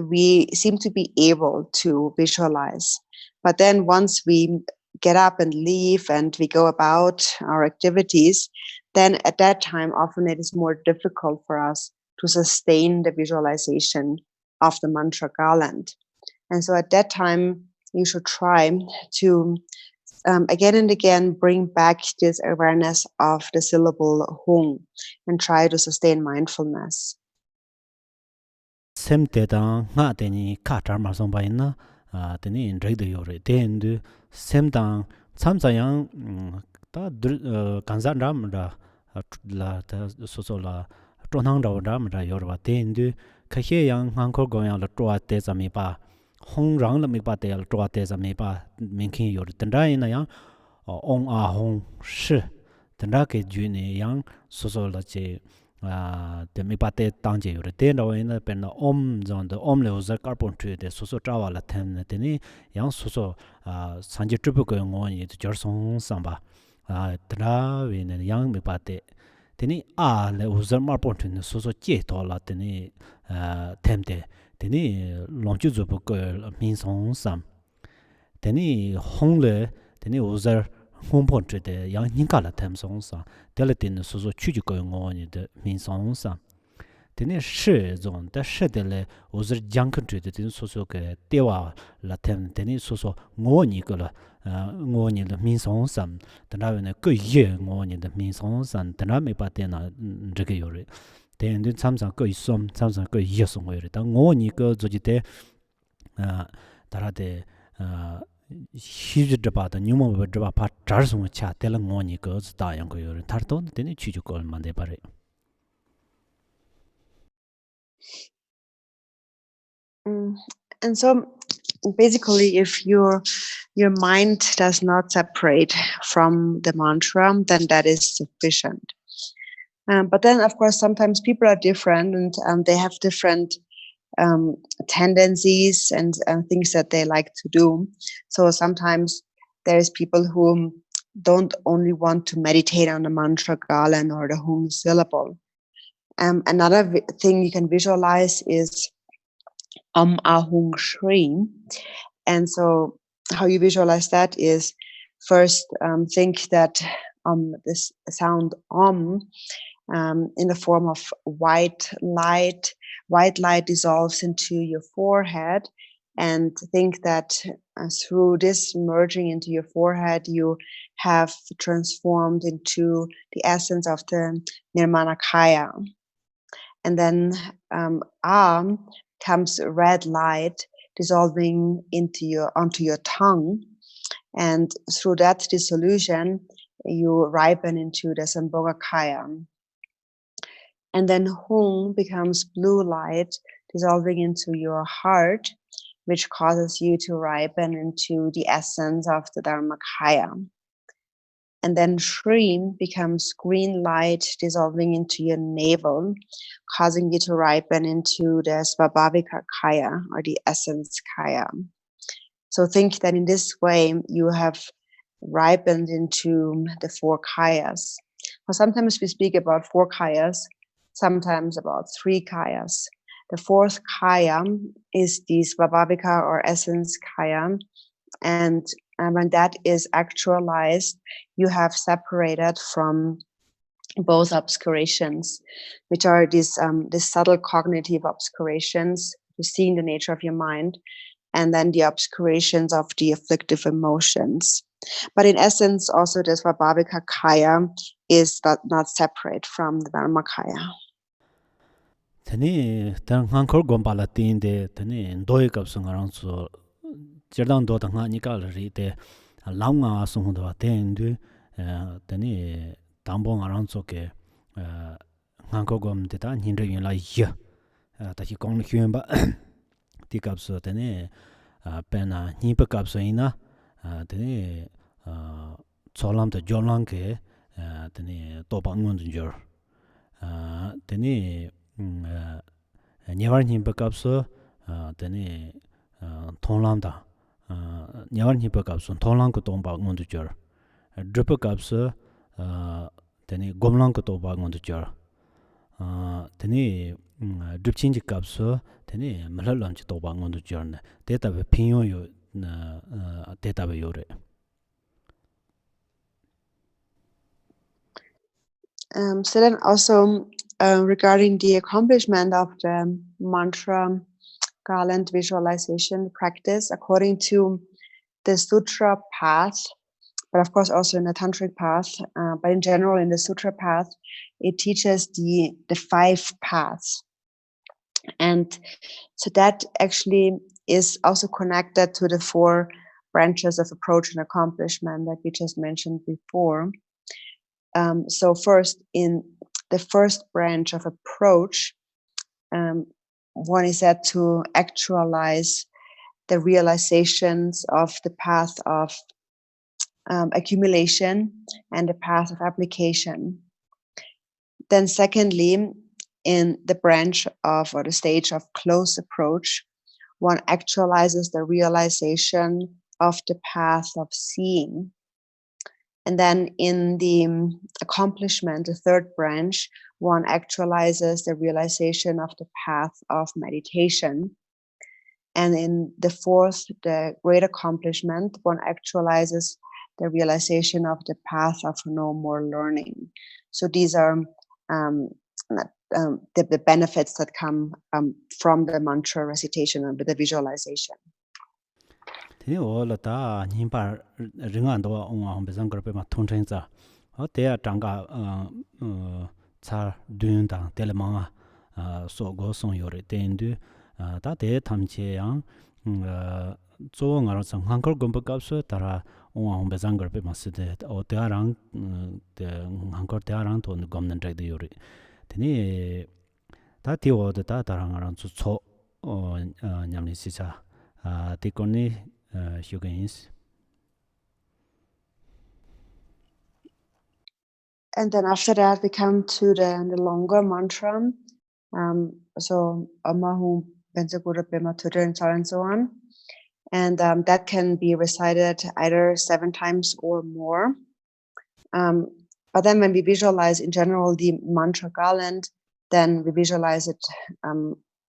we seem to be able to visualize. But then once we get up and leave and we go about our activities, then at that time, often it is more difficult for us to sustain the visualization of the mantra Garland. And so at that time, you should try to again and again bring back this awareness of the syllable hung and try to sustain mindfulness. Semte dang nga teni ka tar ma song ba ina teni ndreg de yore den du sem dang cham za yang ta ganza ram da la ta so so la to nang da ram da yor ba den du ka he yang hang ko go yang la to te za mi ba hong rang la mi ba te la to te za mi ba min kin yor den da ina yang ong a hong shi den da ke ju ne yang so so la che de mi pate tangje yore de no ina pen om zon de om le uza carbon tree de so so trawa la ten de ni yang so so sanje tribu ko ngo ni de jor song samba tra we ne yang mi pate de ni a le uza carbon tree so so je to la de ni tem de ni long ju zu bu ko min song sam de ni hong le de ni uza 홍본 때 양인가라 템송사 델레tin 소소 추주고 영원이 데 민송사 데네 시존 데 시데레 오즈 장컨트데 데 소소게 대와 라템 데네 소소 ngo니거라 ngo니 데 민송사 데나베네 그예 ngo니 데 민송사 데나메 바테나 저게 요레 데인데 참상 그 있음 참상 그 이어서 거요레 다 ngo니 그 저지데 다라데 hizi dhaba da nyuma baba dhaba pa char sunga cha tela ngoni ko zda yang ko yore tar to tene chu chu ko mande pare. And so basically if your mind does not separate from the mantra, then that is sufficient. But then of course sometimes people are different and they have different tendencies and things that they like to do. So sometimes there's people who don't only want to meditate on the mantra Garland or the hum syllable. Another thing you can visualize is ahung shri. And so how you visualize that is first think that this sound in the form of white light dissolves into your forehead, and think that through this merging into your forehead, you have transformed into the essence of the Nirmanakaya. And then comes red light dissolving onto your tongue, and through that dissolution, you ripen into the Sambhogakaya. And then Hung becomes blue light dissolving into your heart, which causes you to ripen into the essence of the Dharmakaya. And then Shri becomes green light dissolving into your navel, causing you to ripen into the Svabhavika Kaya, or the essence Kaya. So think that in this way you have ripened into the four Kayas. Well, sometimes we speak about four Kayas, sometimes about three Kayas. The fourth Kaya is the Svabhavika or essence Kaya, and when that is actualized, you have separated from both obscurations, which are these subtle cognitive obscurations to seeing the nature of your mind, and then the obscurations of the afflictive emotions. But in essence, also the Svabhavika Kaya is not separate from the Dharmakaya. Tani tan hankor gombala tinde tani ndoi kapsu ngarang su jirdang do tanga nikal ri te lamnga sung do tendu tani tambo ngarang su ke hankor gom de ta hindre yin la ya ta hi kong hyuen ba ti kapsu tani pena ni pa kapsu ina tani cholam de jolang ke tani to ba ngon jor tani Nyavarni Bakapso, Tani Tonlanda, Nyavarni Bakapso, Tonlanko Tomba Mondujur, Drupakapso, Tani Gomlanko Toba Mondujur, Tani Drupchinji Kapso, Tani Malalanchi Toba Mondujur, Data Pinyo, Data Yore. So then also regarding the accomplishment of the mantra Garland visualization practice, according to the sutra path, but of course also in the tantric path, but in general in the sutra path, it teaches the 5 paths. And so that actually is also connected to the 4 branches of approach and accomplishment that we just mentioned before. So first, in the first branch of approach, one is said to actualize the realizations of the path of accumulation and the path of application. Then secondly, in the branch of or the stage of close approach, one actualizes the realization of the path of seeing. And then in the accomplishment, the third branch, one actualizes the realization of the path of meditation. And in the fourth, the great accomplishment, one actualizes the realization of the path of no more learning. So these are the benefits that come from the mantra recitation and the visualization. Tene ola ta nimpa ringan do on bezang garpe ma thonchen za o te tanga cha dun da telemanga so go song yore tendu ta te thamche yang zo ngaro sang hangkor gomba kapso tara on bezang garpe ma side o te arang te hangkor te arang to gomnan tag de yore tene ta ti o de ta tarang arang zu cho nyamni si cha te konni And then after that, we come to the longer mantra. So Amahu Benzagura Pema Tutor and so on. And that can be recited either 7 times or more. But then when we visualize in general the mantra Garland, then we visualize it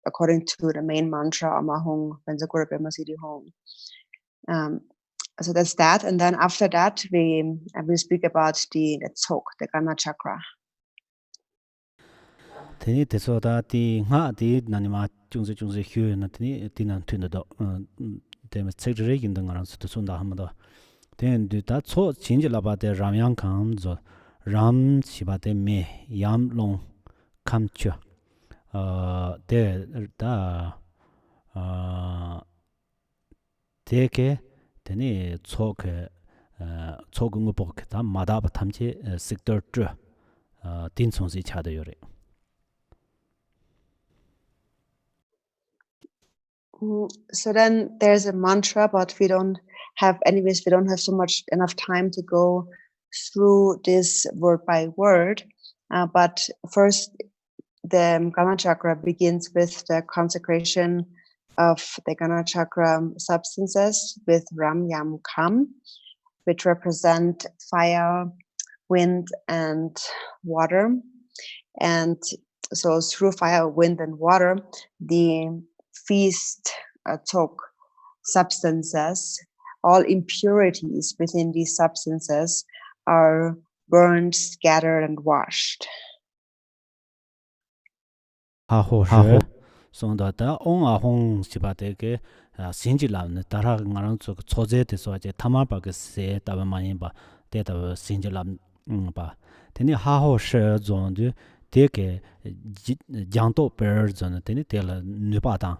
according to the main mantra Amahung Benzagura Pema Siddhi Hong. So that's that, and then after that we speak about the tsok, the Gana chakra. Teni teso da ti nga di nanima chungse hyu na teni tinan tunda do tem tsegre yin dang ran su tsu da ham da ten du da cho chinji la ba de ram yang kam zo ram chi ba de me yam long kam chu de da de ke teni cho ke cho gung bo ke da ma da ba tham che sector 2 tin song si cha de yore. So then there's a mantra, but we don't have so much enough time to go through this word by word. But first, the Gana chakra begins with the consecration of the Gana chakra substances with Ram Yam Kam, which represent fire, wind, and water. And so through fire, wind, and water, the feast talk substances, all impurities within these substances are burned, scattered, and washed. 하호 sonda da ong a hong sibate ke sinji la ne tara ngarang chu choje de so je tama ba ke se ta ba mani ba de da sinji la ba teni ha ho she zon de de ke jang to per zon teni de la ne ba da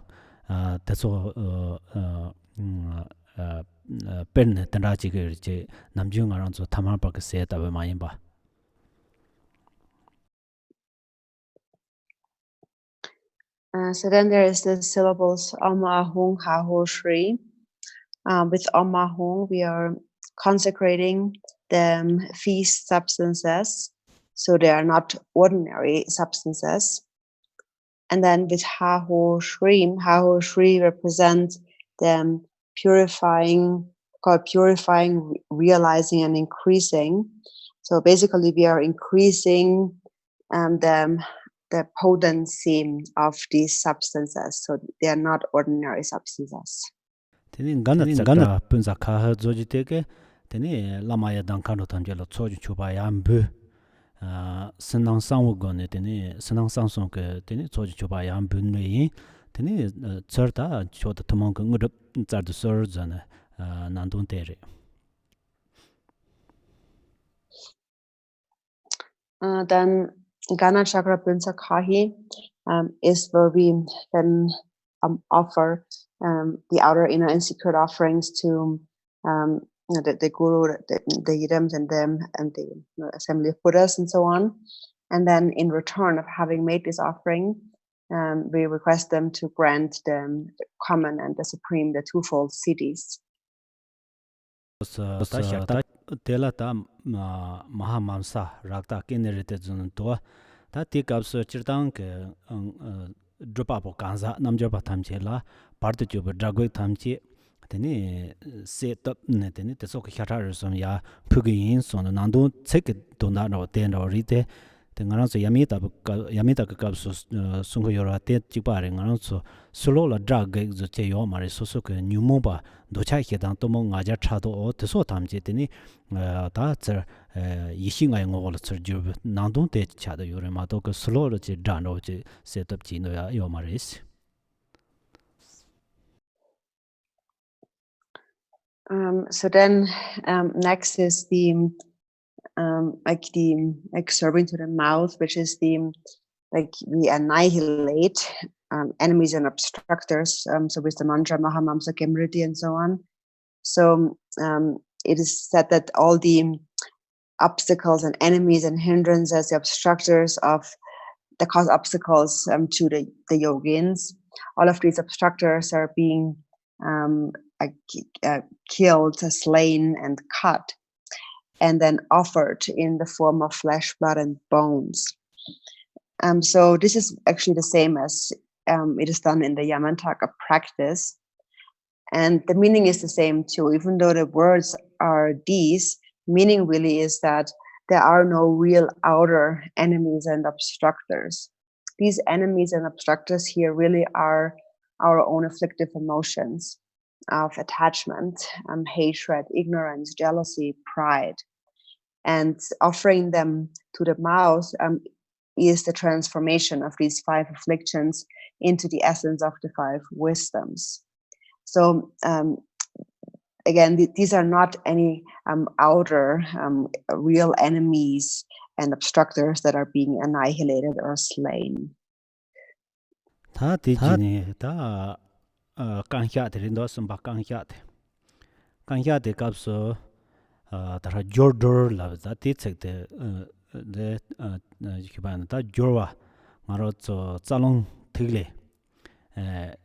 de so pen ten ra ji ge je nam ju ngarang chu tama ba ke se ta ba mani ba. So then there is the syllables Amma Ahung Haho Shri. With Amma Ahung, we are consecrating the feast substances, so they are not ordinary substances. And then with Haho Shri represents the purifying, realizing, and increasing. So basically, we are increasing the potency of these substances, so they are not ordinary substances. Teni gana punza ka zoji teke teni lama ya dan kano tamje lo choju chuba ya mbu senang sangwo gone tene senang sangsong ke tene choji choba yam bunne yin tene charta chota tomong ko ngurup tsar de sor zana nandun tere. Then Gana Chakra Punsa Kahi is where we then offer the outer, inner, and secret offerings to the Guru, the Yidams, and the assembly of Buddhas, and so on. And then, in return of having made this offering, we request them to grant the common and the supreme, the twofold cities. Ta sharta tela ta mahamamsa rakta kenerete zun to ta tikap so chirtang ke dropa po kanza namjoba thamche la part job dragwe thamche teni set up ne teni teso ke khara som ya phugi son nandu chek dona ro ten ro rite tengarang so yamita ka so sungo yora te chipare ngarang so solo la drag ge zo che yo mare so so ke nyumo ba docha hedang to mo ngaja chado o teso tamje teni ta zer yishinga ngo lo zer ju nandung te chado yore ma to ke solo lo che dan ro che setup ji no ya yo mare is. So then next is the serving to the mouth, which is we annihilate enemies and obstructors. So with the mantra Mahamamsa Kemriti and so on. So it is said that all the obstacles and enemies and hindrances, the obstructors that cause obstacles to the yogins, all of these obstructors are being killed, slain, and cut, and then offered in the form of flesh, blood, and bones. So this is actually the same as it is done in the Yamantaka practice. And the meaning is the same too. Even though the words are these, meaning really is that there are no real outer enemies and obstructors. These enemies and obstructors here really are our own afflictive emotions of attachment, hatred, ignorance, jealousy, pride. And offering them to the mouth is the transformation of these 5 afflictions into the essence of the 5 wisdoms. So again, these are not any outer real enemies and obstructors that are being annihilated or slain. Ta ti jini ta kanhya de rindo samba kanhya de kapso ta jordur la za ti chek de kiban ta jorwa ngaro cho chalong thigle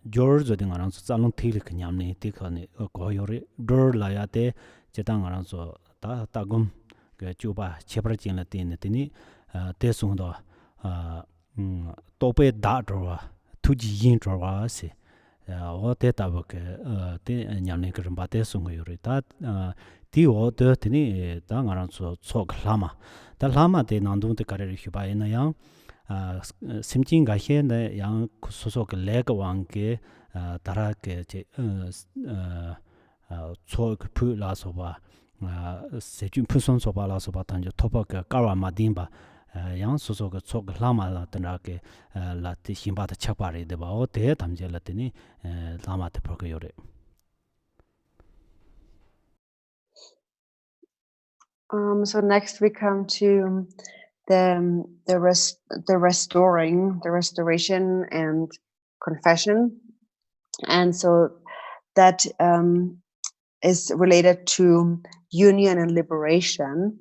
jor zo ding arang chalong thigle knyam ni ti khani ko yore dor la ya te chetang arang so ta gum ge chuba chepra chin la tin ni te sung do tope da dorwa tuji yin dorwa se o te ta bo ke te nyam ni krum ba te sung yore ta ti o de tini ta ngarang so chok lama te nandung te kare ri ba ina yang simjing ga he ne yang so so ke leg wang ke dara ke che chok pu la so ba se jun pu son so ba la so ba tan jo topa ke karwa ma din ba yang so so ke chok lama la tan ra ke la ti sim ba ta chak ba re de ba o te tam je la tini lama te pro ke yore. So next we come to the restoration and confession, and so that is related to union and liberation.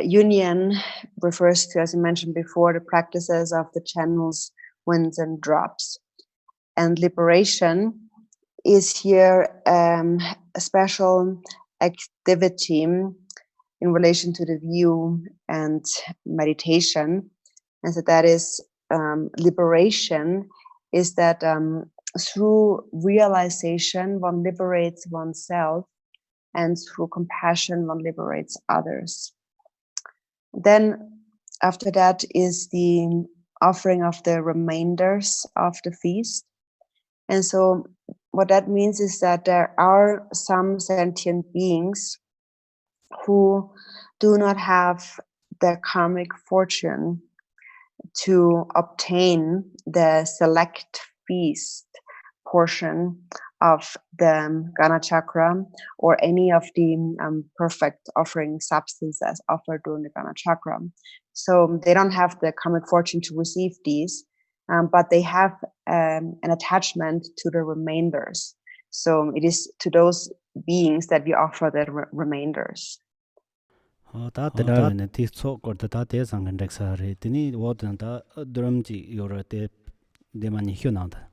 Union refers to, as I mentioned before, the practices of the channels, winds, and drops, and liberation is here a special activity in relation to the view and meditation. And so that is liberation is that through realization one liberates oneself, and through compassion one liberates others. Then after that is the offering of the remainders of the feast. And so what that means is that there are some sentient beings who do not have the karmic fortune to obtain the select feast portion of the Gana chakra or any of the perfect offering substances offered during the Gana chakra. So they don't have the karmic fortune to receive these, but they have an attachment to the remainders. So it is to those beings that we offer the remainders. 다 드라는 티소 거다 대상은 렉사리 드니 워든다 드럼지 요르테 데만이 휴나다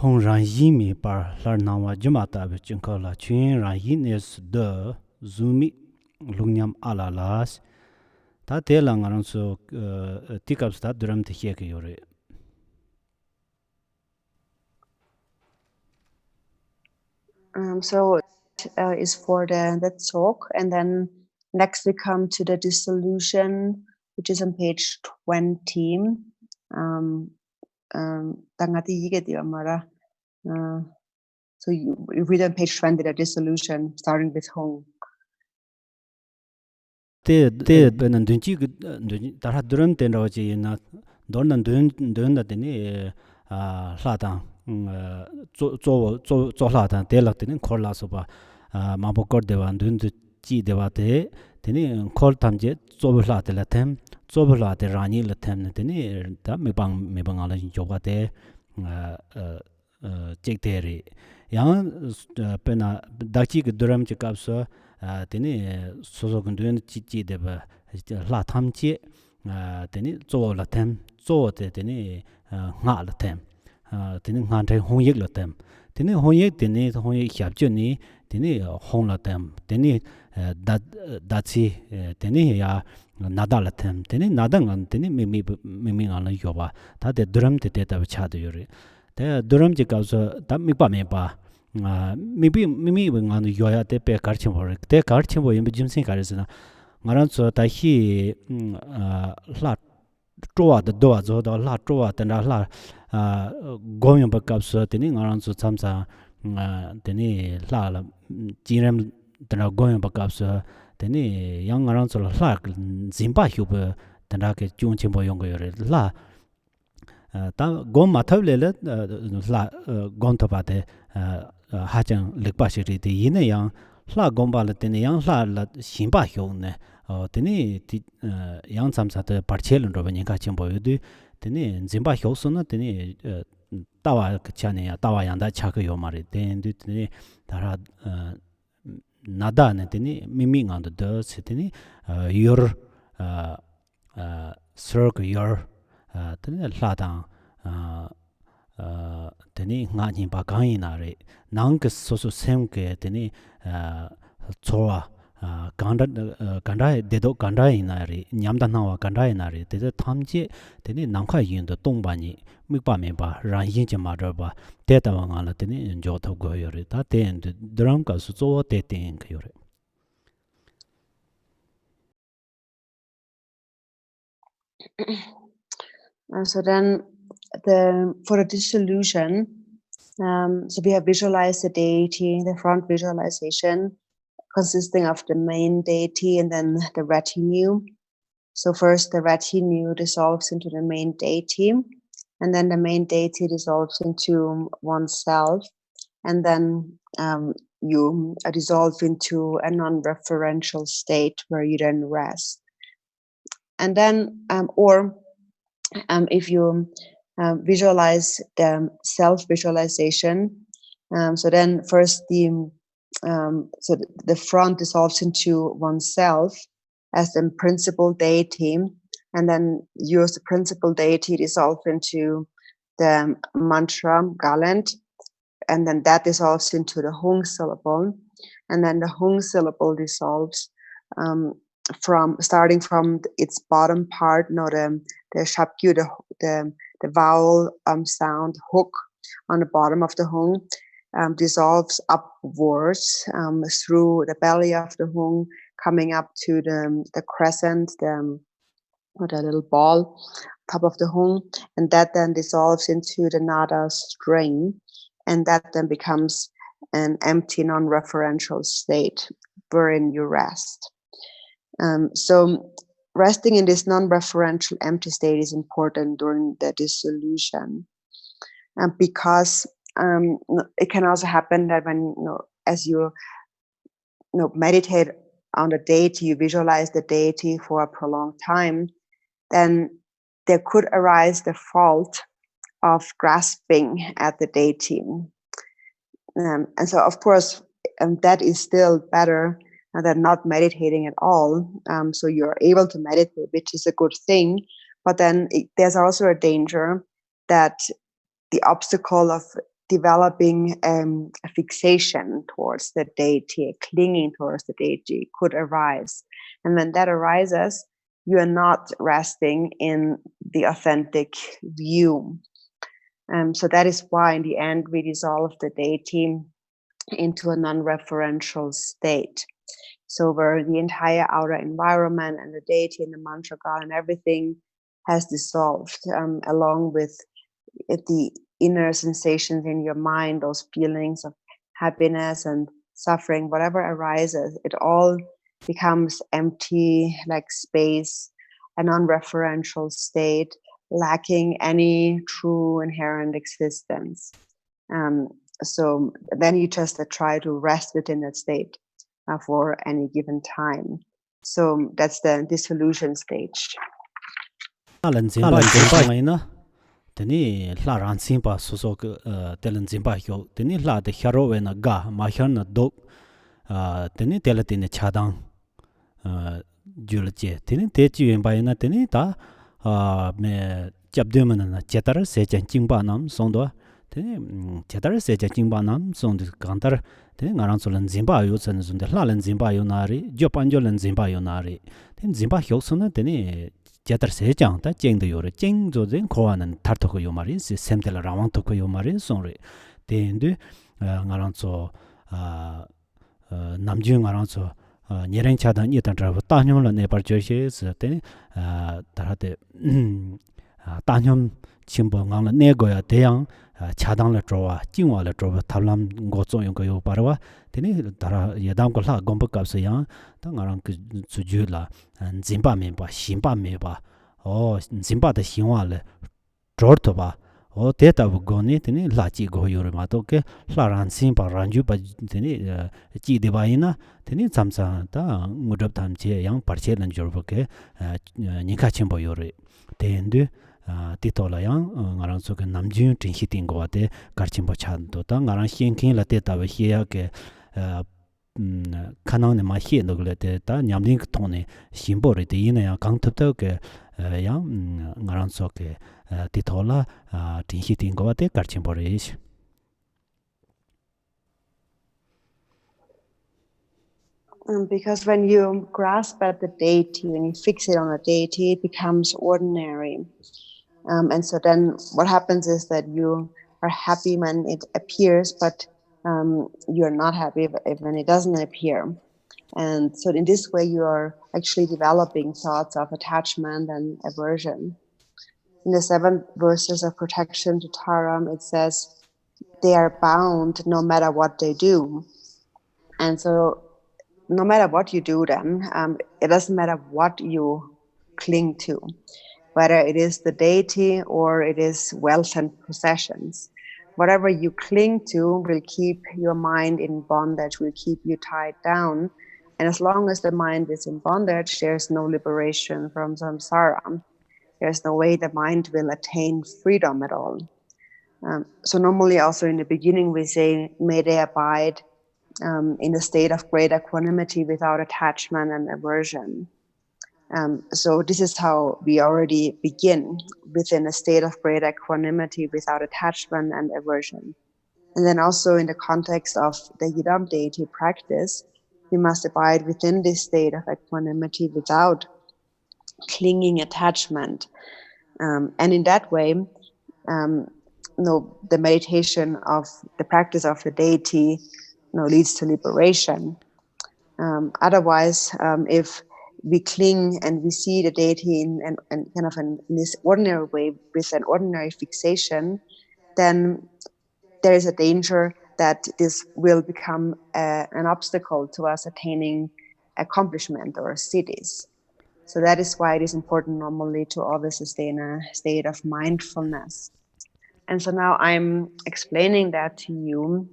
홍란 이미 바 라나와 주마타 베친콜라 춘란 이네스 더 zu미 룽냠 알라라스 다 대랑아랑서 티캅스다 드럼 티케게 요레 So is for the talk, and then next we come to the dissolution, which is on page 20. So you read on page 20 the dissolution, starting with Hong. 베는 든지 다라 드럼 텐라지나 돈은 돈다더니 라당 조라당 델락드는 콜라서바 마보거데반 든지 지데바데 데니 콜 탐제 조블라텔라템 조블라데 라니라템 데니 다 메방알라 조바데 잭데리 양 페나 다치 드럼 지캅서 데니 소소근드는 지지데바 라탐지 데니 조라템 조데 데니 나라템 데니 한테 홍익라템 데니 홍익 데니 홍익 샵주니 데니 홍라템 데니 다치 데니 야 나달라템 데니 나당한 데니 미미알라 요바 다데 드럼 데데다 차도요리 데 드럼 지가서 담미바메바 미미 응안 요야 때페 가르친 버르 때 가르친 버 임비 짐신 가르스나 마란서 다히 라 쪼와다 도와줘다 라 쪼와다 라 고용 박갑서 되니 마란서 참사 되니 라라 지렘 드라 고용 박갑서 되니 양 마란서 라 짐바 휴버 드라게 중침보 용거요레 라 다 고마타블레 라 곤토바데 하장 렉바시리데 이네양 라 곰발레 데네 양 라라 신바 효네 데네 양 참사데 파르첼은 로베니가 침보유데 데네 짐바 효스나 데네 따와 그차네야 따와 양다 차그 요마리 데네 다라 나다네 데네 미밍한데 더 세데네 your circle your 데네 라당 데니 나니 바강이나레 나응게 소소 셈게 데니 초와 간다에 데도 간다이나레 냠다나와 간다이나레 데데 탐지 데니 남카 인도 동반이 미바메바 란인제 마더바 데다왕알라 데니 조토고요레 다데엔데 드럼가 수조 데텐크요레 So then for the dissolution, so we have visualized the deity, the front visualization consisting of the main deity and then the retinue. So first the retinue dissolves into the main deity, and then the main deity dissolves into oneself, and then you dissolve into a non-referential state where you then rest. And then, if you visualize the self-visualization, so then first the front dissolves into oneself as the principal deity, and then you as the principal deity dissolve into the mantra Garland, and then that dissolves into the Hung syllable, and then the Hung syllable dissolves starting from its bottom part, the shabkyu, the vowel sound hook on the bottom of the Hung, dissolves upwards through the belly of the Hung, coming up to the crescent, the little ball top of the Hung, and that then dissolves into the nada string, and that then becomes an empty non-referential state wherein you rest. So resting in this non-referential empty state is important during the dissolution, because it can also happen that when as you meditate on the deity, you visualize the deity for a prolonged time, then there could arise the fault of grasping at the deity. And so, of course, that is still better than not meditating at all. So you're able to meditate, which is a good thing. But then there's also a danger that the obstacle of developing a fixation towards the deity, clinging towards the deity could arise. And when that arises, you are not resting in the authentic view. So that is why in the end we dissolve the deity into a non-referential state. So where the entire outer environment and the deity and the mantra god and everything has dissolved, along with the inner sensations in your mind, those feelings of happiness and suffering, whatever arises, it all becomes empty, like space, a non-referential state, lacking any true inherent existence. So then you just try to rest within that state for any given time. So that's the dissolution stage. Teni la ran simpa suso telen zimba hyo teni la de hero we na ga ma hyon na do teni telatine chadang julje teni te chi yen ba na teni ta me chabde man na chetar se chen chingba nam sondo teni chetar se chen chingba nam sondo kantar teni ngarang solan zimba yo san zunde la len zimba yo nari jopan jo len zimba yo nari teni zimba hyo sona teni 제터 세장 다 쟁도 요래 쟁조된 고하는 타르토고 요 말이 셈텔 라왕토고 요 말이 송리 데인데 나랑서 남중 나랑서 니랭차단 이탄트라고 따뇽을 네버저시스 때 다라데 따뇽 침봉을 내고야 대양 차당을 줘와 징와를 줘 탈람 고조용 거요 바로와 되니 다라 예담고 라 공부값이야 당랑 그 주주라 진바면바 신바면바 진바의 신화를 줘도봐 데이터부 고니 되니 라지 고요를 마도게 라란 신바 란주바 되니 지디바이나 되니 잠사다 무접탐제 양 파르체는 줘보게 니카침보 요리 데인데 titolayang ngarang so ke namjun tin hiting go ate garchen bo chan do ta ngarang hin kin la te ta we hia ke kanang ne ma hi no le te ta nyamling thong ne simbo re te yin ya gang thup ta ke yang ngarang so ke titola tin hiting go ate garchen bo re is. Because when you grasp at the deity, when you fix it on a deity, it becomes ordinary. And so then what happens is that you are happy when it appears, but you're not happy when it doesn't appear. And so in this way, you are actually developing thoughts of attachment and aversion. In the 7 verses of Protection to Taram, it says, they are bound no matter what they do. And so no matter what you do then, it doesn't matter what you cling to. Whether it is the deity or it is wealth and possessions. Whatever you cling to will keep your mind in bondage, will keep you tied down. And as long as the mind is in bondage, there's no liberation from samsara. There's no way the mind will attain freedom at all. So normally also in the beginning we say, may they abide in a state of great equanimity without attachment and aversion. So this is how we already begin, within a state of great equanimity without attachment and aversion. And then also in the context of the Yidam deity practice, we must abide within this state of equanimity without clinging attachment. And in that way, the meditation of the practice of the deity leads to liberation. Otherwise, if we cling and we see the deity in kind of in this ordinary way with an ordinary fixation, then there is a danger that this will become an obstacle to us attaining accomplishment or cities. So that is why it is important normally to always sustain a state of mindfulness. And so now I'm explaining that to you.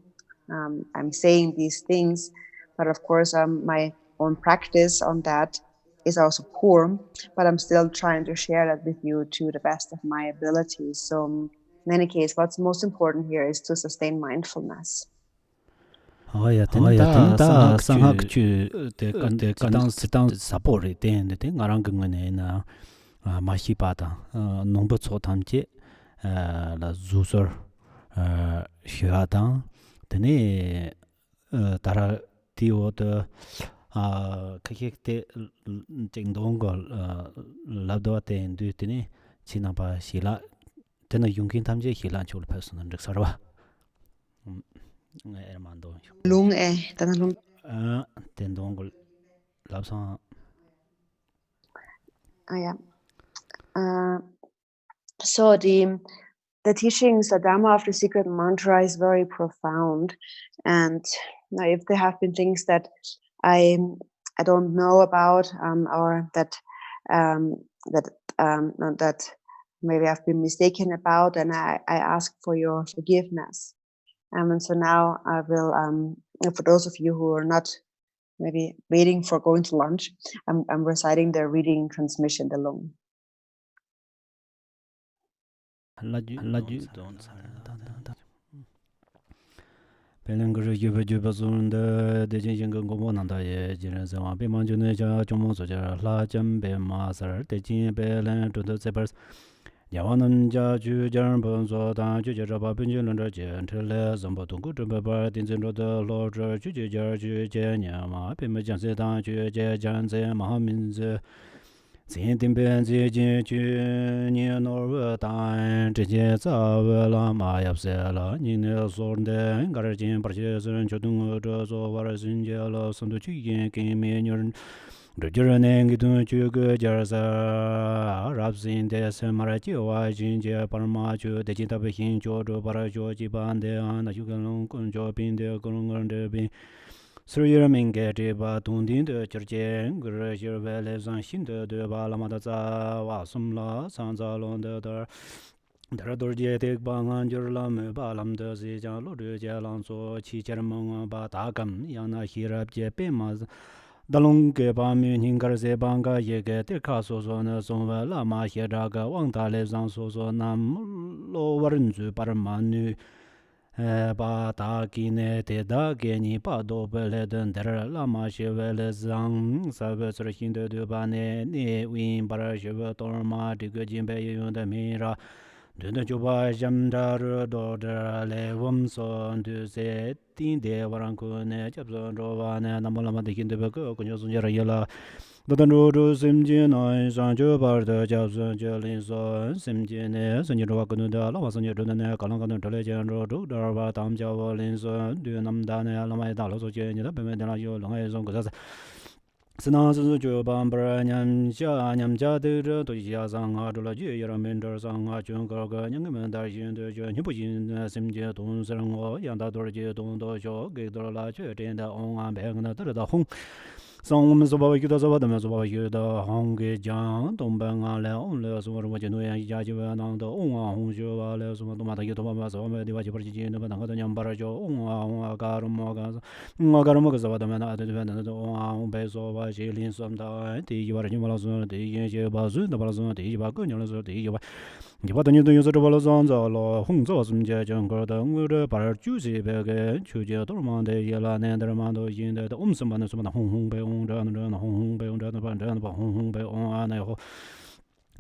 I'm saying these things, but of course my own practice on that is also poor, but I'm still trying to share that with you to the best of my abilities. So in any case, what's most important here is to sustain mindfulness. tenda sanghak chu te kan sapore ten te ngarang ngene na ma hi pa ta nongbo cho tham che la zusor hya ta tene tara tio de kake te jing dong go la do te ndu tene china ba sila tena yungkin tham je hila chul person rik sarwa mando Lung tanalung ten dong go labsa yeah. So the teachings, the Dharma of the Secret Mantra is very profound, and if there have been things that I don't know about, or that maybe I've been mistaken about, and I ask for your forgiveness. And so now I will, for those of you who are not maybe waiting for going to lunch, I'm reciting the reading transmission alone. Laju don't Pelenguru juba zunda de jing go nanda ye jiran sa be manju ne ja chomo so ja la jam be ma sar de jin be len to the separs yawanam ja ju jan bon so da ju ja ba bin jin de jen tele zam ba dong gu zhe ba din zhen de lo zhe ju ju ju je nya ma be me jiang se da ju je jan ze ma min ze Zin din ben zi jin ju ni nor we dan zhe jie za we la ma yap se la ni ne so de gar jin par jie zhen chu dung zhe zo wa re xin jie la sun du ju yin gen me ni ren de jie ren ngi du ju ge jia sa rab xin de se ma ra ji wa jin jie par ma ju de jin da be xin jo zhe ba ra jo ji ban de an na ju gen long kun jo bin de gong ren de bin Surya Minge Deba Dundin de Jerjen, Gurjir Vele Zan Shinde de Balamadaza, Wasumla, Sanzalon de Daradurje de Bangan Jurlam, Balam de Zijan, Luru Jalanso, Chichermong, Batagam, Yana Hirab Jepemaz. Dalunge Bami Hingarze Banga Yege, the Caso Zona Zonva, Lama Hiraga, Wangta Lezan Sozo Nam, Lowarinzu Paramanu. Ba ta ki ne te da ge ni pa do be le den der la ma she ve le zang sa ve sur hin de ba ne ne win ba ra she ve to ma de ge jin be yun de mi ra de de ju ba jam da ru do de le wom so de se tin de wa ran ko ne chap so ro ba ne na ma la ma de hin de be ko ko nyo sun ya ra ya la Dodan ro sim ji na san jo bar de ja sun je lin so sim ji ne sun ji ro ko da la wa sun ji ro ne ka lang ka de le jan ro do da ba tam ja wo lin so de nam da ne la mai da lo so je ni da be me de la yo long ai song ko sa Sina su jo ban bra nyam ja de ro to ya sang a do la ji ya ra men de sang a chung ga ga nyang men da yin de jo ni bu yin sim ji dong sang o yang da do ji dong do jo ge do la che de da ong an be na de da hong Song so ba yu da so ba da so ba yu da hong ge jiang dong ban a le on le so ro ji no ya ya ji wa nang de ong a hong jo wa le so ma do ma da yu to ma so ma de wa ji par ji ji no ba da nyam ba ra jo ong a ga ro mo ga so ba da ma na de de na do ong a ong be so ba ji lin som da de yi wa ri ma la so de yi je ba zu da ba la so de yi ba ge nyang la so de yi ba你把等你等于是这把了上着了，红枣什么节讲个的，我这把儿酒是别个，秋节都忙的，也拉难的忙都现在的，我们什么的什么的红白红这样的红白红这样的办这样的办红白红啊那后。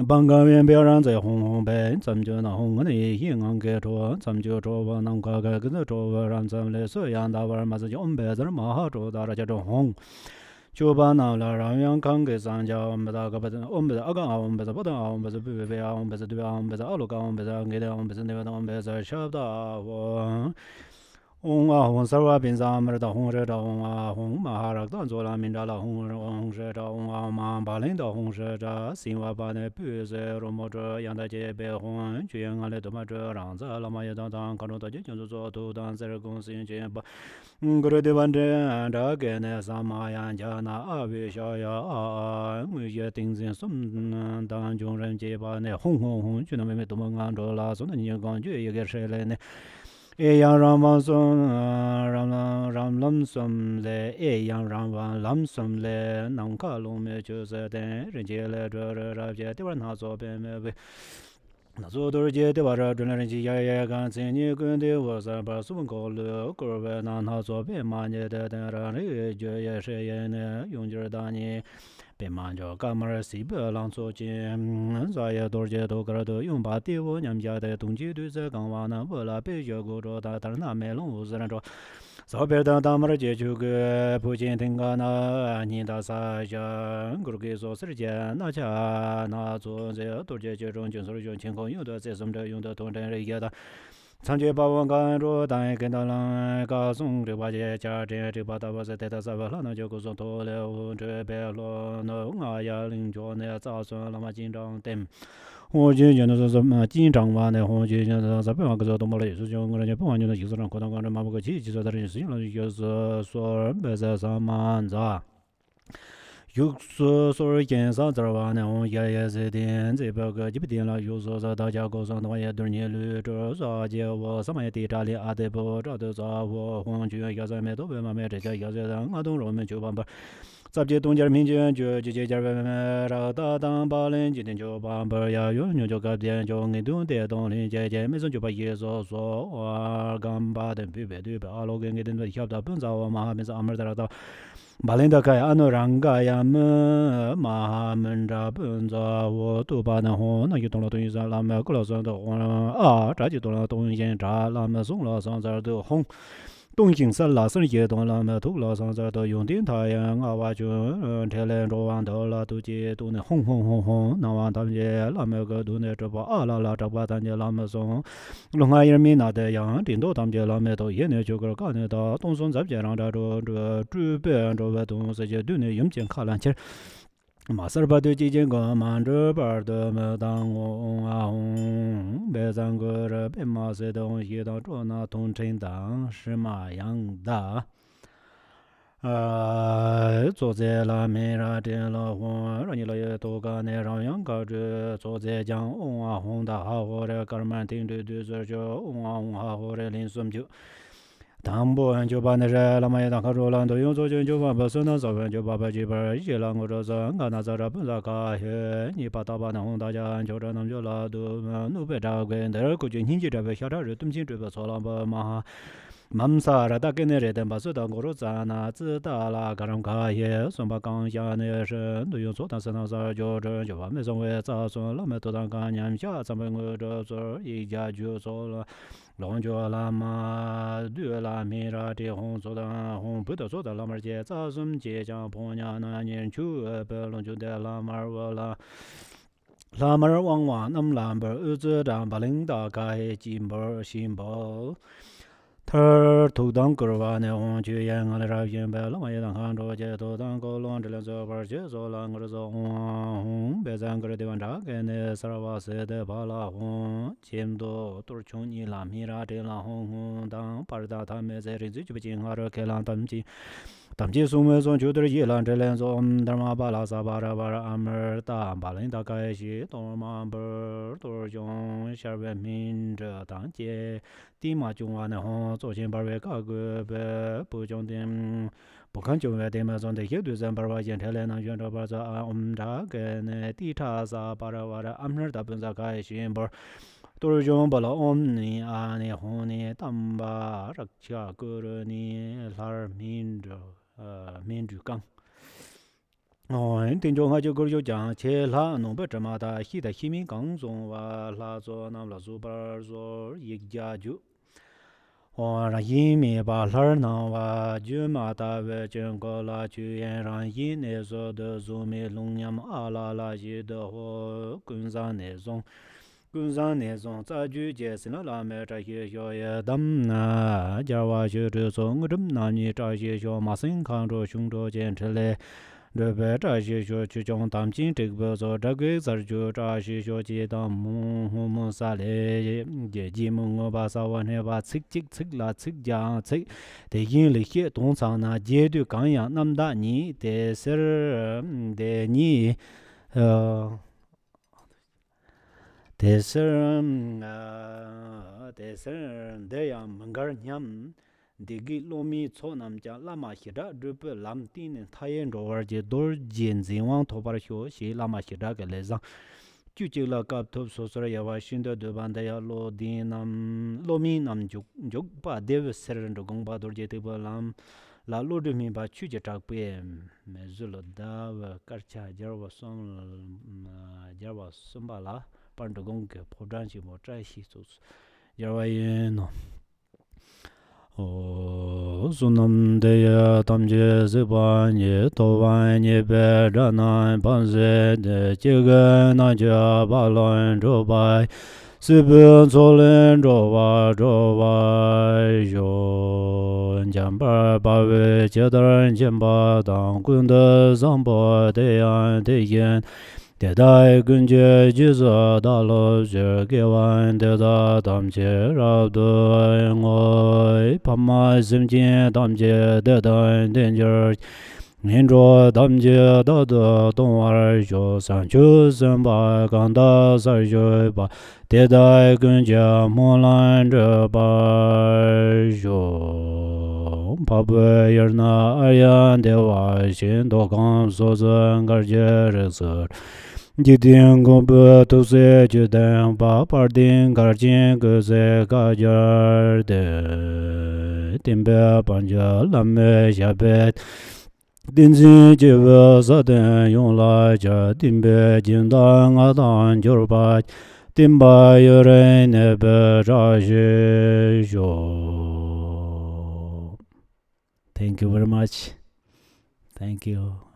帮个面表上在红白，咱们就那红的银行给着，咱们就着吧，那个跟着着吧，让咱们来所样大玩嘛，是就白字嘛好着，大家叫着红。就把那了让人看给上家，我们那个不是，我们是阿刚啊，我们是不等啊，我们是贝啊，我们是对啊，我们是阿鲁刚，我们是给的，我们是那个，我们是晓得我。Hong Hong Sarva Binzamar da Hong Reda Hong Maharak Dan Zola Mindala Hong Reda Hong Ma Balinda Hong Reda Sinwa Bane Puse Romotra Yanda Jebe Hong Juan Ale Domatra Ranza Lama Yadan Dan Kanota Jinju Zo Tu Dan Sergon Sin Jemba Guru Devandre and again Samayan Jana Avi Shaya A Muye Tingzin Sum Dan Jung Ren Jeba Ne Hong Hong Juname Tumangan Dola Sun Yangon Ju Yegershele Yang Ram Sum Ram Lam Sum Le Yang Ram Lam Sum Le Nang Ka Long Me Chu Se Den Ren Je Le Ra Je Dewan Ha So Be Me Na So Dur Je De Ra Dun Ren Ji Ya Ya Gan Zin Ni Gun De Wo Sa Ba Su Ko Le Ko Be Nan Ha So Be Ma Ne De Den Ra Ri Je Ye She Ye Ne Yong Ji Da Ni Be Man Jo Ka Ma Si Be Lang So Jin Za Ye Dur Je Do Ga Do Yong Ba Di Wo Nyam Ja De Dong Ji Du Se Gang Wa Na Bo La Be Je Go Ro Da Tar Na Me Long Wu Zhen Zhuo Sa Be Da Da Ma Je Ju Ge Pu Jin Ting Ga Na Ni Da Sa Ja Gu Ge So Si Je Na Cha Na Zu Ze Dur Je Je Zhong Jun Su Jun Qing Kong Yong De Ze Sum De Yong De Tong Zhen Ri Ye Da 长觉把王干若单跟到人家送这把节家这这把大把是带到啥吧了那就告诉多了这边了那我呀领着那早上那么紧张点我就觉得是什么紧张吧那我就觉得是不管个都没了事情我人家不管就那意思上可能光这马不个气说的事情了就是说没在上满子有时说健上这玩呢，我也是的，这边个基本点了，有时候大家搞上的话也对你绿着啥的，我什么也得查里阿得不找的啥，我黄军也在没都别嘛没这个也在让我都人们就办吧。杂些东家民间就这些家外面让大当把人今天就办吧呀，有就改变就你懂得懂的姐姐，没事就把耶稣说我干巴的别对吧，阿罗跟给的晓得本早我嘛没事阿门的到。Balinda kaya anuranga ya ma mendra bunza wo tu ba na ho na yitong la tong yin la ma ko la san de ho a zha ji tong la tong yin zha la ma song la san za de hong dong jing san la san ye dong la ma tu la san za de yong din ta ya nga wa ju te len ro wang de la tu ji tu ne hong hong hong hong na wang tam je la ma ge du ne zhe ba a la la zha ba tan je la ma song long a yin mi na de yang din do tam je la ma do ye ne ju ge ga ne da dong song zai je rang zha zhe zhe be zhe we dong se je du ne yim jian ka lan qie马斯巴对基金个满着板的么当我啊红，别三个人别马斯东西当做那同城当是嘛样的。坐在那面上点了红，让你老爷多干那让阳高着，坐在江红啊红的好好的，哥们听着对着就红啊红好好的临顺就。当不就把那些老妈也当看着了，都用做就把不是那早饭就把把几本一两个这是俺那在这本上干些，你把大把那红大家就这那就了都努别找个，那估计年纪这边小点儿东西这边错了吧嘛。Mamsara da genere den basu da goro zana zi da la garam ka ye son ba gang ya ne shen du yong so dan san sa jo zhen jo ba me song wei za son la me to dan gan nyam xia zang ben ge zhe zhe yi jia ju so la long jo la ma du la mi ra de hong so da hong bu de so da la ma jie za sum jie jiang pong nya na nian chu be long ju de la ma wo la la ma wang wang nam lam ba u zi dan ba ling da ga he jin bo xin bo Thơ thủ đăng cử và nè hông chư yên ngã ra yên bè lông ai đang khăn đồ chế thủ đăng cô lông trở lên zo var chế zo la ngờ zo hông bè giang cử divan ra kê nè sarva se de ba la hông chiêm đồ tur chung ni la mi ra de la hông hông đăng par da tham me ze rin zi chu binh ha ra kê lan tam chi su me son chu der yi lan trở lên zo dharma ba la sa ba ra amr ta ba len da kai shi to ma ber tur chung shar ve min zhe dang jie di ma chung wa ne hong zo xin bar we ka ge be bu zhong din bu kan chung we de ma zong de ye du zhen bar wa yin te le nang yuan zhe ba za da ge ne di ta sa ba ra wa ra amr da bun za kai xin bar tur chung ba la ni a ni hong ni tam ba rak cha ge re ni lar min zhe min zhu gang定中还就个就讲，切拉农不这么大，西的西民刚中哇，拉做那拉做把做一家就，让一面把拉那哇就嘛大为整个拉就让一那说的做没农业阿拉拉些的话，跟上那种。Kunzang ne zong za ju je sin la me zha xie xiao ye dam na jia wa xue zhe zong rim na ni zha xie xiao ma sin kang zhuo xiong zhuo jian che le zhe bei zha xie xiao qu zhong dam jin zhe ge zo zha gui zar ju zha xie xiao ji dang mu hu mu sa le ye ji mu ngo ba sa wan he ba cik jik cik la cik jiang cik de yin li xie dong sang na jie du gang yang nam da ni de ser de ni Deser deya mangar nyam digi lomi cho namja lama hira rupa lam tin thayen rovar je dor jin zinwang tobar hyo shi lama hira ke lezang kyu chigla kap top sosora yawa shinda dobanda ya lo din nam lomi nam juk pa dev ser rogong ba dor je teba lam la lo de mi ba chu je tak pe me zulo da karcha jarwa somba la pandogong ke podran chi mo trai shi sus yarwa no o sunam de ya tam je ze ba ni to ba ni be ra na ban ze de che ge na ja ba lo ro ba si bu zo len ro ba yo jam ba ba we che dar jen ba dang kun de zang ba de yan de yen de dai gun je ji za da lo je ge wan de da dam je ra do ngoi pa ma sim jin dam je de da den je nin ro dam je da da dong war jo san chu san ba gan da sa jo ba de dai gun je mo lan de ba jo pa be yer na ayan de wa shin do gan so zeng gar je re se Jidin gombe to se judan ba pardin garchen ge se ga jar de timbe panja lamme jabet dinzin je wa sa den yong la ja timbe jin da nga dan jor ba timba yore ne be ra je jo. Thank you very much. Thank you.